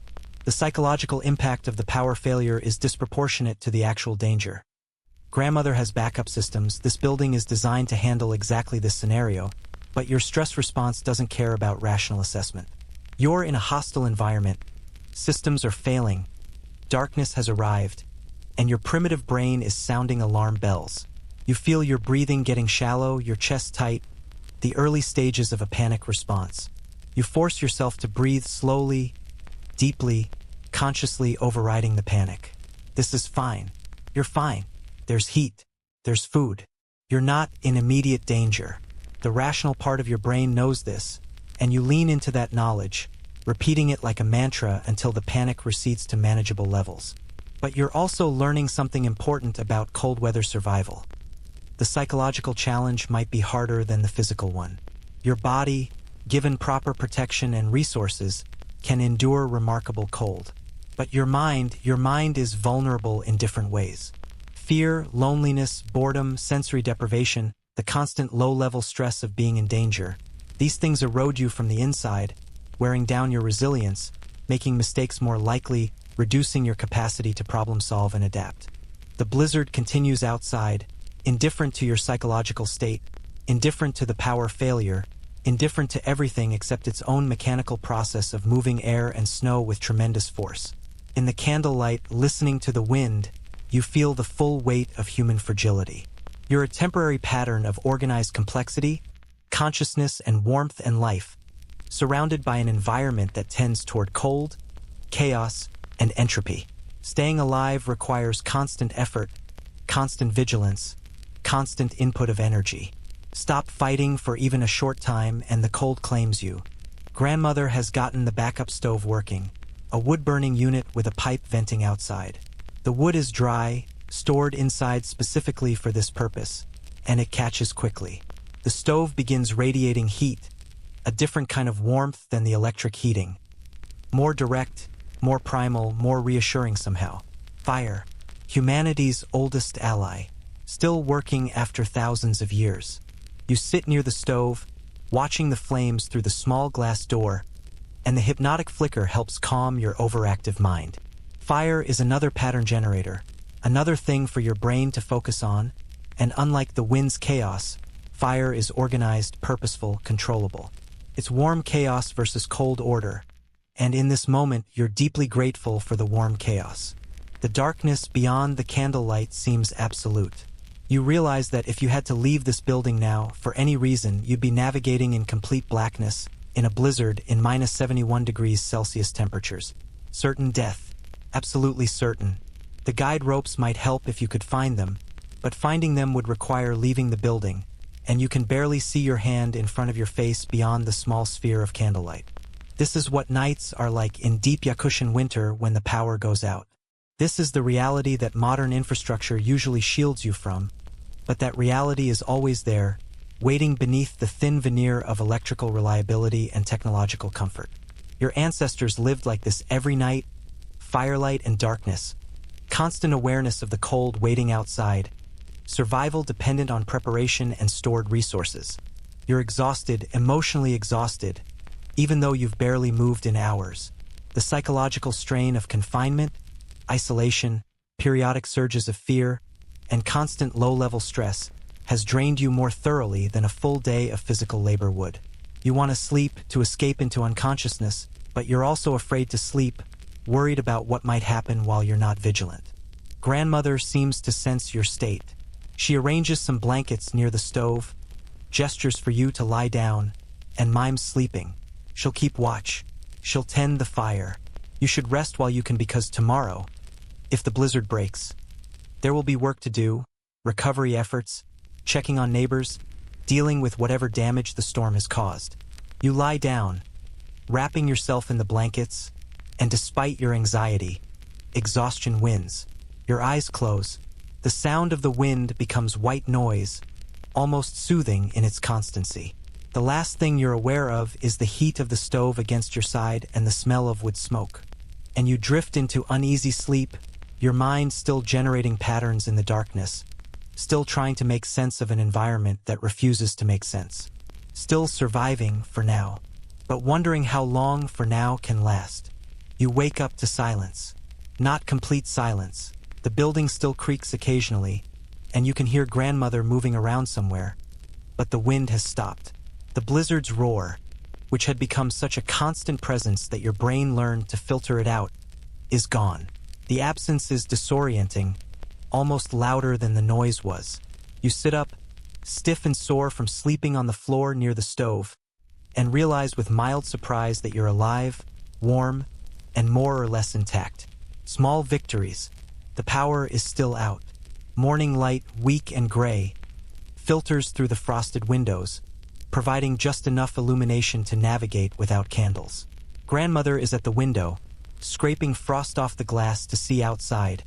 The psychological impact of the power failure is disproportionate to the actual danger. Grandmother has backup systems. This building is designed to handle exactly this scenario, but your stress response doesn't care about rational assessment. You're in a hostile environment. Systems are failing. Darkness has arrived, and your primitive brain is sounding alarm bells. You feel your breathing getting shallow, your chest tight, the early stages of a panic response. You force yourself to breathe slowly, deeply, consciously overriding the panic. This is fine. You're fine. There's heat. There's food. You're not in immediate danger. The rational part of your brain knows this, and you lean into that knowledge, repeating it like a mantra until the panic recedes to manageable levels. But you're also learning something important about cold weather survival. The psychological challenge might be harder than the physical one. Your body, given proper protection and resources, can endure remarkable cold. But your mind is vulnerable in different ways. Fear, loneliness, boredom, sensory deprivation, the constant low-level stress of being in danger. These things erode you from the inside, wearing down your resilience, making mistakes more likely, reducing your capacity to problem-solve and adapt. The blizzard continues outside, indifferent to your psychological state, indifferent to the power failure, indifferent to everything except its own mechanical process of moving air and snow with tremendous force. In the candlelight, listening to the wind, you feel the full weight of human fragility. You're a temporary pattern of organized complexity, consciousness, and warmth and life, surrounded by an environment that tends toward cold, chaos, and entropy. Staying alive requires constant effort, constant vigilance, constant input of energy. Stop fighting for even a short time and the cold claims you. Grandmother has gotten the backup stove working, a wood-burning unit with a pipe venting outside. The wood is dry, stored inside specifically for this purpose, and it catches quickly. The stove begins radiating heat, a different kind of warmth than the electric heating. More direct, more primal, more reassuring somehow. Fire, humanity's oldest ally, still working after thousands of years. You sit near the stove, watching the flames through the small glass door, and the hypnotic flicker helps calm your overactive mind. Fire is another pattern generator, another thing for your brain to focus on, and unlike the wind's chaos, fire is organized, purposeful, controllable. It's warm chaos versus cold order, and in this moment you're deeply grateful for the warm chaos. The darkness beyond the candlelight seems absolute. You realize that if you had to leave this building now, for any reason, you'd be navigating in complete blackness, in a blizzard, in minus 71 degrees Celsius temperatures. Certain death. Absolutely certain. The guide ropes might help if you could find them, but finding them would require leaving the building, and you can barely see your hand in front of your face beyond the small sphere of candlelight. This is what nights are like in deep Yakutian winter when the power goes out. This is the reality that modern infrastructure usually shields you from, but that reality is always there, waiting beneath the thin veneer of electrical reliability and technological comfort. Your ancestors lived like this every night, firelight and darkness, constant awareness of the cold waiting outside, survival dependent on preparation and stored resources. You're exhausted, emotionally exhausted, even though you've barely moved in hours. The psychological strain of confinement, isolation, periodic surges of fear, and constant low-level stress has drained you more thoroughly than a full day of physical labor would. You want to sleep to escape into unconsciousness, but you're also afraid to sleep, worried about what might happen while you're not vigilant. Grandmother seems to sense your state. She arranges some blankets near the stove, gestures for you to lie down, and mimes sleeping. She'll keep watch. She'll tend the fire. You should rest while you can because tomorrow, if the blizzard breaks, there will be work to do, recovery efforts, checking on neighbors, dealing with whatever damage the storm has caused. You lie down, wrapping yourself in the blankets, and despite your anxiety, exhaustion wins. Your eyes close. The sound of the wind becomes white noise, almost soothing in its constancy. The last thing you're aware of is the heat of the stove against your side and the smell of wood smoke. And you drift into uneasy sleep, your mind still generating patterns in the darkness, still trying to make sense of an environment that refuses to make sense. Still surviving for now, but wondering how long for now can last. You wake up to silence. Not complete silence. The building still creaks occasionally, and you can hear grandmother moving around somewhere, but the wind has stopped. The blizzard's roar, which had become such a constant presence that your brain learned to filter it out, is gone. The absence is disorienting, almost louder than the noise was. You sit up, stiff and sore from sleeping on the floor near the stove, and realize with mild surprise that you're alive, warm, and more or less intact. Small victories. The power is still out. Morning light, weak and gray, filters through the frosted windows, providing just enough illumination to navigate without candles. Grandmother is at the window, scraping frost off the glass to see outside,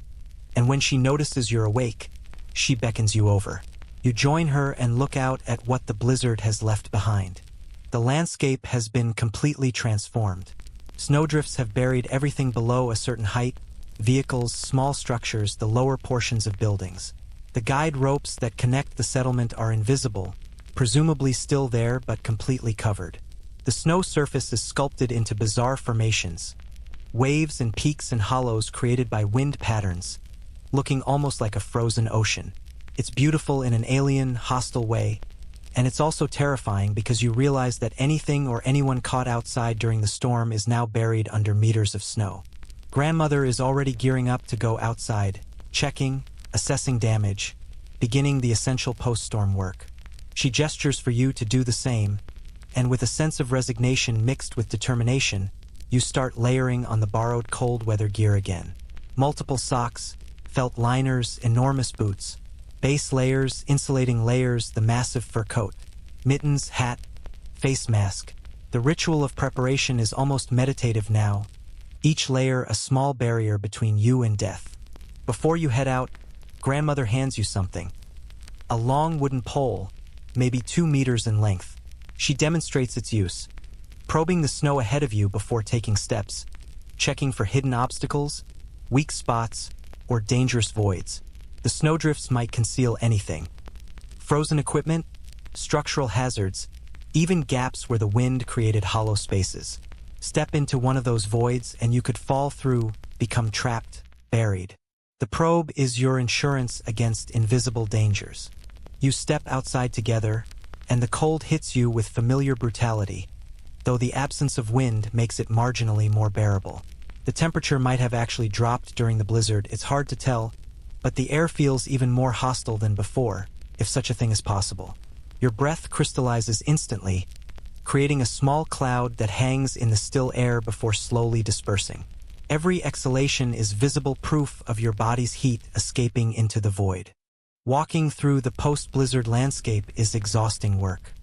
and when she notices you're awake, she beckons you over. You join her and look out at what the blizzard has left behind. The landscape has been completely transformed. Snowdrifts have buried everything below a certain height, vehicles, small structures, the lower portions of buildings. The guide ropes that connect the settlement are invisible, presumably still there but completely covered. The snow surface is sculpted into bizarre formations, waves and peaks and hollows created by wind patterns, looking almost like a frozen ocean. It's beautiful in an alien, hostile way, and it's also terrifying because you realize that anything or anyone caught outside during the storm is now buried under meters of snow. Grandmother is already gearing up to go outside, checking, assessing damage, beginning the essential post-storm work. She gestures for you to do the same, and with a sense of resignation mixed with determination, you start layering on the borrowed cold weather gear again. Multiple socks, felt liners, enormous boots, base layers, insulating layers, the massive fur coat, mittens, hat, face mask. The ritual of preparation is almost meditative now, each layer a small barrier between you and death. Before you head out, grandmother hands you something. A long wooden pole, maybe 2 meters in length. She demonstrates its use, probing the snow ahead of you before taking steps, checking for hidden obstacles, weak spots, or dangerous voids. The snowdrifts might conceal anything. Frozen equipment, structural hazards, even gaps where the wind created hollow spaces. Step into one of those voids and you could fall through, become trapped, buried. The probe is your insurance against invisible dangers. You step outside together, and the cold hits you with familiar brutality, though the absence of wind makes it marginally more bearable. The temperature might have actually dropped during the blizzard, it's hard to tell, but the air feels even more hostile than before, if such a thing is possible. Your breath crystallizes instantly, creating a small cloud that hangs in the still air before slowly dispersing. Every exhalation is visible proof of your body's heat escaping into the void. Walking through the post-blizzard landscape is exhausting work.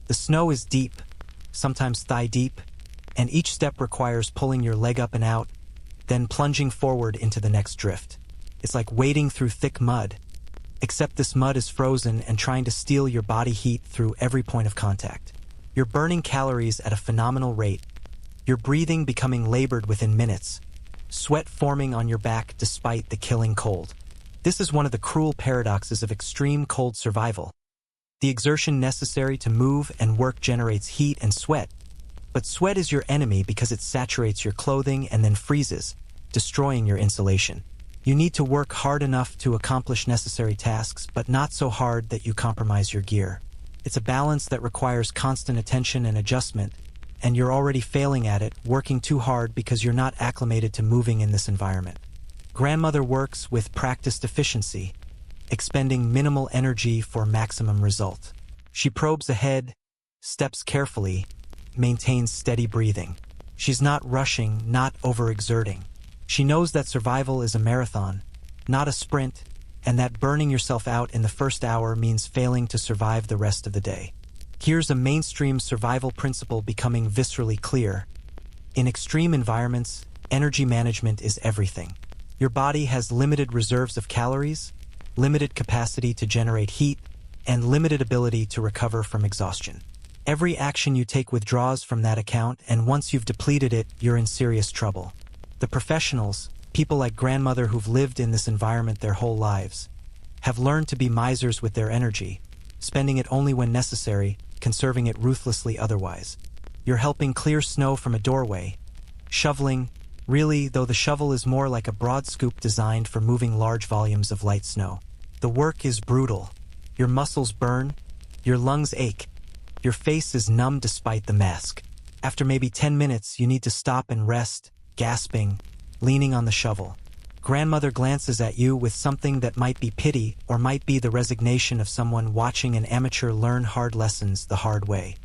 The snow is deep, sometimes thigh-deep, and each step requires pulling your leg up and out, then plunging forward into the next drift. It's like wading through thick mud, except this mud is frozen and trying to steal your body heat through every point of contact. You're burning calories at a phenomenal rate, your breathing becoming labored within minutes, sweat forming on your back despite the killing cold. This is one of the cruel paradoxes of extreme cold survival. The exertion necessary to move and work generates heat and sweat, but sweat is your enemy because it saturates your clothing and then freezes, destroying your insulation. You need to work hard enough to accomplish necessary tasks, but not so hard that you compromise your gear. It's a balance that requires constant attention and adjustment, and you're already failing at it, working too hard because you're not acclimated to moving in this environment. Grandmother works with practiced efficiency, expending minimal energy for maximum result. She probes ahead, steps carefully, maintains steady breathing. She's not rushing, not overexerting. She knows that survival is a marathon, not a sprint, and that burning yourself out in the first hour means failing to survive the rest of the day. Here's a mainstream survival principle becoming viscerally clear. In extreme environments, energy management is everything. Your body has limited reserves of calories, limited capacity to generate heat, and limited ability to recover from exhaustion. Every action you take withdraws from that account, and once you've depleted it, you're in serious trouble. The professionals, people like grandmother who've lived in this environment their whole lives, have learned to be misers with their energy, spending it only when necessary, conserving it ruthlessly otherwise. You're helping clear snow from a doorway, shoveling, really, though the shovel is more like a broad scoop designed for moving large volumes of light snow. The work is brutal. Your muscles burn, your lungs ache, your face is numb despite the mask. After maybe 10 minutes, you need to stop and rest, gasping, leaning on the shovel. Grandmother glances at you with something that might be pity or might be the resignation of someone watching an amateur learn hard lessons the hard way.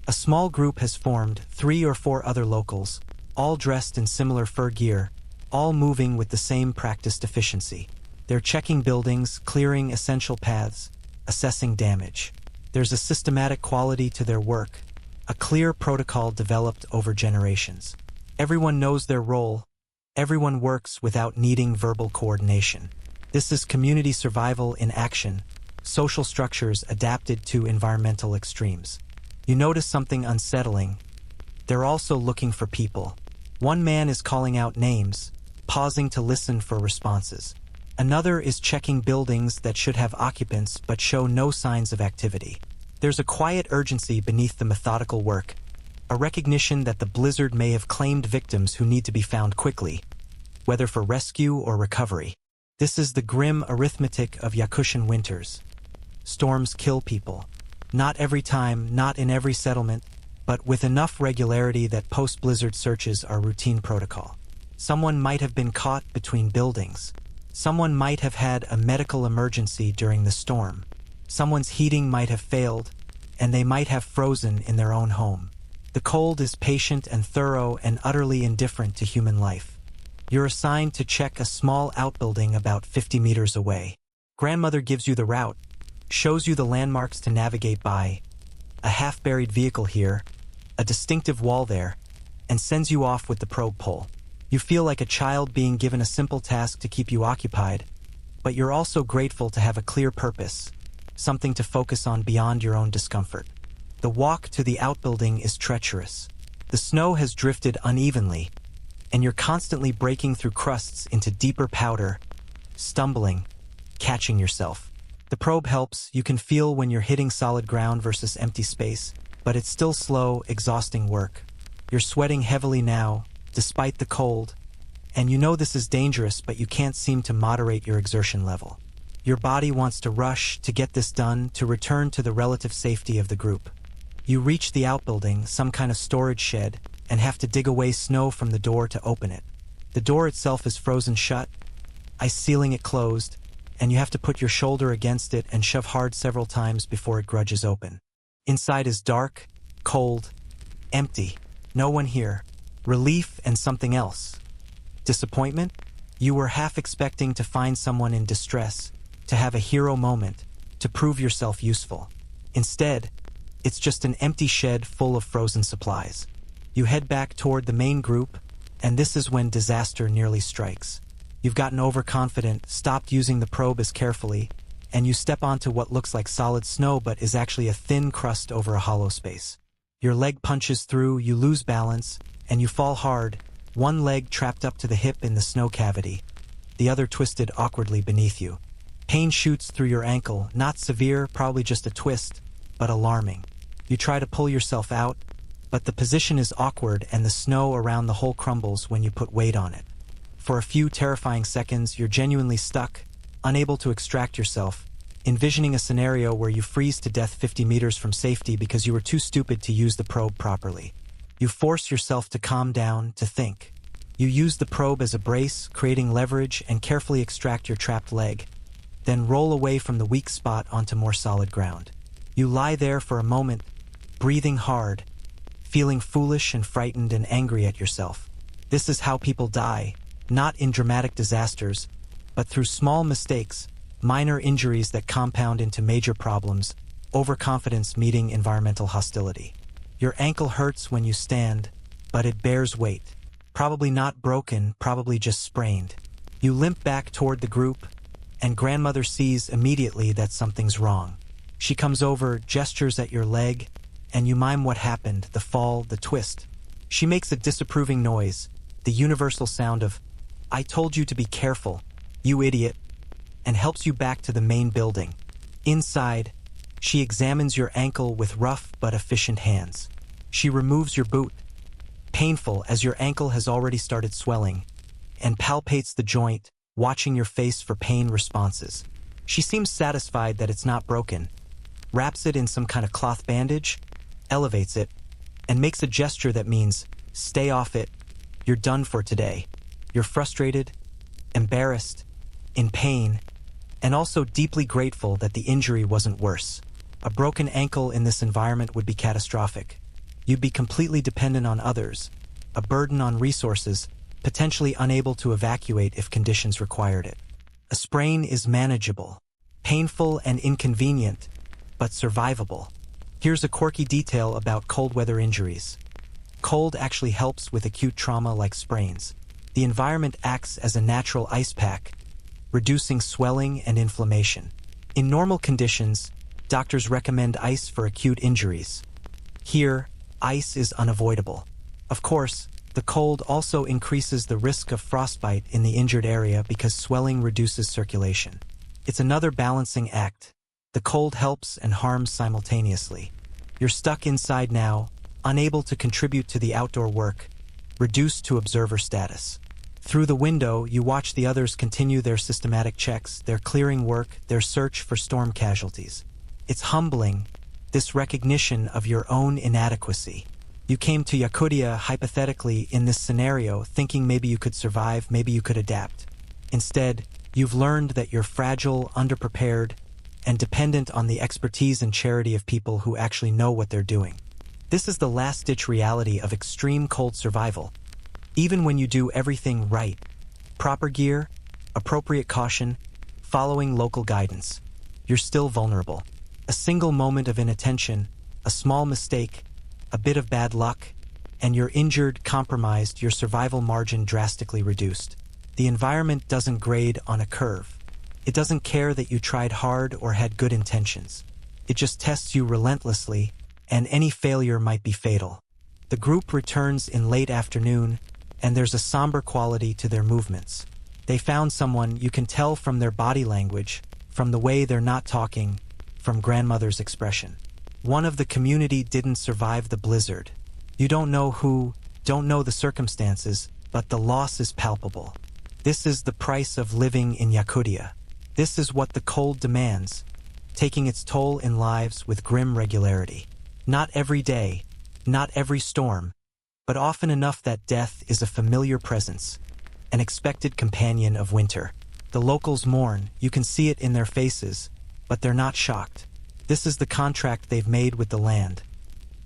A small group has formed, 3 or 4 other locals, all dressed in similar fur gear, all moving with the same practiced efficiency. They're checking buildings, clearing essential paths, assessing damage. There's a systematic quality to their work, a clear protocol developed over generations. Everyone knows their role. Everyone works without needing verbal coordination. This is community survival in action, social structures adapted to environmental extremes. You notice something unsettling. They're also looking for people. One man is calling out names, pausing to listen for responses. Another is checking buildings that should have occupants but show no signs of activity. There's a quiet urgency beneath the methodical work, a recognition that the blizzard may have claimed victims who need to be found quickly, whether for rescue or recovery. This is the grim arithmetic of Yakutian winters. Storms kill people. Not every time, not in every settlement, but with enough regularity that post-blizzard searches are routine protocol. Someone might have been caught between buildings. Someone might have had a medical emergency during the storm. Someone's heating might have failed, and they might have frozen in their own home. The cold is patient and thorough and utterly indifferent to human life. You're assigned to check a small outbuilding about 50 meters away. Grandmother gives you the route, shows you the landmarks to navigate by, a half-buried vehicle here, a distinctive wall there, and sends you off with the probe pole. You feel like a child being given a simple task to keep you occupied, but you're also grateful to have a clear purpose, something to focus on beyond your own discomfort. The walk to the outbuilding is treacherous. The snow has drifted unevenly, and you're constantly breaking through crusts into deeper powder, stumbling, catching yourself. The probe helps. You can feel when you're hitting solid ground versus empty space, but it's still slow, exhausting work. You're sweating heavily now, despite the cold, and you know this is dangerous, but you can't seem to moderate your exertion level. Your body wants to rush to get this done, to return to the relative safety of the group. You reach the outbuilding, some kind of storage shed, and have to dig away snow from the door to open it. The door itself is frozen shut, ice sealing it closed, and you have to put your shoulder against it and shove hard several times before it grudges open. Inside is dark, cold, empty. No one here. Relief and something else. Disappointment? You were half expecting to find someone in distress, to have a hero moment, to prove yourself useful. Instead, it's just an empty shed full of frozen supplies. You head back toward the main group, and this is when disaster nearly strikes. You've gotten overconfident, stopped using the probe as carefully, and you step onto what looks like solid snow but is actually a thin crust over a hollow space. Your leg punches through, you lose balance, and you fall hard, one leg trapped up to the hip in the snow cavity, the other twisted awkwardly beneath you. Pain shoots through your ankle, not severe, probably just a twist, but alarming. You try to pull yourself out, but the position is awkward and the snow around the hole crumbles when you put weight on it. For a few terrifying seconds, you're genuinely stuck, unable to extract yourself, envisioning a scenario where you freeze to death 50 meters from safety because you were too stupid to use the probe properly. You force yourself to calm down, to think. You use the probe as a brace, creating leverage, and carefully extract your trapped leg, then roll away from the weak spot onto more solid ground. You lie there for a moment, breathing hard, feeling foolish and frightened and angry at yourself. This is how people die, not in dramatic disasters, but through small mistakes, minor injuries that compound into major problems, overconfidence meeting environmental hostility. Your ankle hurts when you stand, but it bears weight. Probably not broken, probably just sprained. You limp back toward the group, and grandmother sees immediately that something's wrong. She comes over, gestures at your leg, and you mime what happened, the fall, the twist. She makes a disapproving noise, the universal sound of, "I told you to be careful, you idiot," and helps you back to the main building. Inside, she examines your ankle with rough but efficient hands. She removes your boot, painful as your ankle has already started swelling, and palpates the joint, watching your face for pain responses. She seems satisfied that it's not broken, wraps it in some kind of cloth bandage, elevates it, and makes a gesture that means, "Stay off it, you're done for today." You're frustrated, embarrassed, in pain, and also deeply grateful that the injury wasn't worse. A broken ankle in this environment would be catastrophic. You'd be completely dependent on others, a burden on resources, potentially unable to evacuate if conditions required it. A sprain is manageable, painful and inconvenient, but survivable. Here's a quirky detail about cold weather injuries. Cold actually helps with acute trauma like sprains. The environment acts as a natural ice pack, reducing swelling and inflammation. In normal conditions, doctors recommend ice for acute injuries. Here, ice is unavoidable. Of course, the cold also increases the risk of frostbite in the injured area because swelling reduces circulation. It's another balancing act. The cold helps and harms simultaneously. You're stuck inside now, unable to contribute to the outdoor work, reduced to observer status. Through the window, you watch the others continue their systematic checks, their clearing work, their search for storm casualties. It's humbling, this recognition of your own inadequacy. You came to Yakutia hypothetically in this scenario, thinking maybe you could survive, maybe you could adapt. Instead, you've learned that you're fragile, underprepared, and dependent on the expertise and charity of people who actually know what they're doing. This is the last-ditch reality of extreme cold survival. Even when you do everything right, proper gear, appropriate caution, following local guidance, you're still vulnerable. A single moment of inattention, a small mistake, a bit of bad luck, and you're injured, compromised, your survival margin drastically reduced. The environment doesn't grade on a curve. It doesn't care that you tried hard or had good intentions. It just tests you relentlessly, and any failure might be fatal. The group returns in late afternoon, and there's a somber quality to their movements. They found someone, you can tell from their body language, from the way they're not talking, from grandmother's expression. One of the community didn't survive the blizzard. You don't know who, don't know the circumstances, but the loss is palpable. This is the price of living in Yakutia. This is what the cold demands, taking its toll in lives with grim regularity. Not every day, not every storm, but often enough that death is a familiar presence, an expected companion of winter. The locals mourn, you can see it in their faces, but they're not shocked. This is the contract they've made with the land.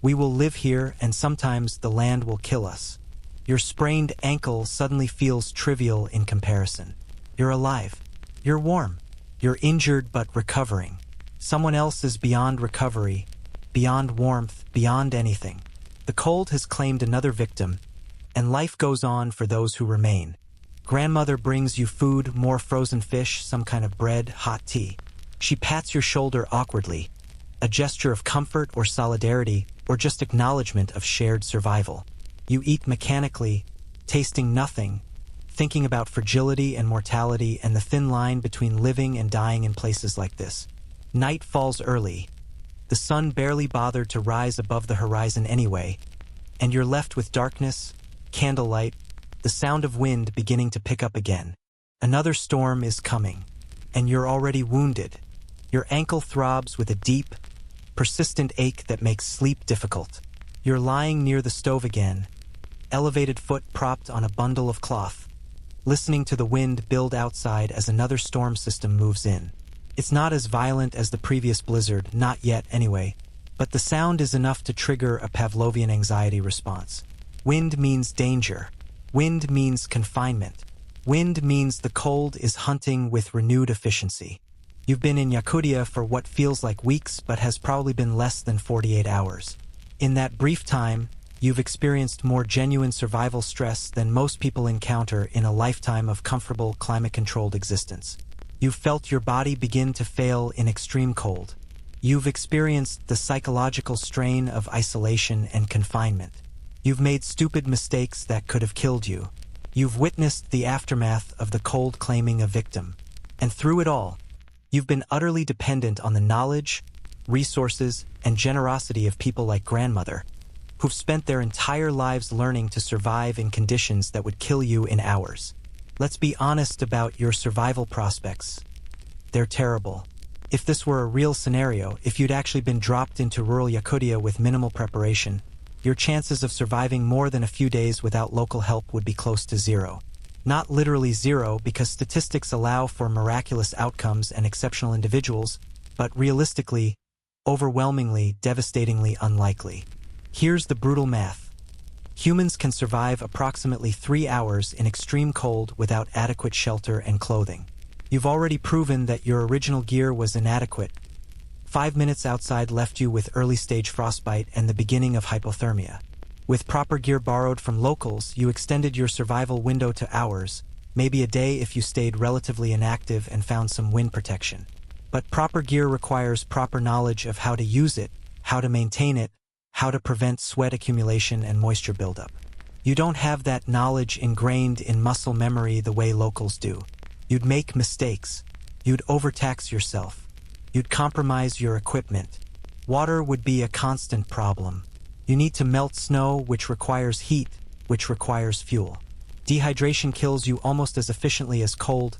We will live here, and sometimes the land will kill us. Your sprained ankle suddenly feels trivial in comparison. You're alive. You're warm. You're injured but recovering. Someone else is beyond recovery, beyond warmth, beyond anything. The cold has claimed another victim, and life goes on for those who remain. Grandmother brings you food, more frozen fish, some kind of bread, hot tea. She pats your shoulder awkwardly, a gesture of comfort or solidarity, or just acknowledgement of shared survival. You eat mechanically, tasting nothing, thinking about fragility and mortality and the thin line between living and dying in places like this. Night falls early. The sun barely bothered to rise above the horizon anyway, and you're left with darkness, candlelight, the sound of wind beginning to pick up again. Another storm is coming, and you're already wounded. Your ankle throbs with a deep, persistent ache that makes sleep difficult. You're lying near the stove again, elevated foot propped on a bundle of cloth, listening to the wind build outside as another storm system moves in. It's not as violent as the previous blizzard, not yet anyway, but the sound is enough to trigger a Pavlovian anxiety response. Wind means danger. Wind means confinement. Wind means the cold is hunting with renewed efficiency. You've been in Yakutia for what feels like weeks but has probably been less than 48 hours. In that brief time, you've experienced more genuine survival stress than most people encounter in a lifetime of comfortable, climate-controlled existence. You've felt your body begin to fail in extreme cold. You've experienced the psychological strain of isolation and confinement. You've made stupid mistakes that could have killed you. You've witnessed the aftermath of the cold claiming a victim. And through it all, you've been utterly dependent on the knowledge, resources, and generosity of people like grandmother, who've spent their entire lives learning to survive in conditions that would kill you in hours. Let's be honest about your survival prospects. They're terrible. If this were a real scenario, if you'd actually been dropped into rural Yakutia with minimal preparation, your chances of surviving more than a few days without local help would be close to zero. Not literally zero, because statistics allow for miraculous outcomes and exceptional individuals, but realistically, overwhelmingly, devastatingly unlikely. Here's the brutal math. Humans can survive approximately 3 hours in extreme cold without adequate shelter and clothing. You've already proven that your original gear was inadequate. 5 minutes outside left you with early-stage frostbite and the beginning of hypothermia. With proper gear borrowed from locals, you extended your survival window to hours, maybe a day if you stayed relatively inactive and found some wind protection. But proper gear requires proper knowledge of how to use it, how to maintain it, how to prevent sweat accumulation and moisture buildup. You don't have that knowledge ingrained in muscle memory the way locals do. You'd make mistakes. You'd overtax yourself. You'd compromise your equipment. Water would be a constant problem. You need to melt snow, which requires heat, which requires fuel. Dehydration kills you almost as efficiently as cold.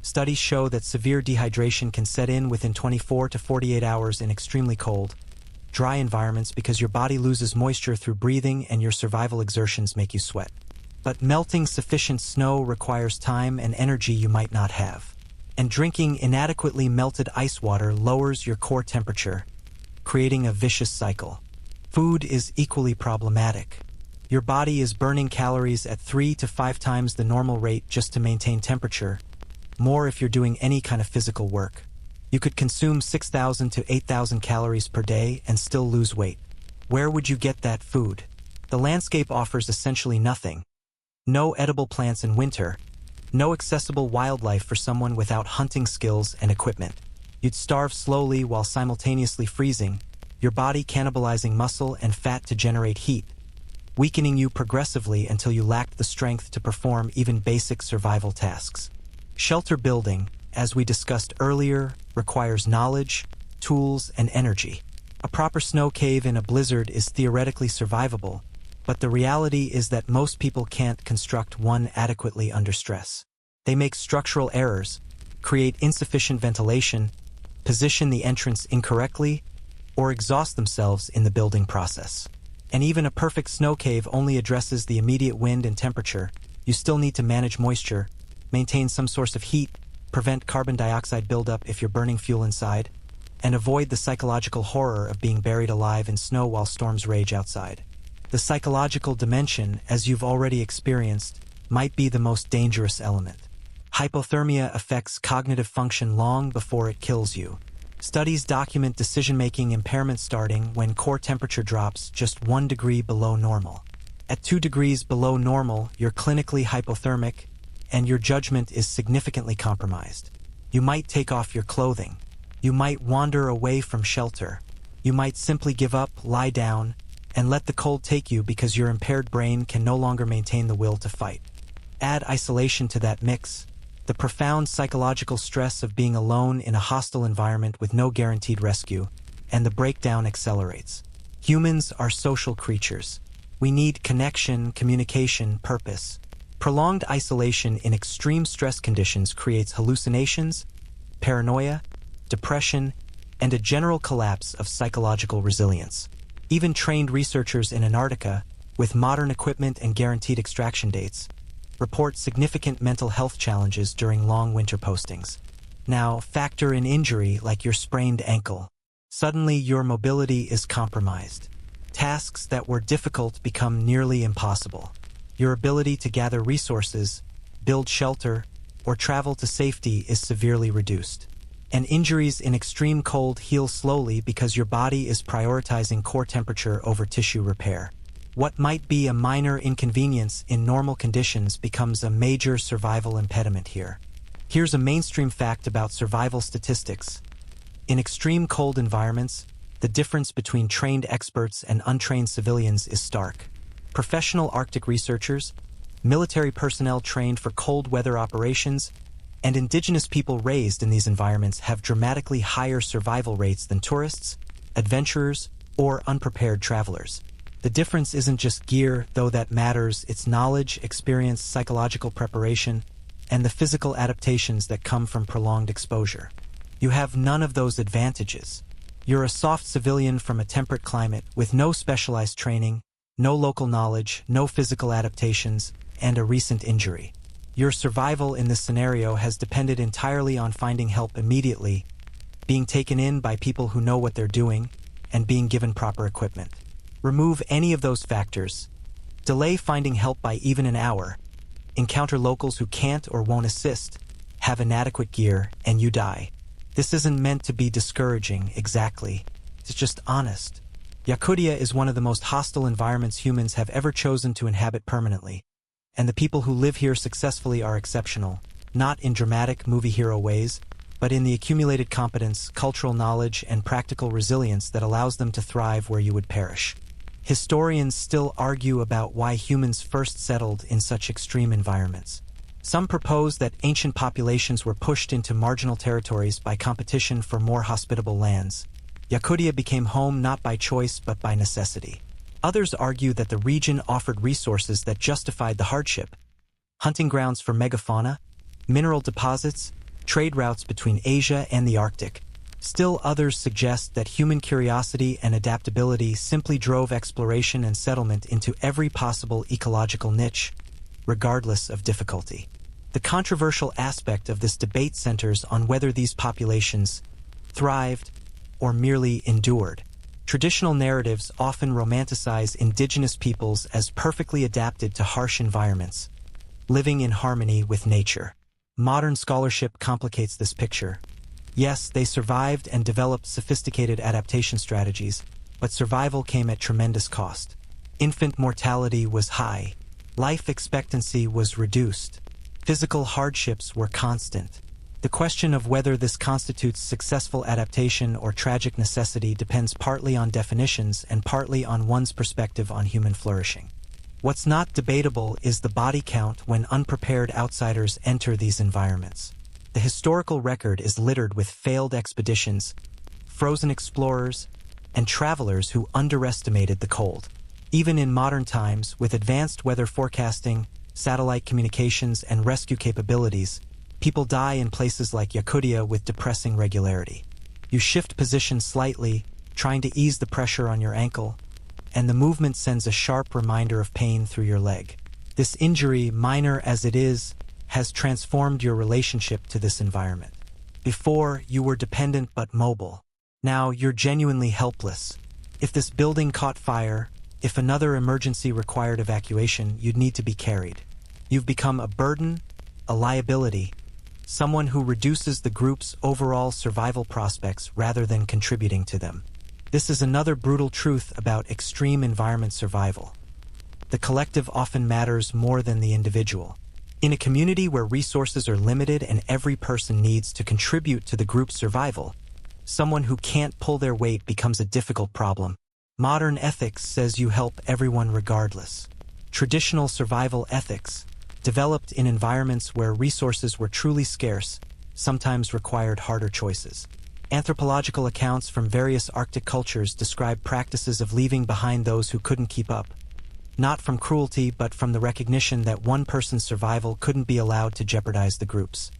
Studies show that severe dehydration can set in within 24 to 48 hours in extremely cold, dry environments because your body loses moisture through breathing and your survival exertions make you sweat. But melting sufficient snow requires time and energy you might not have. And drinking inadequately melted ice water lowers your core temperature, creating a vicious cycle. Food is equally problematic. Your body is burning calories at 3 to 5 times the normal rate just to maintain temperature, more if you're doing any kind of physical work. You could consume 6,000 to 8,000 calories per day and still lose weight. Where would you get that food? The landscape offers essentially nothing. No edible plants in winter, no accessible wildlife for someone without hunting skills and equipment. You'd starve slowly while simultaneously freezing, your body cannibalizing muscle and fat to generate heat, weakening you progressively until you lacked the strength to perform even basic survival tasks. Shelter building, as we discussed earlier, requires knowledge, tools, and energy. A proper snow cave in a blizzard is theoretically survivable, but the reality is that most people can't construct one adequately under stress. They make structural errors, create insufficient ventilation, position the entrance incorrectly, or exhaust themselves in the building process. And even a perfect snow cave only addresses the immediate wind and temperature. You still need to manage moisture, maintain some source of heat, prevent carbon dioxide buildup if you're burning fuel inside, and avoid the psychological horror of being buried alive in snow while storms rage outside. The psychological dimension, as you've already experienced, might be the most dangerous element. Hypothermia affects cognitive function long before it kills you. Studies document decision-making impairment starting when core temperature drops just 1 degree below normal. At 2 degrees below normal, you're clinically hypothermic, and your judgment is significantly compromised. You might take off your clothing. You might wander away from shelter. You might simply give up, lie down, and let the cold take you because your impaired brain can no longer maintain the will to fight. Add isolation to that mix, the profound psychological stress of being alone in a hostile environment with no guaranteed rescue, and the breakdown accelerates. Humans are social creatures. We need connection, communication, purpose. Prolonged isolation in extreme stress conditions creates hallucinations, paranoia, depression, and a general collapse of psychological resilience. Even trained researchers in Antarctica, with modern equipment and guaranteed extraction dates, report significant mental health challenges during long winter postings. Now, factor in injury like your sprained ankle. Suddenly, your mobility is compromised. Tasks that were difficult become nearly impossible. Your ability to gather resources, build shelter, or travel to safety is severely reduced. And injuries in extreme cold heal slowly because your body is prioritizing core temperature over tissue repair. What might be a minor inconvenience in normal conditions becomes a major survival impediment here. Here's a mainstream fact about survival statistics. In extreme cold environments, the difference between trained experts and untrained civilians is stark. Professional Arctic researchers, military personnel trained for cold weather operations, and indigenous people raised in these environments have dramatically higher survival rates than tourists, adventurers, or unprepared travelers. The difference isn't just gear, though that matters, it's knowledge, experience, psychological preparation, and the physical adaptations that come from prolonged exposure. You have none of those advantages. You're a soft civilian from a temperate climate with no specialized training, no local knowledge, no physical adaptations, and a recent injury. Your survival in this scenario has depended entirely on finding help immediately, being taken in by people who know what they're doing, and being given proper equipment. Remove any of those factors. Delay finding help by even an hour. Encounter locals who can't or won't assist. Have inadequate gear, and you die. This isn't meant to be discouraging, exactly. It's just honest. Yakutia is one of the most hostile environments humans have ever chosen to inhabit permanently. And the people who live here successfully are exceptional, not in dramatic movie hero ways, but in the accumulated competence, cultural knowledge, and practical resilience that allows them to thrive where you would perish. Historians still argue about why humans first settled in such extreme environments. Some propose that ancient populations were pushed into marginal territories by competition for more hospitable lands. Yakutia became home not by choice but by necessity. Others argue that the region offered resources that justified the hardship: hunting grounds for megafauna, mineral deposits, trade routes between Asia and the Arctic. Still others suggest that human curiosity and adaptability simply drove exploration and settlement into every possible ecological niche, regardless of difficulty. The controversial aspect of this debate centers on whether these populations thrived or merely endured. Traditional narratives often romanticize indigenous peoples as perfectly adapted to harsh environments, living in harmony with nature. Modern scholarship complicates this picture. Yes, they survived and developed sophisticated adaptation strategies, but survival came at tremendous cost. Infant mortality was high. Life expectancy was reduced. Physical hardships were constant. The question of whether this constitutes successful adaptation or tragic necessity depends partly on definitions and partly on one's perspective on human flourishing. What's not debatable is the body count when unprepared outsiders enter these environments. The historical record is littered with failed expeditions, frozen explorers, and travelers who underestimated the cold. Even in modern times, with advanced weather forecasting, satellite communications, and rescue capabilities, people die in places like Yakutia with depressing regularity. You shift position slightly, trying to ease the pressure on your ankle, and the movement sends a sharp reminder of pain through your leg. This injury, minor as it is, has transformed your relationship to this environment. Before, you were dependent but mobile. Now, you're genuinely helpless. If this building caught fire, if another emergency required evacuation, you'd need to be carried. You've become a burden, a liability, someone who reduces the group's overall survival prospects rather than contributing to them. This is another brutal truth about extreme environment survival. The collective often matters more than the individual. In a community where resources are limited and every person needs to contribute to the group's survival, someone who can't pull their weight becomes a difficult problem. Modern ethics says you help everyone regardless. Traditional survival ethics, developed in environments where resources were truly scarce, sometimes required harder choices. Anthropological accounts from various Arctic cultures describe practices of leaving behind those who couldn't keep up, not from cruelty but from the recognition that one person's survival couldn't be allowed to jeopardize the group's.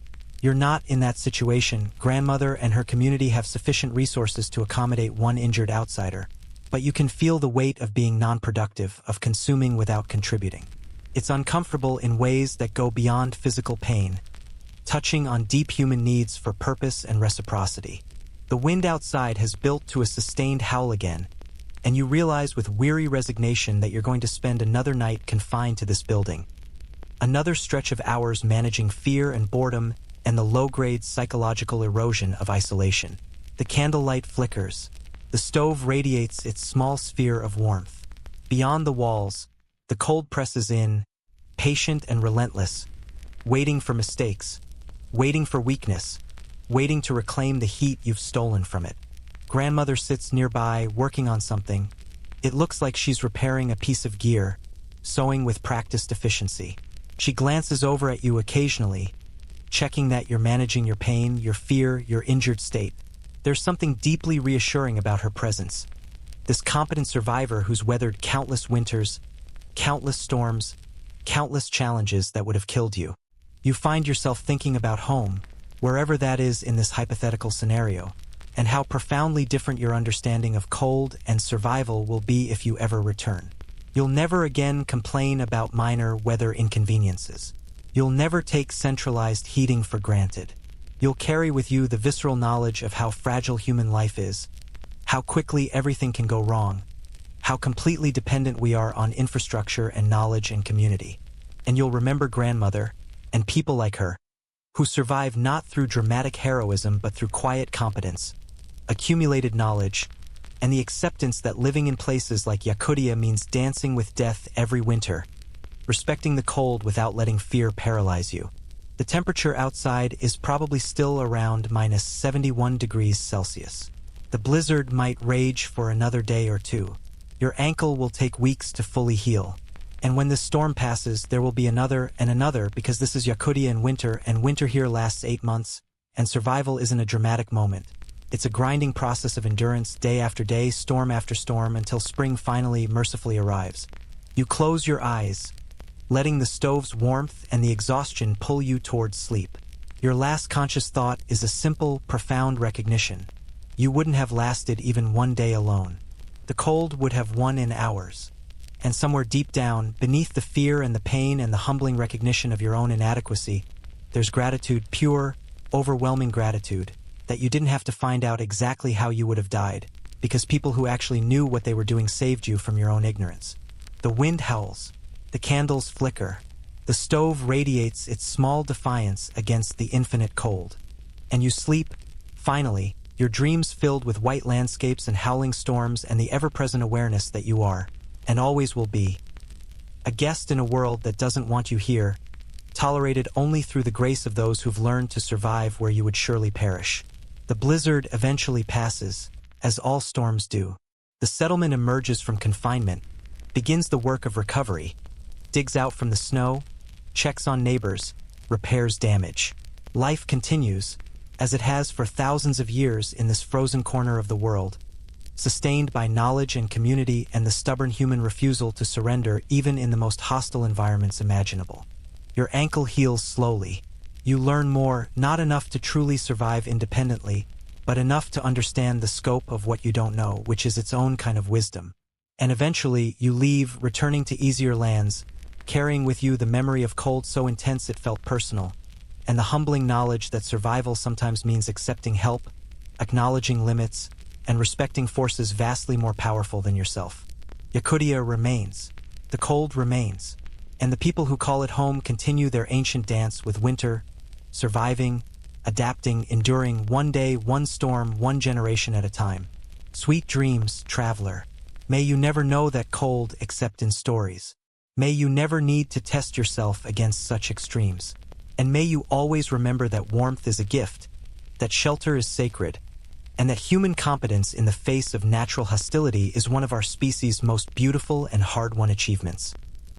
You're not in that situation. Grandmother and her community have sufficient resources to accommodate one injured outsider, but you can feel the weight of being non-productive, of consuming without contributing. It's uncomfortable in ways that go beyond physical pain, touching on deep human needs for purpose and reciprocity. The wind outside has built to a sustained howl again, and you realize with weary resignation that you're going to spend another night confined to this building. Another stretch of hours managing fear and boredom and the low-grade psychological erosion of isolation. The candlelight flickers. The stove radiates its small sphere of warmth. Beyond the walls, the cold presses in, patient and relentless, waiting for mistakes, waiting for weakness, waiting to reclaim the heat you've stolen from it. Grandmother sits nearby, working on something. It looks like she's repairing a piece of gear, sewing with practiced efficiency. She glances over at you occasionally, checking that you're managing your pain, your fear, your injured state. There's something deeply reassuring about her presence. This competent survivor who's weathered countless winters, countless storms, countless challenges that would have killed you. You find yourself thinking about home, wherever that is in this hypothetical scenario, and how profoundly different your understanding of cold and survival will be if you ever return. You'll never again complain about minor weather inconveniences. You'll never take centralized heating for granted. You'll carry with you the visceral knowledge of how fragile human life is, how quickly everything can go wrong, how completely dependent we are on infrastructure and knowledge and community. And you'll remember grandmother, and people like her, who survive not through dramatic heroism but through quiet competence, accumulated knowledge, and the acceptance that living in places like Yakutia means dancing with death every winter, respecting the cold without letting fear paralyze you. The temperature outside is probably still around -71 degrees Celsius. The blizzard might rage for another day or two. Your ankle will take weeks to fully heal. And when this storm passes, there will be another and another, because this is Yakutia in winter, and winter here lasts 8 months, and survival isn't a dramatic moment. It's a grinding process of endurance, day after day, storm after storm, until spring finally mercifully arrives. You close your eyes, letting the stove's warmth and the exhaustion pull you towards sleep. Your last conscious thought is a simple, profound recognition. You wouldn't have lasted even one day alone. The cold would have won in hours. And somewhere deep down, beneath the fear and the pain and the humbling recognition of your own inadequacy, there's gratitude, pure, overwhelming gratitude, that you didn't have to find out exactly how you would have died, because people who actually knew what they were doing saved you from your own ignorance. The wind howls. The candles flicker. The stove radiates its small defiance against the infinite cold. And you sleep, finally, your dreams filled with white landscapes and howling storms and the ever-present awareness that you are, and always will be, a guest in a world that doesn't want you here, tolerated only through the grace of those who've learned to survive where you would surely perish. The blizzard eventually passes, as all storms do. The settlement emerges from confinement, begins the work of recovery, digs out from the snow, checks on neighbors, repairs damage. Life continues, as it has for thousands of years in this frozen corner of the world, sustained by knowledge and community and the stubborn human refusal to surrender even in the most hostile environments imaginable. Your ankle heals slowly. You learn more, not enough to truly survive independently, but enough to understand the scope of what you don't know, which is its own kind of wisdom. And eventually, you leave, returning to easier lands, carrying with you the memory of cold so intense it felt personal, and the humbling knowledge that survival sometimes means accepting help, acknowledging limits, and respecting forces vastly more powerful than yourself. Yakutia remains. The cold remains. And the people who call it home continue their ancient dance with winter, surviving, adapting, enduring, one day, one storm, one generation at a time. Sweet dreams, traveler. May you never know that cold except in stories. May you never need to test yourself against such extremes. And may you always remember that warmth is a gift, that shelter is sacred, and that human competence in the face of natural hostility is one of our species' most beautiful and hard-won achievements.